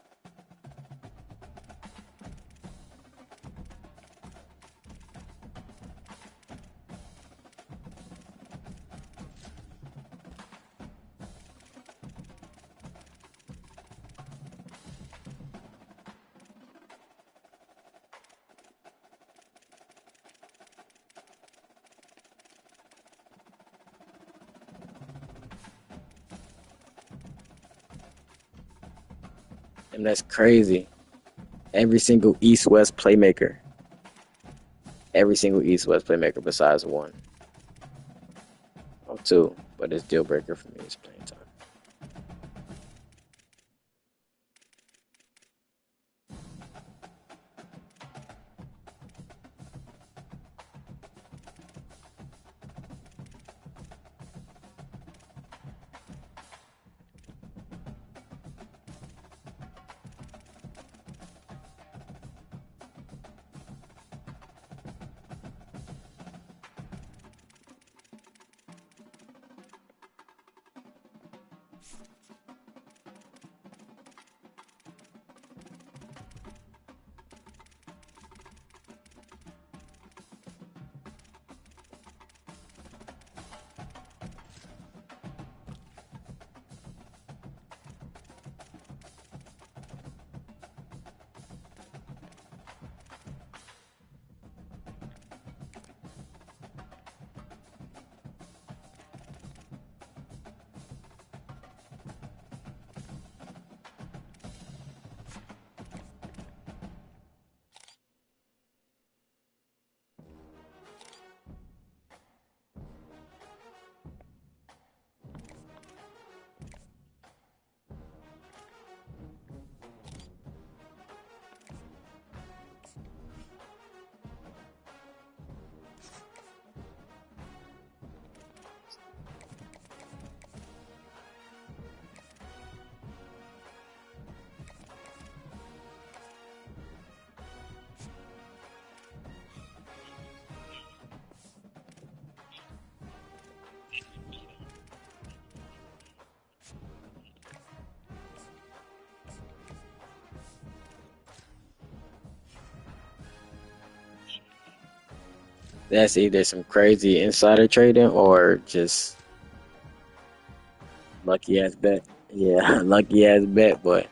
And that's crazy. Every single East-West playmaker. Every single East-West playmaker besides one. Or two, but it's deal breaker for me is playing time. That's either some crazy insider trading or just lucky ass bet. Yeah, lucky ass bet, but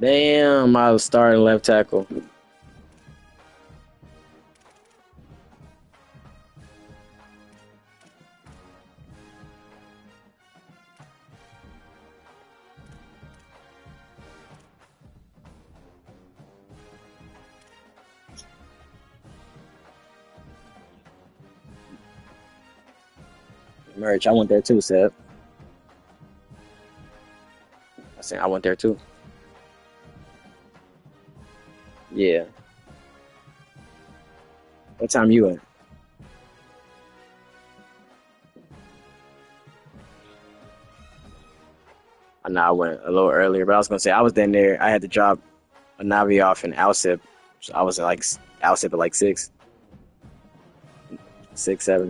damn, I was starting left tackle. Merch, I went there too, Seb. I said I went there too. Yeah. What time you at? I know I went a little earlier, but I was gonna say I was then there. I had to drop a Navi off in Alsip, so I was like Alsip at like 7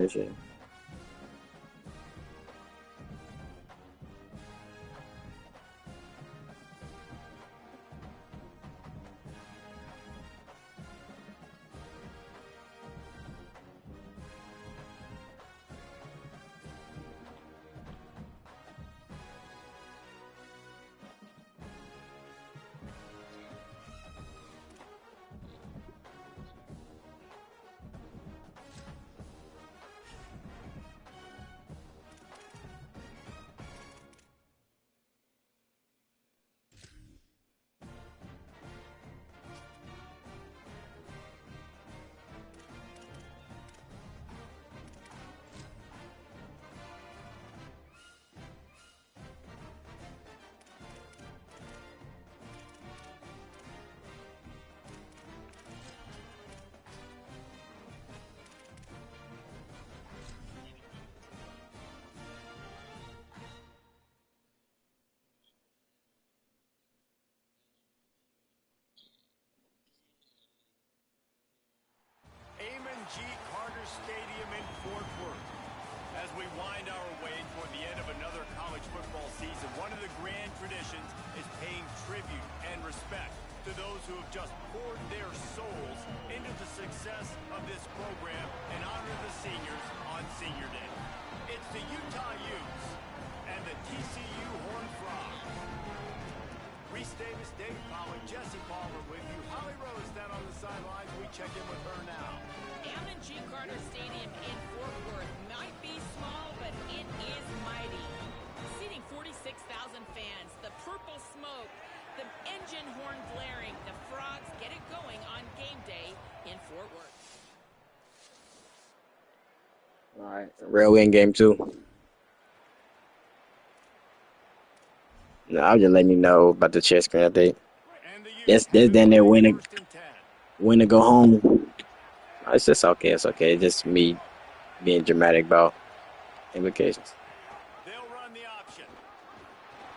ish. G. Carter Stadium in Fort Worth. As we wind our way toward the end of another college football season, one of the grand traditions is paying tribute and respect to those who have just poured their souls into the success of this program and honor the seniors on Senior Day. It's the Utah Utes and the TCU Horned Frogs. Reese Davis, Dave Pollack, Jesse Palmer with you. Holly Rose down on the sidelines. We check in with her now. G. Carter Stadium in Fort Worth might be small, but it is mighty. Seating 46,000 fans, the purple smoke, the engine right, real win game 2. No, I was just letting you know about the chess screen update. And the That's Utes have it then on there a win first and 10. to go home. No, it's just okay. It's okay. It's just me being dramatic about implications. They'll run the option.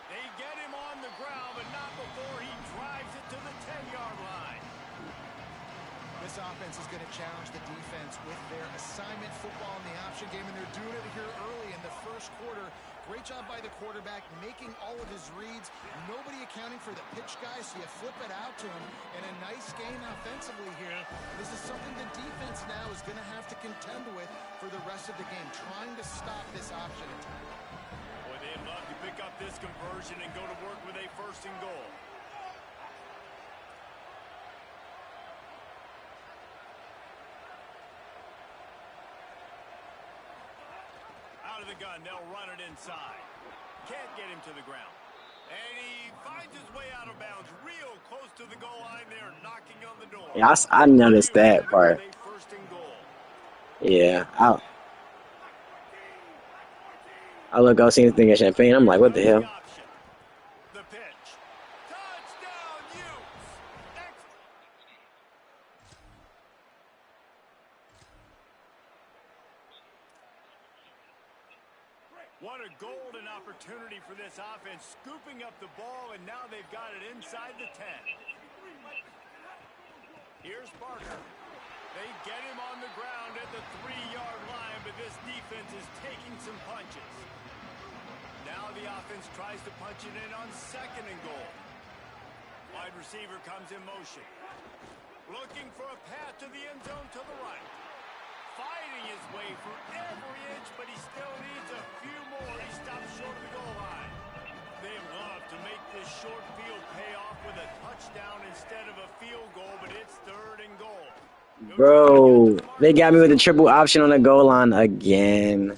They get him on the ground, but not before he drives it to the 10-yard line. This offense is going to challenge the defense with their assignment football in the option game, and they're doing it here early in the first quarter. Great job by the quarterback, making all of his reads. Nobody accounting for the pitch guys, so you flip it out to him. And a nice game offensively here. This is something the defense now is going to have to contend with for the rest of the game, trying to stop this option attack. Boy, they'd love to pick up this conversion and go to work with a first and goal. Out of the gun, they'll run it inside. Can't get him to the ground. And he finds his way out of bounds real close to the goal line there, knocking on the door. Yeah, I noticed that part. First and goal. Yeah, I look out, see anything at Champagne. I'm like, what the hell? The pitch. Touchdown, Utes. What a golden opportunity for this offense, scooping up the ball, and now they've got it inside the 10. Here's Parker. They get him on the ground at the 3-yard line, but this defense is taking some punches. Now the offense tries to punch it in on second and goal. Wide receiver comes in motion. Looking for a path to the end zone to the right. Fighting his way for every inch, but he still needs a few more. He stops short of the goal line. They love to make this short field pay off with a touchdown instead of a field goal, but it's third and goal. Bro, they got me with the triple option on the goal line again.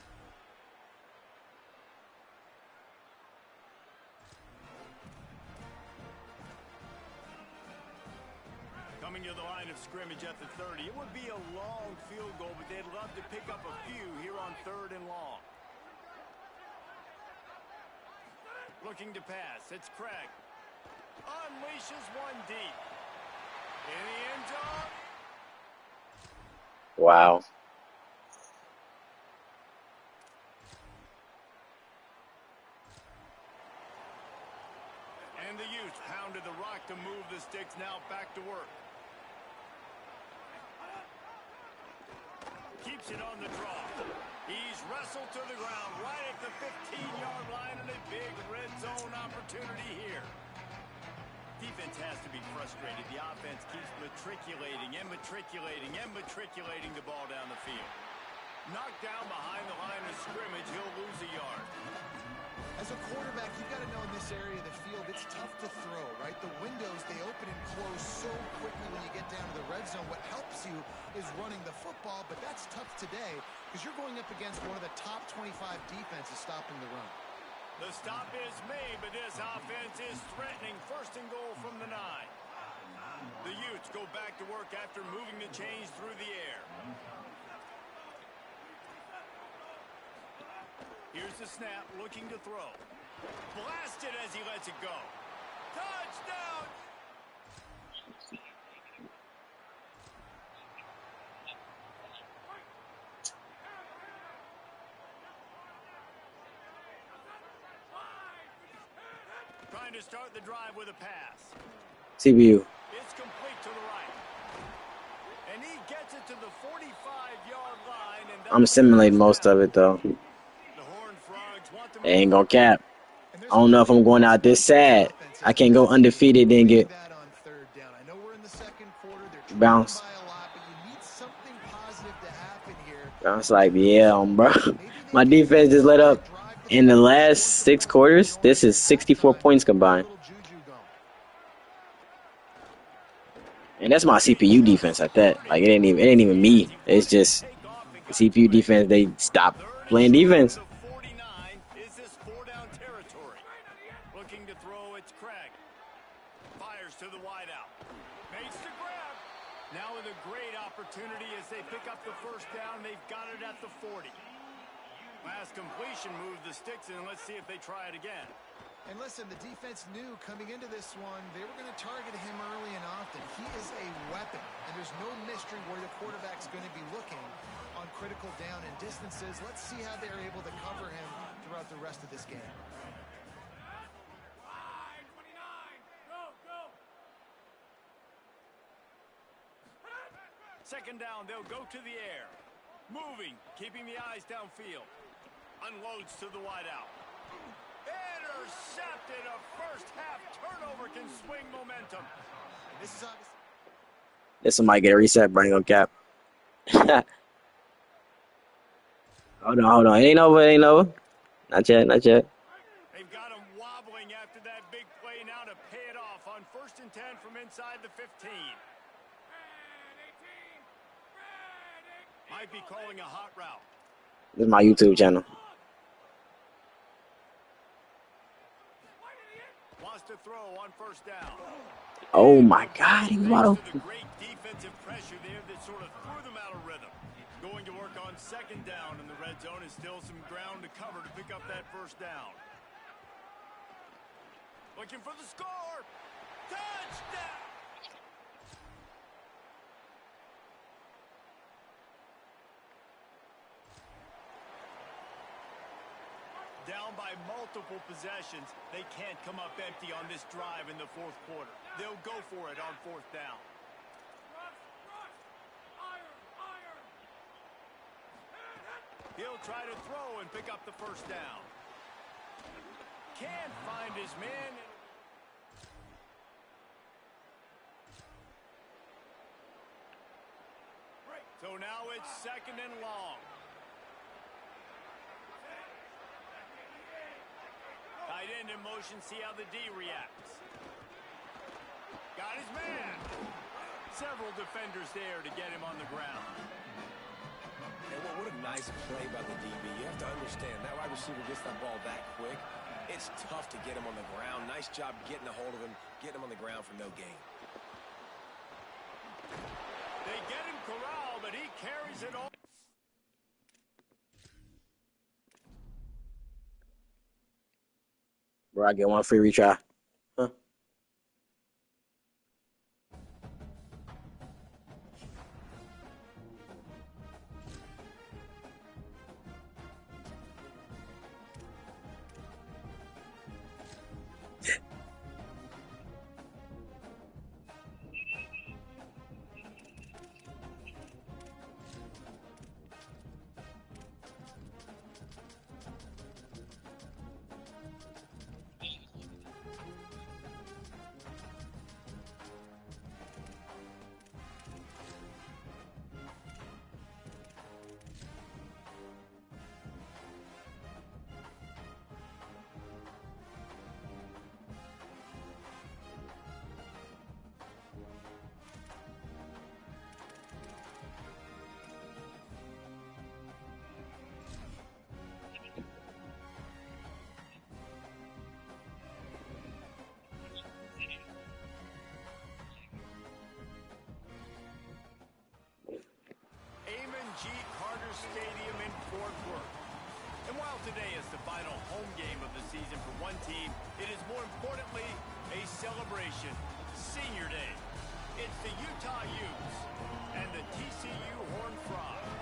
Coming to the line of scrimmage at the 30. It would be a long field goal, but they'd love to pick up a few here on third and long. Looking to pass. It's Craig. Unleashes one deep. In the end zone. Wow. And the Utes pounded the rock to move the sticks. Now back to work. Keeps it on the draw. He's wrestled to the ground right at the 15-yard line, and a big red zone opportunity here. Defense has to be frustrated. The offense keeps matriculating the ball down the field. Knocked down behind the line of scrimmage, he'll lose a yard. As a quarterback, you've got to know in this area of the field, it's tough to throw, right? The windows, they open and close so quickly when you get down to the red zone. What helps you is running the football, but that's tough today because you're going up against one of the top 25 defenses stopping the run. The stop is made, but this offense is threatening. First and goal from the 9. The Utes go back to work after moving the chains through the air. Here's the snap, looking to throw. Blasted as he lets it go. Touchdown! Trying to start the drive with a pass. CPU. It's complete to the right. And he gets it to the 45-yard line. And I'm simulating most of it, though. They ain't gonna cap. I don't know if I'm going out this sad. I can't go undefeated, then get bounce. Bounce like, yeah, bro. My defense just let up in the last 6 quarters. This is 64 points combined. And that's my CPU defense at that. Like, it ain't even me. It's just the CPU defense. They stopped playing defense. Looking to throw, it's Craig. Fires to the wideout. Makes the grab. Now with a great opportunity as they pick up the first down. They've got it at the 40. Last completion moved the sticks in. Let's see if they try it again. And listen, the defense knew coming into this one, they were going to target him early and often. He is a weapon, and there's no mystery where the quarterback's going to be looking on critical down and distances. Let's see how they're able to cover him throughout the rest of this game. Second down, they'll go to the air. Moving, keeping the eyes downfield. Unloads to the wideout. Intercepted. A first half turnover can swing momentum. And this is obviously... This one might get a reset, but I ain't gonna cap. Hold on. It ain't over, Not yet. They've got him wobbling after that big play now to pay it off on 1st and 10 from inside the 15. Might be calling a hot route. This is my YouTube channel. Wants to throw on 1st down. Oh my God, he was Thanks to the great defensive pressure there that sort of threw them out of rhythm. Going to work on 2nd down in the red zone is still some ground to cover to pick up that 1st down. Looking for the score. Touchdown! Down by multiple possessions, they can't come up empty on this drive in the 4th quarter. They'll go for it on 4th down. He'll try to throw and pick up the 1st down. Can't find his man. So now it's 2nd and long. Tight end in motion, see how the D reacts. Got his man. Several defenders there to get him on the ground. And what a nice play by the DB. You have to understand, that wide receiver gets that ball that quick. It's tough to get him on the ground. Nice job getting a hold of him, getting him on the ground for no gain. They get him corralled, but he carries it all. Bro, I get one free retry. Huh? G. Carter Stadium in Fort Worth. And while today is the final home game of the season for one team, it is more importantly a celebration. Senior Day. It's the Utah Utes and the TCU Horned Frogs.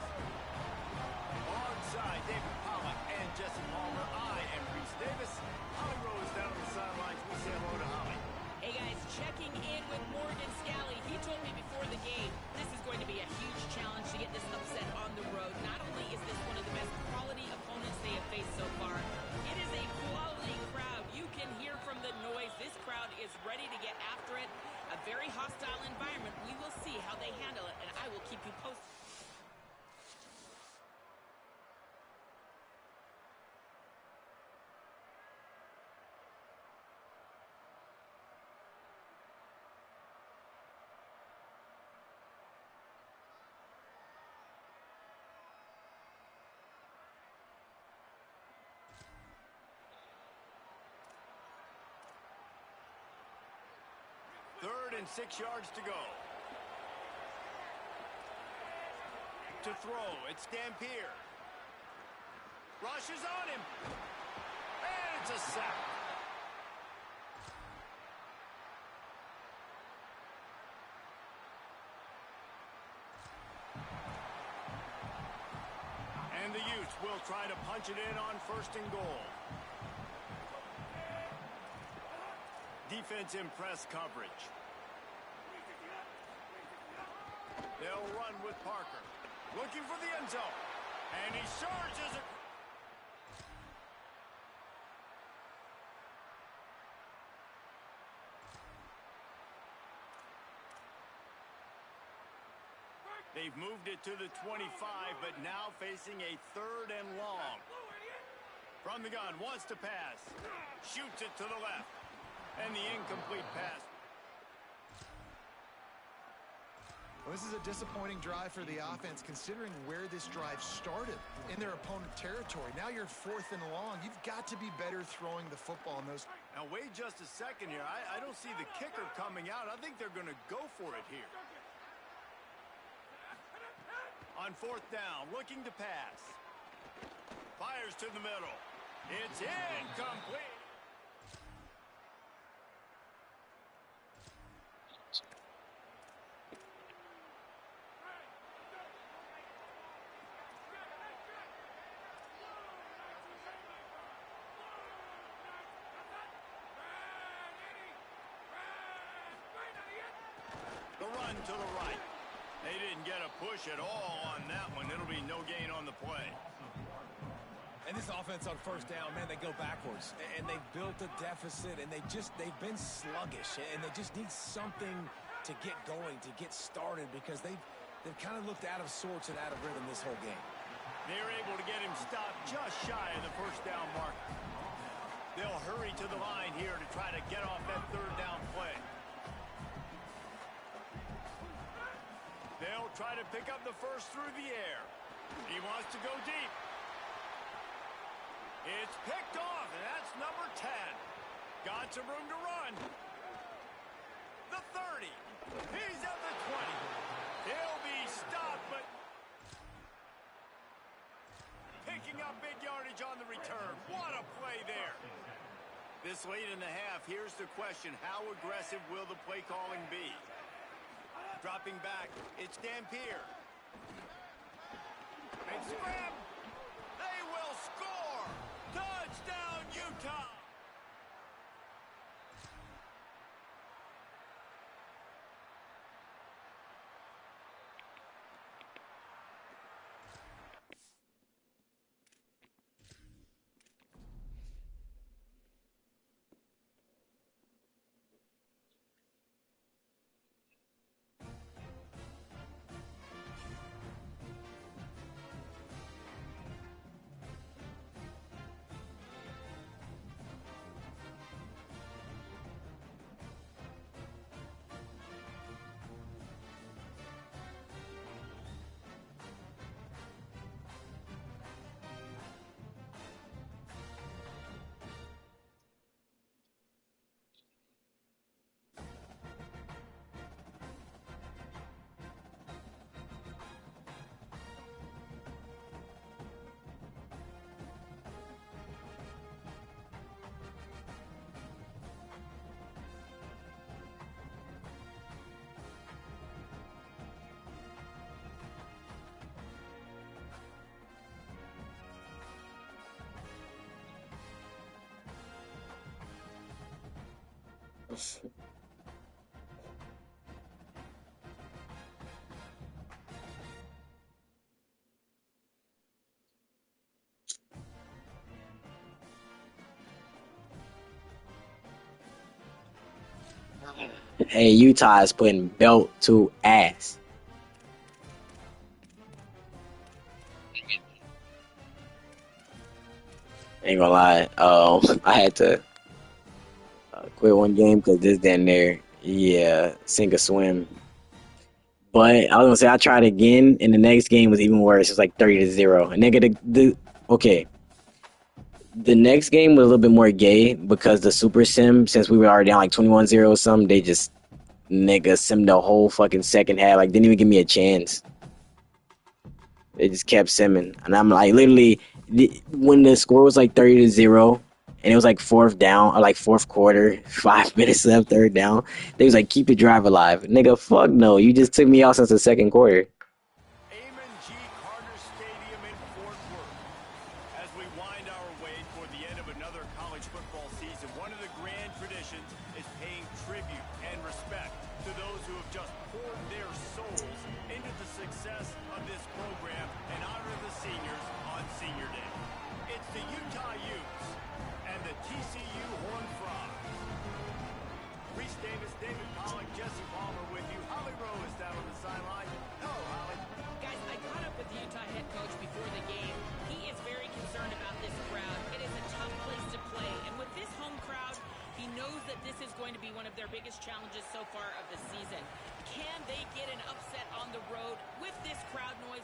Alongside David Pollack and Jesse Palmer, I am Reese Davis. Holly Rose down on the sidelines. We say hello to Holly. Hey guys, checking in with Morgan Scally. He told me before the game this is going to be a huge challenge to get this upset on the road. Not only is this one of the best quality opponents they have faced so far, it is a quality crowd. You can hear from the noise. This crowd is ready to get after it. A very hostile environment. We will see how they handle it, and I will keep you posted. Third and 6 yards to go. To throw, it's Dampier. Rushes on him. And it's a sack. And the Utes will try to punch it in on 1st and goal. Defense in press coverage. They'll run with Parker. Looking for the end zone. And he surges it. They've moved it to the 25, but now facing a 3rd and long. From the gun, wants to pass. Shoots it to the left. And the incomplete pass. Well, this is a disappointing drive for the offense, considering where this drive started in their opponent territory. Now you're 4th and long. You've got to be better throwing the football in those. Now, wait just a second here. I don't see the kicker coming out. I think they're going to go for it here. On 4th down, looking to pass. Fires to the middle. It's incomplete. The run to the right. They didn't get a push at all on that one. It'll be no gain on the play. And this offense on 1st down, man, they go backwards. And they built a deficit, and they've been sluggish. And they just need something to get going, to get started, because they've kind of looked out of sorts and out of rhythm this whole game. They're able to get him stopped just shy of the 1st down mark. They'll hurry to the line here to try to get off that 3rd down play. They'll try to pick up the first through the air. He wants to go deep. It's picked off, and that's number 10. Got some room to run. The 30. He's at the 20. He'll be stopped, but picking up big yardage on the return. What a play there. This late in the half, here's the question. How aggressive will the play calling be? Dropping back, it's Dampier. Makes a grab. They will score. Touchdown, Utah. Hey, Utah is putting belt to ass. Ain't gonna lie. I had to quit one game because this down there, yeah, sink or swim. But I was gonna say I tried again, and the next game was even worse. It was like 30-0. And nigga, okay. The next game was a little bit more gay because the Super Sim, since we were already down like 21-0 or something, they just nigga simmed the whole fucking second half. Like, didn't even give me a chance. It just kept simming, and I'm like, literally, when the score was like 30-0, and it was like fourth down, or like fourth quarter, 5 minutes left, third down. They was like, keep the drive alive, nigga. Fuck no, you just took me out since the second quarter. Amon G. Carter Stadium in Fort Worth. As we wind our way toward the end of another college football season, one of the grand traditions is paying tribute and respect to those who have just poured their souls into the success of this program and honor the seniors on Senior Day. It's the Utah Utes and the TCU Horned Frogs. Reese Davis, David Pollock, Jesse Palmer with you. Holly Rowe is down on the sideline. Hello, Holly. Guys, I caught up with the Utah head coach before the game. He is very concerned about this crowd. It is a tough place to play. And with this home crowd, he knows that this is going to be one of their biggest challenges so far of the season. Can they get an upset on the road with this crowd noise?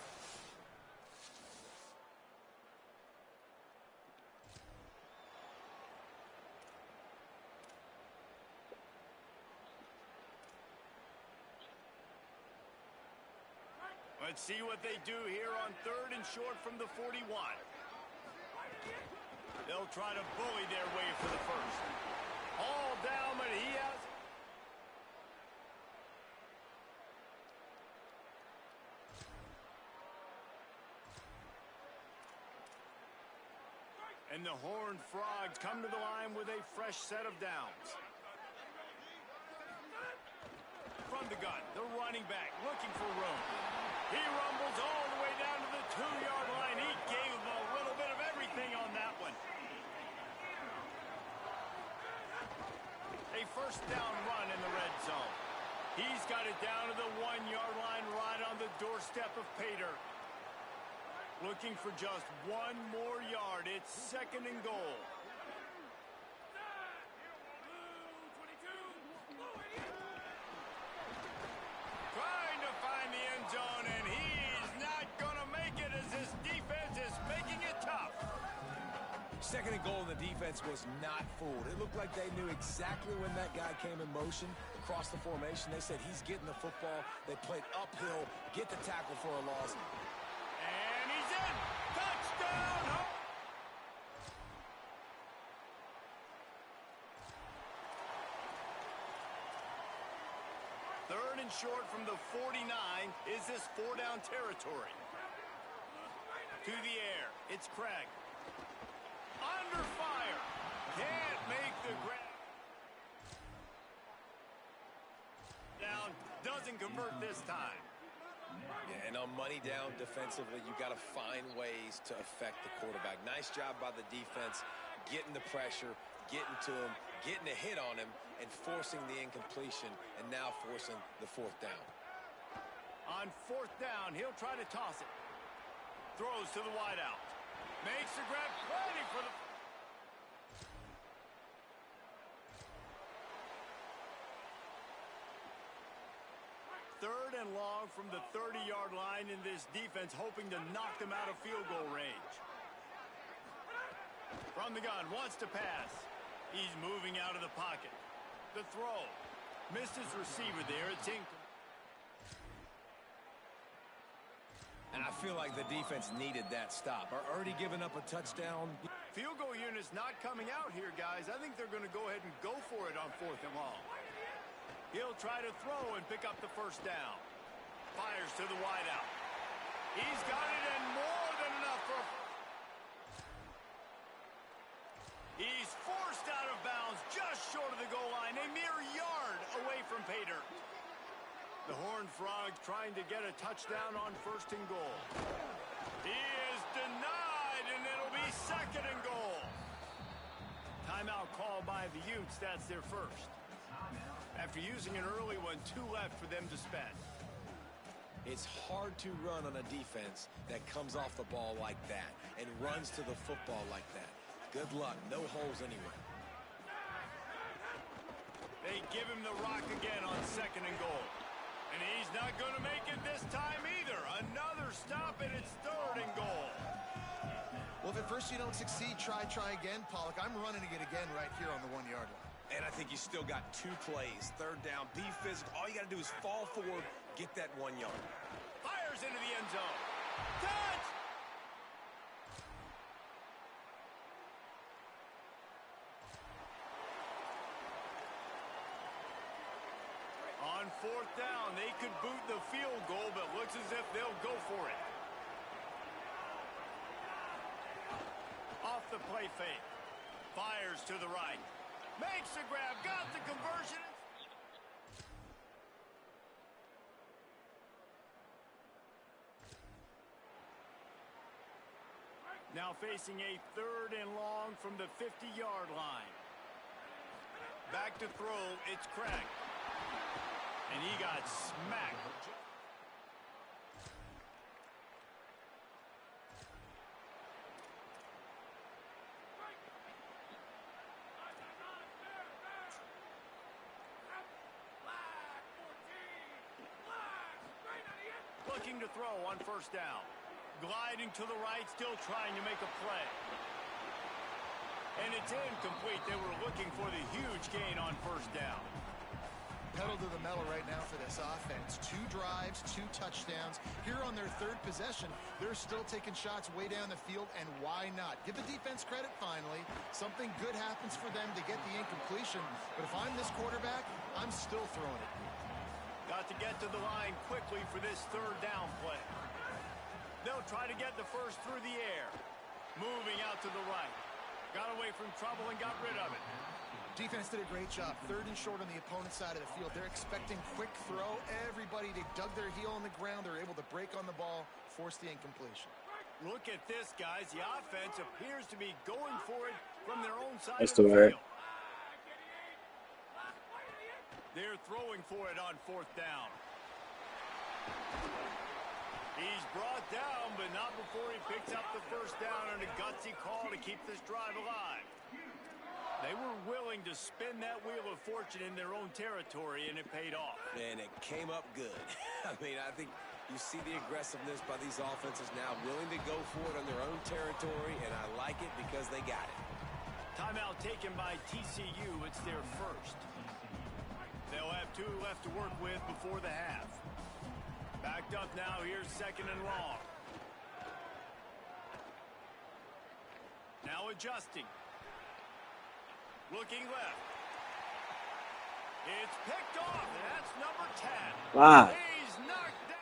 Let's see what they do here on 3rd and short from the 41. They'll try to bully their way for the first. All down, but he has... And the Horned Frogs come to the line with a fresh set of downs. From the gun, the running back looking for room. He rumbles all the way down to the 2-yard line. He gave him a little bit of everything on that one. A first down run in the red zone. He's got it down to the 1-yard line right on the doorstep of Pater. Looking for just one more yard. It's 2nd and goal. Trying to find the end zone, and he's not going to make it as his defense is making it tough. 2nd and goal, and the defense was not fooled. It looked like they knew exactly when that guy came in motion across the formation. They said he's getting the football. They played uphill, get the tackle for a loss. And he's in. Touchdown. 3rd and short from the 49. Is this 4-down territory? To the air. It's Craig. Under fire. Can't make the grab. Down. Doesn't convert this time. Yeah, and on money down defensively, you got to find ways to affect the quarterback. Nice job by the defense, getting the pressure, getting to him, getting a hit on him, and forcing the incompletion, and now forcing the 4th down. On 4th down, he'll try to toss it. Throws to the wideout. Makes the grab, plenty for the... Third and long from the 30-yard line, in this defense hoping to knock them out of field goal range. From the gun, wants to pass. He's moving out of the pocket. The throw. Missed his receiver there. It's incomplete. And I feel like the defense needed that stop. Are already giving up a touchdown. Field goal unit's not coming out here, guys. I think they're going to go ahead and go for it on 4th and long. He'll try to throw and pick up the first down. Fires to the wideout. He's got it, and more than enough for... He's forced out of bounds just short of the goal line, a mere yard away from Pater. The Horned Frogs trying to get a touchdown on 1st and goal. He is denied, and it'll be 2nd and goal. Timeout call by the Utes. That's their first. After using an early one, 2 left for them to spend. It's hard to run on a defense that comes off the ball like that and runs to the football like that. Good luck. No holes anywhere. They give him the rock again on 2nd and goal. And he's not going to make it this time either. Another stop, and it's 3rd and goal. Well, if at first you don't succeed, try again. Pollock, I'm running it again right here on the 1-yard line. And I think you still got 2 plays. 3rd down, be physical. All you got to do is fall forward, get that 1 yard. Fires into the end zone. touch. On fourth down, they could boot the field goal, but looks as if they'll go for it. Off the play fake. Fires to the right. Makes the grab. Got the conversion. Now facing a 3rd and long from the 50-yard line. Back to throw. It's Craig. And he got smacked. Looking to throw on first down. Gliding to the right, still trying to make a play. And it's incomplete. They were looking for the huge gain on first down. Pedal to the metal right now for this offense. 2 drives, 2 touchdowns. Here on their 3rd possession, they're still taking shots way down the field, and why not? Give the defense credit finally. Something good happens for them to get the incompletion. But if I'm this quarterback, I'm still throwing it. Got to get to the line quickly for this 3rd down play. They'll try to get the first through the air. Moving out to the right. Got away from trouble and got rid of it. Defense did a great job. 3rd and short on the opponent's side of the field. They're expecting quick throw. Everybody, they dug their heel on the ground. They're able to break on the ball, force the incompletion. Look at this, guys. The offense appears to be going for it from their own side That's of the the word. field. They're throwing for it on 4th down. He's brought down, but not before he picks up the first down, and a gutsy call to keep this drive alive. They were willing to spin that wheel of fortune in their own territory, and it paid off. And it came up good. I mean, I think you see the aggressiveness by these offenses now, willing to go for it on their own territory, and I like it because they got it. Timeout taken by TCU. It's their first. They'll have 2 left to work with before the half. Backed up now. Here's 2nd and long. Now adjusting. Looking left. It's picked off, and that's number 10. Wow. He's knocked down.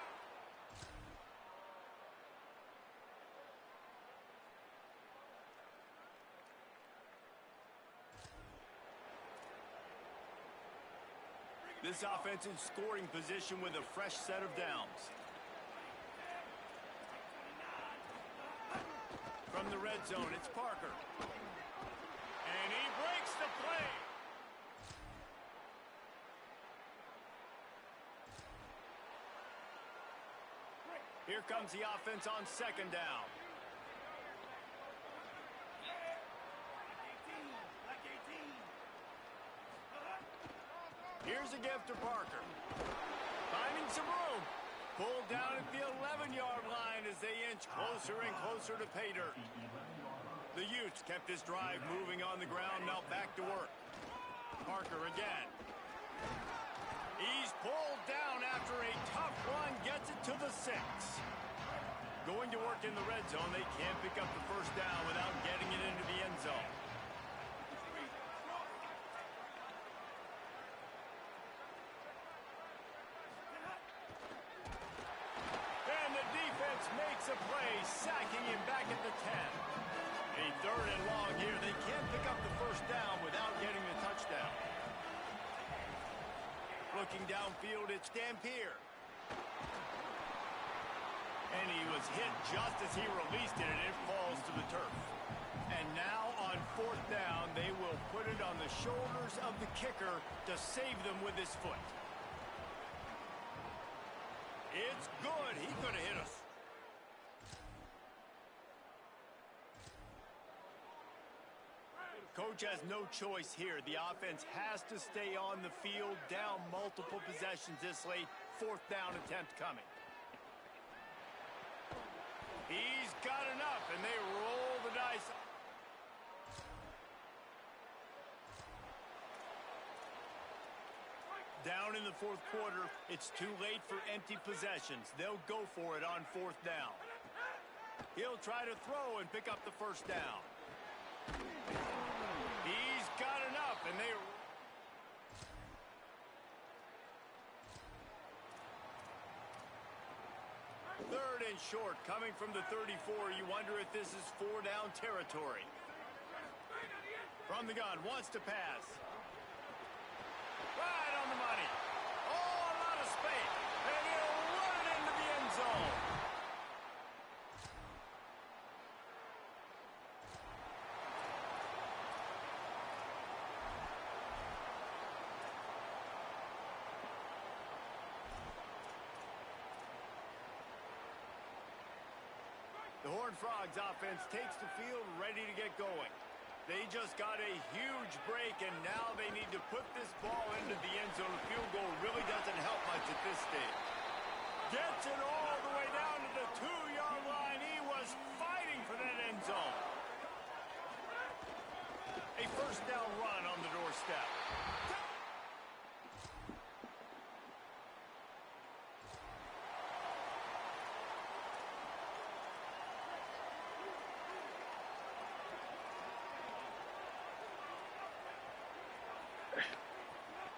This offense in scoring position with a fresh set of downs. From the red zone, it's Parker. And he breaks the play. Here comes the offense on 2nd down. Here's a gift to Parker. Finding some room. Pulled down at the 11-yard line as they inch closer and closer to pay dirt. The Utes kept this drive moving on the ground, now back to work. Parker again. He's pulled down after a tough run, gets it to the 6. Going to work in the red zone, they can't pick up the first down without getting it into the end zone. And the defense makes a play, sacking him back at the 10. A 3rd and long here. They can't pick up the first down without getting the touchdown. Looking downfield, it's Dampier. And he was hit just as he released it, and it falls to the turf. And now on 4th down, they will put it on the shoulders of the kicker to save them with his foot. It's good. He could have hit us. Coach has no choice here. The offense has to stay on the field, down multiple possessions this late. 4th down attempt coming. He's got enough, and they roll the dice. Down in the 4th quarter, it's too late for empty possessions. They'll go for it on 4th down. He'll try to throw and pick up the first down. He's got enough, and they... Third and short, coming from the 34. You wonder if this is 4-down territory. From the gun, wants to pass. Right on the money. Oh, a lot of space. And he'll run it into the end zone. The Horned Frogs offense takes the field, ready to get going. They just got a huge break, and now they need to put this ball into the end zone. A field goal really doesn't help much at this stage. Gets it all the way down to the 2-yard line. He was fighting for that end zone. A first down run on the doorstep.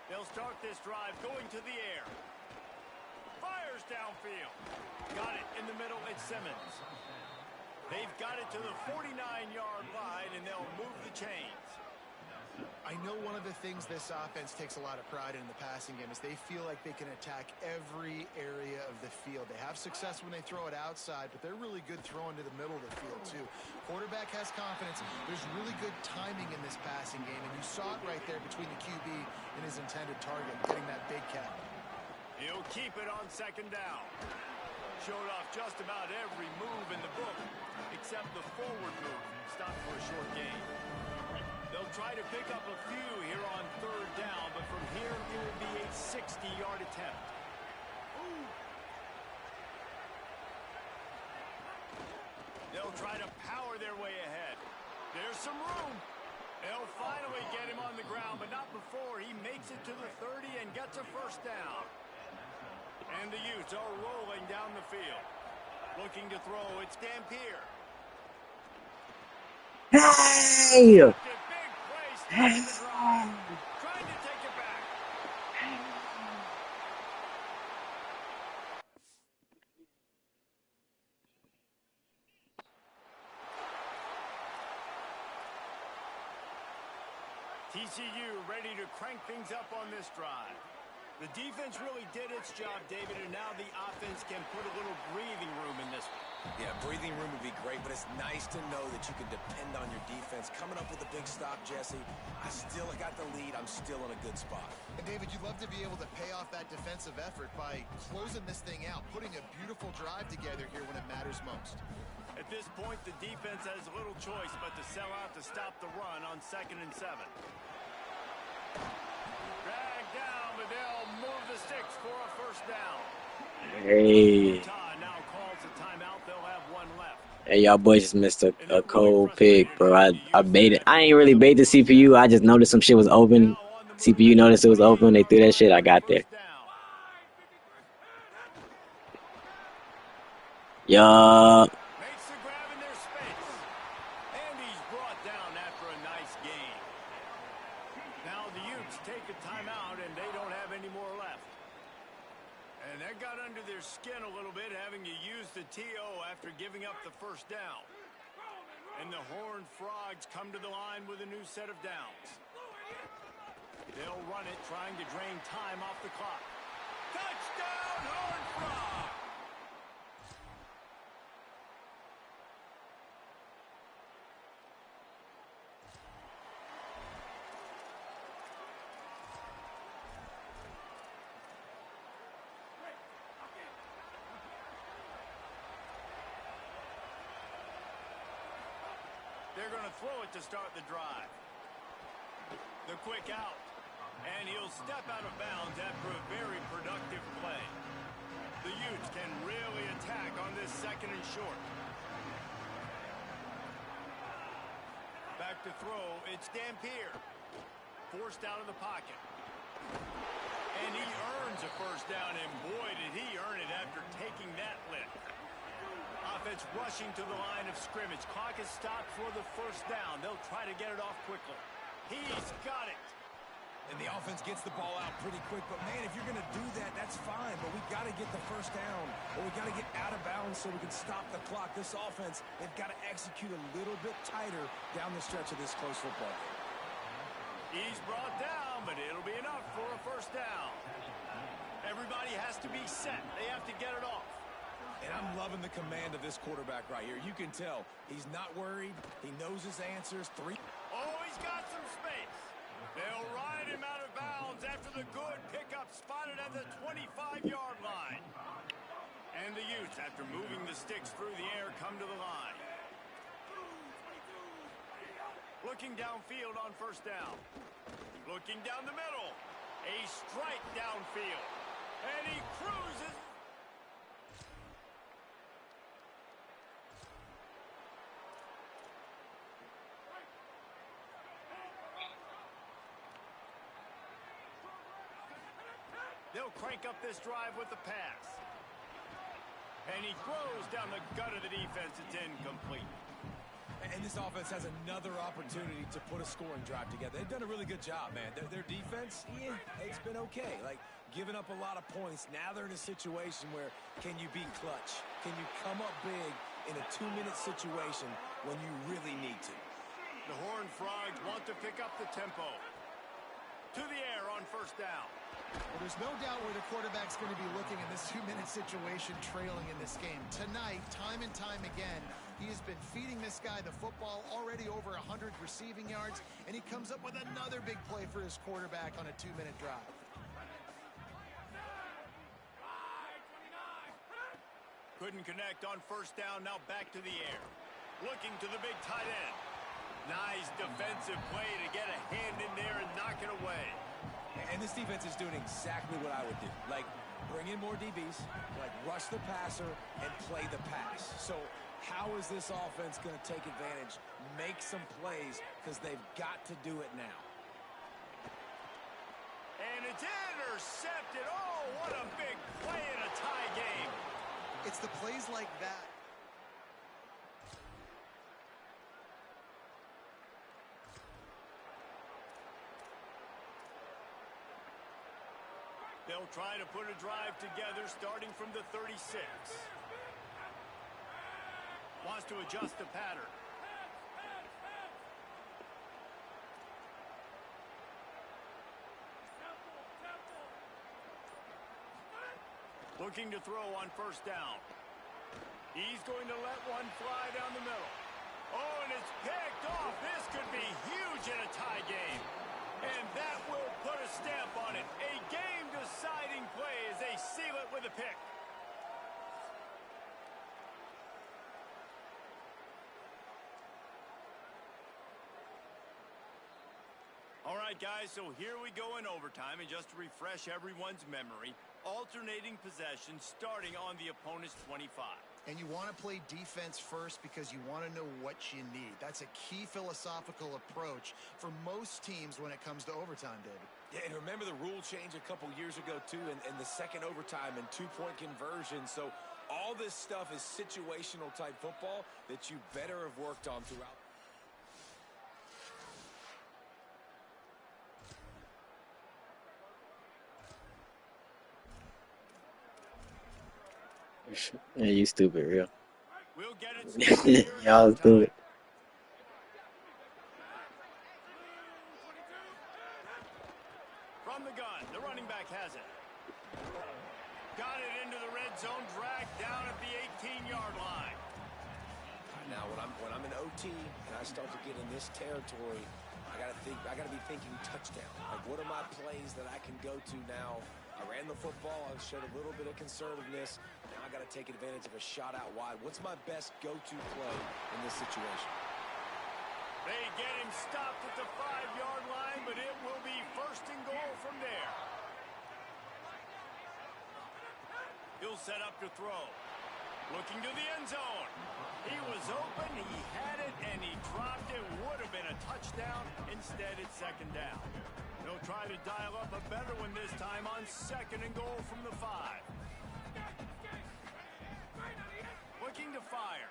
They'll start this drive going to the air. Fires downfield. Got it in the middle. It's Simmons. They've got it to the 49-yard line, and they'll move the chains. I know one of the things this offense takes a lot of pride in the passing game is they feel like they can attack every area of the field. They have success when they throw it outside, but they're really good throwing to the middle of the field, too. Quarterback has confidence. There's really good timing in this passing game, and you saw it right there between the QB and his intended target, getting that big cap. He'll keep it on second down. Showed off just about every move in the book, except the forward move. Stopped for a short gain. They'll try to pick up a few here on third down, but from here it will be a 60-yard attempt. They'll try to power their way ahead. There's some room. They'll finally get him on the ground, but not before he makes it to the 30 and gets a first down. And the Utes are rolling down the field. Looking to throw, it's Dampier. Hey! Big play, stopping the drive. Trying to take it back. TCU ready to crank things up on this drive. The defense really did its job, David, and now the offense can put a little breathing room in this one. Yeah, breathing room would be great, but it's nice to know that you can depend on your defense. Coming up with a big stop, Jesse. I still got the lead. I'm still in a good spot. And, David, you'd love to be able to pay off that defensive effort by closing this thing out, putting a beautiful drive together here when it matters most. At this point, the defense has little choice but to sell out to stop the run on 2nd and 7. Drag down, but they'll move the sticks for a first down. Hey. Utah now calls a timeout. They'll have one left. Hey, y'all boys just missed a cold pick, bro. I baited. I ain't really bait the CPU. I just noticed some shit was open. CPU noticed it was open. They threw that shit. I got there. Yeah. Makes the grab in their space. And he's brought down after a nice gain. Now the Utes take a timeout, and they don't have any more left. And that got under their skin a little bit, having to use the TO after giving up the first down. And the Horned Frogs come to the line with a new set of downs. They'll run it, trying to drain time off the clock. Touchdown, Horned Frogs! They're going to throw it to start the drive. The quick out. And he'll step out of bounds after a very productive play. The Utes can really attack on this 2nd and short. Back to throw. It's Dampier. Forced out of the pocket. And he earns a first down, and boy, did he earn it after taking that lift. A offense rushing to the line of scrimmage. Clock is stopped for the first down. They'll try to get it off quickly. He's got it. And the offense gets the ball out pretty quick. But, man, if you're going to do that, that's fine. But we got to get the first down, or we got to get out of bounds so we can stop the clock. This offense, they've got to execute a little bit tighter down the stretch of this close football game. He's brought down, but it'll be enough for a first down. Everybody has to be set. They have to get it off. And I'm loving the command of this quarterback right here. You can tell he's not worried. He knows his answers. Oh, he's got some space. They'll ride him out of bounds after the good pickup spotted at the 25-yard line. And the Utes, after moving the sticks through the air, come to the line. Looking downfield on first down. Looking down the middle. A strike downfield. And he cruises. They'll crank up this drive with the pass. And he throws down the gut of the defense. It's incomplete. And this offense has another opportunity to put a scoring drive together. They've done a really good job, man. Their defense, yeah, it's been okay. Like, giving up a lot of points. Now they're in a situation where can you be clutch? Can you come up big in a 2-minute situation when you really need to? The Horned Frogs want to pick up the tempo. To the air on first down. Well, there's no doubt where the quarterback's going to be looking in this 2-minute situation, trailing in this game. Tonight, time and time again, he has been feeding this guy the football, already over 100 receiving yards, and he comes up with another big play for his quarterback on a 2-minute drive. Couldn't connect on first down, now back to the air. Looking to the big tight end. Nice defensive play to get a hand in there and knock it away. And this defense is doing exactly what I would do. Like, bring in more DBs, like rush the passer and play the pass. So how is this offense going to take advantage, make some plays, because they've got to do it now. And it's intercepted. Oh, what a big play in a tie game. It's the plays like that. They'll try to put a drive together starting from the 36. Wants to adjust the pattern. Looking to throw on first down. He's going to let one fly down the middle. Oh, and it's picked off. This could be huge in a tie game. And that will put a stamp on it. A game-deciding play as they seal it with a pick. All right, guys, so here we go in overtime. And just to refresh everyone's memory, alternating possession starting on the opponent's 25. And you want to play defense first because you want to know what you need. That's a key philosophical approach for most teams when it comes to overtime, David. Yeah, and remember the rule change a couple years ago, too, and the second overtime and two-point conversion. So all this stuff is situational type football that you better have worked on throughout. Yeah, you stupid, real. We'll get it. Y'all stupid. From the gun, the running back has it. Got it into the red zone, dragged down at the 18-yard line. Now, when I'm in OT and I start to get in this territory, I gotta be thinking touchdown. Like, what are my plays that I can go to now? I ran the football. I showed a little bit of conservativeness. Now I got to take advantage of a shot out wide. What's my best go-to play in this situation? They get him stopped at the 5-yard line, but it will be first and goal from there. He'll set up to throw. Looking to the end zone. He was open, he had it, and he dropped it. Would have been a touchdown. Instead, it's second down. They'll try to dial up a better one this time on second and goal from the 5. Looking to fire.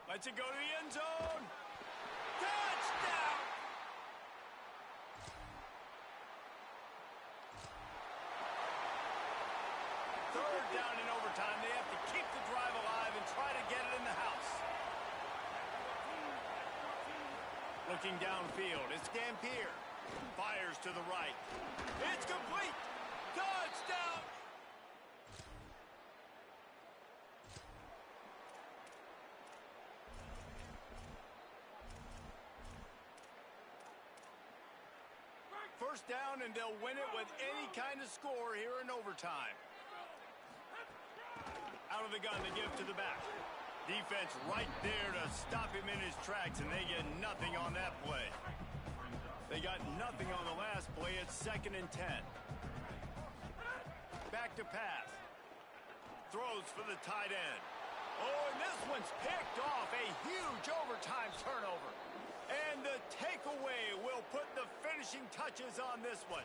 Lets it go to the end zone. Touchdown! Third down in overtime. They have to keep the drive alive and try to get it in the house. Looking downfield, it's Dampier. Fires to the right. It's complete. Touchdown! First down, and they'll win it with any kind of score here in overtime. Out of the gun to give to the back. Defense right there to stop him in his tracks, and they get nothing on that play. They got nothing on the last play. It's 2nd and 10. Back to pass. Throws for the tight end. Oh, and this one's picked off. A huge overtime turnover. And the takeaway will put the finishing touches on this one.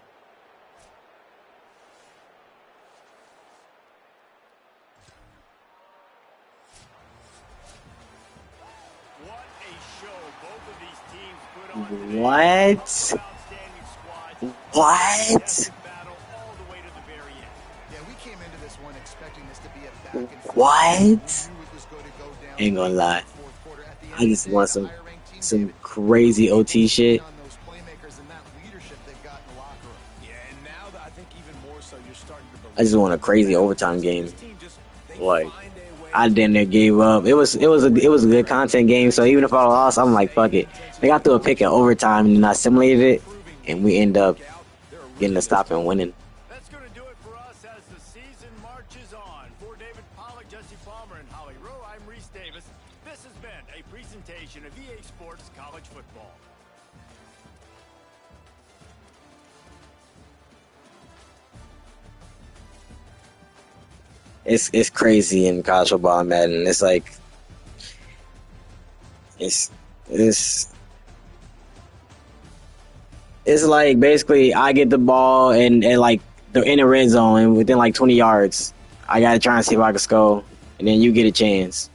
What a show both of these teams put on today. What? Outstanding squads. What? Battle all the way to the very end. Yeah, we came into this one expecting this to be a back and forth. What? We knew it was going to go down Ain't gonna lie. fourth quarter. At the end I just of the want day, some the higher-ranked team, some David, crazy OT shit. on those playmakers and that leadership they've got in the locker room. Yeah, and now I think even more so, you're starting to believe. I just want a crazy overtime game. This team just, they Like, find a way I damn near gave up. It was a good content game. So even if I lost, I'm like, fuck it. They got through a pick in overtime and I simulated it, and we end up getting the stop and winning. That's going to do it for us as the season marches on. For David Pollack, Jesse Palmer, and Holly Rowe, I'm Reese Davis. This has been a presentation of EA Sports College Football. It's crazy in college football and Madden. It's like it's like basically I get the ball and like they're in the red zone and within like 20 yards, I gotta try and see if I can score, and then you get a chance,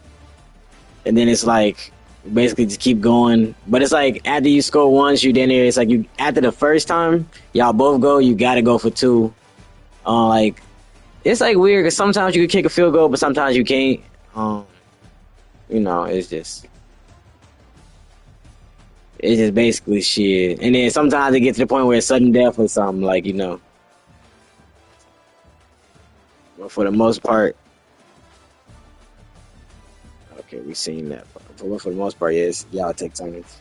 and then it's like basically just keep going. But it's like after you score once, you then it's like you after the first time y'all both go, you gotta go for two. Like it's like weird because sometimes you can kick a field goal, but sometimes you can't. You know, it's just basically shit. And then sometimes it gets to the point where it's sudden death or something, like, you know. But for the most part, okay, we've seen that. But for the most part, yes, y'all take turns.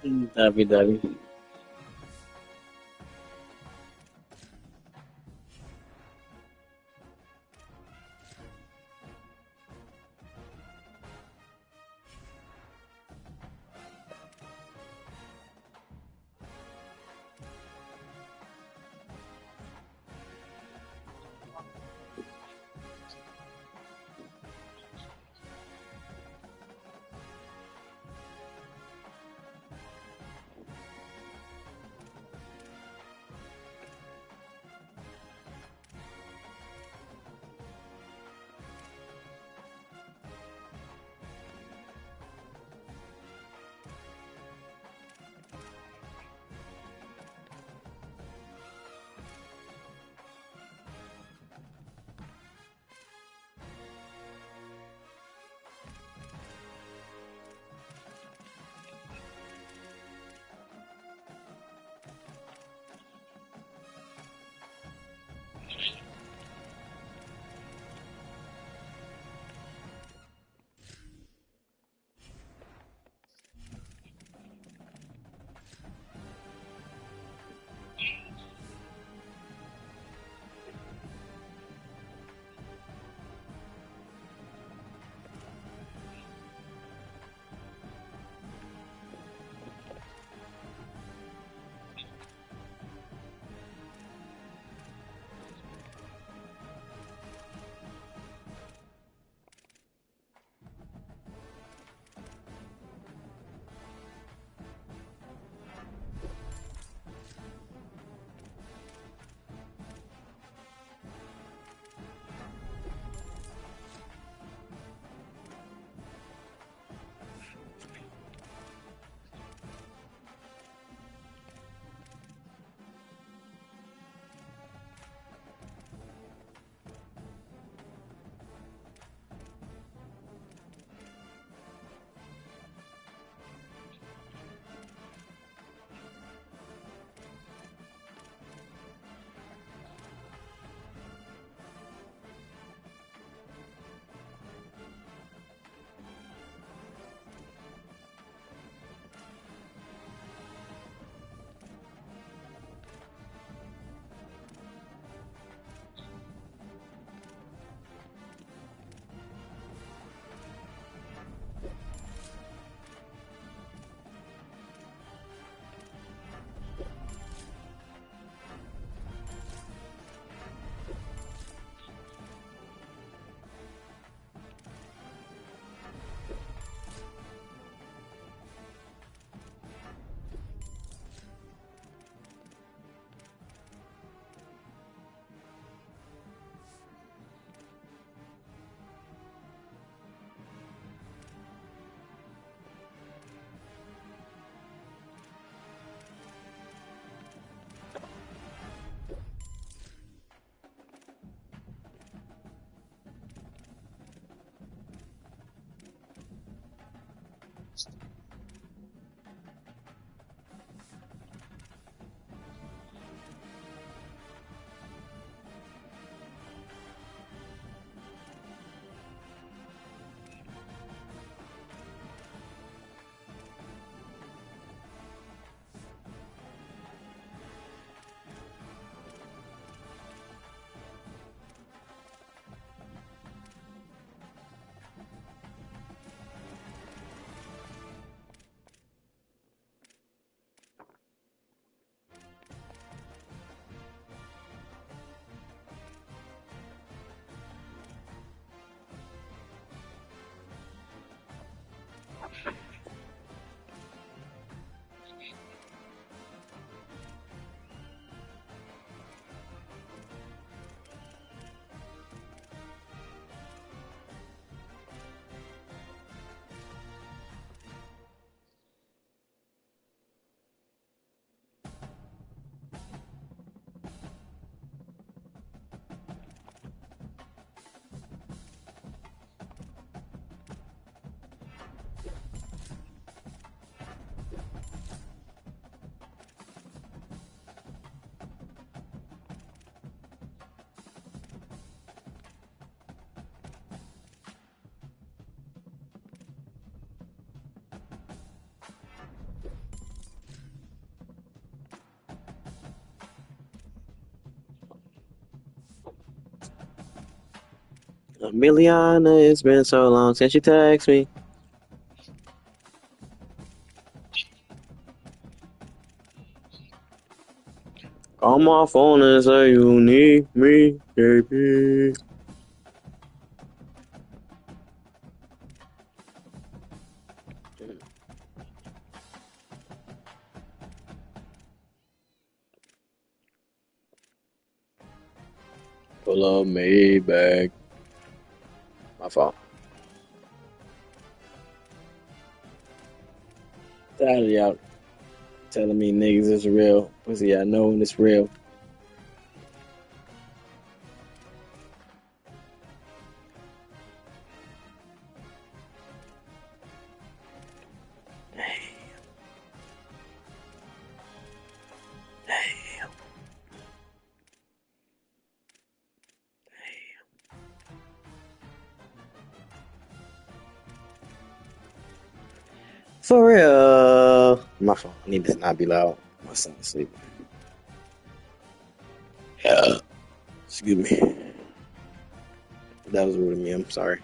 W. Emiliana, it's been so long since you text me. Call my phone and say you need me, baby. Pull up Maybach. My fault. Tired of y'all telling me niggas is real. Pussy, I know when it's real. For real. My fault. I need to not be loud. My son is sleeping. Excuse me. That was rude of me. I'm sorry.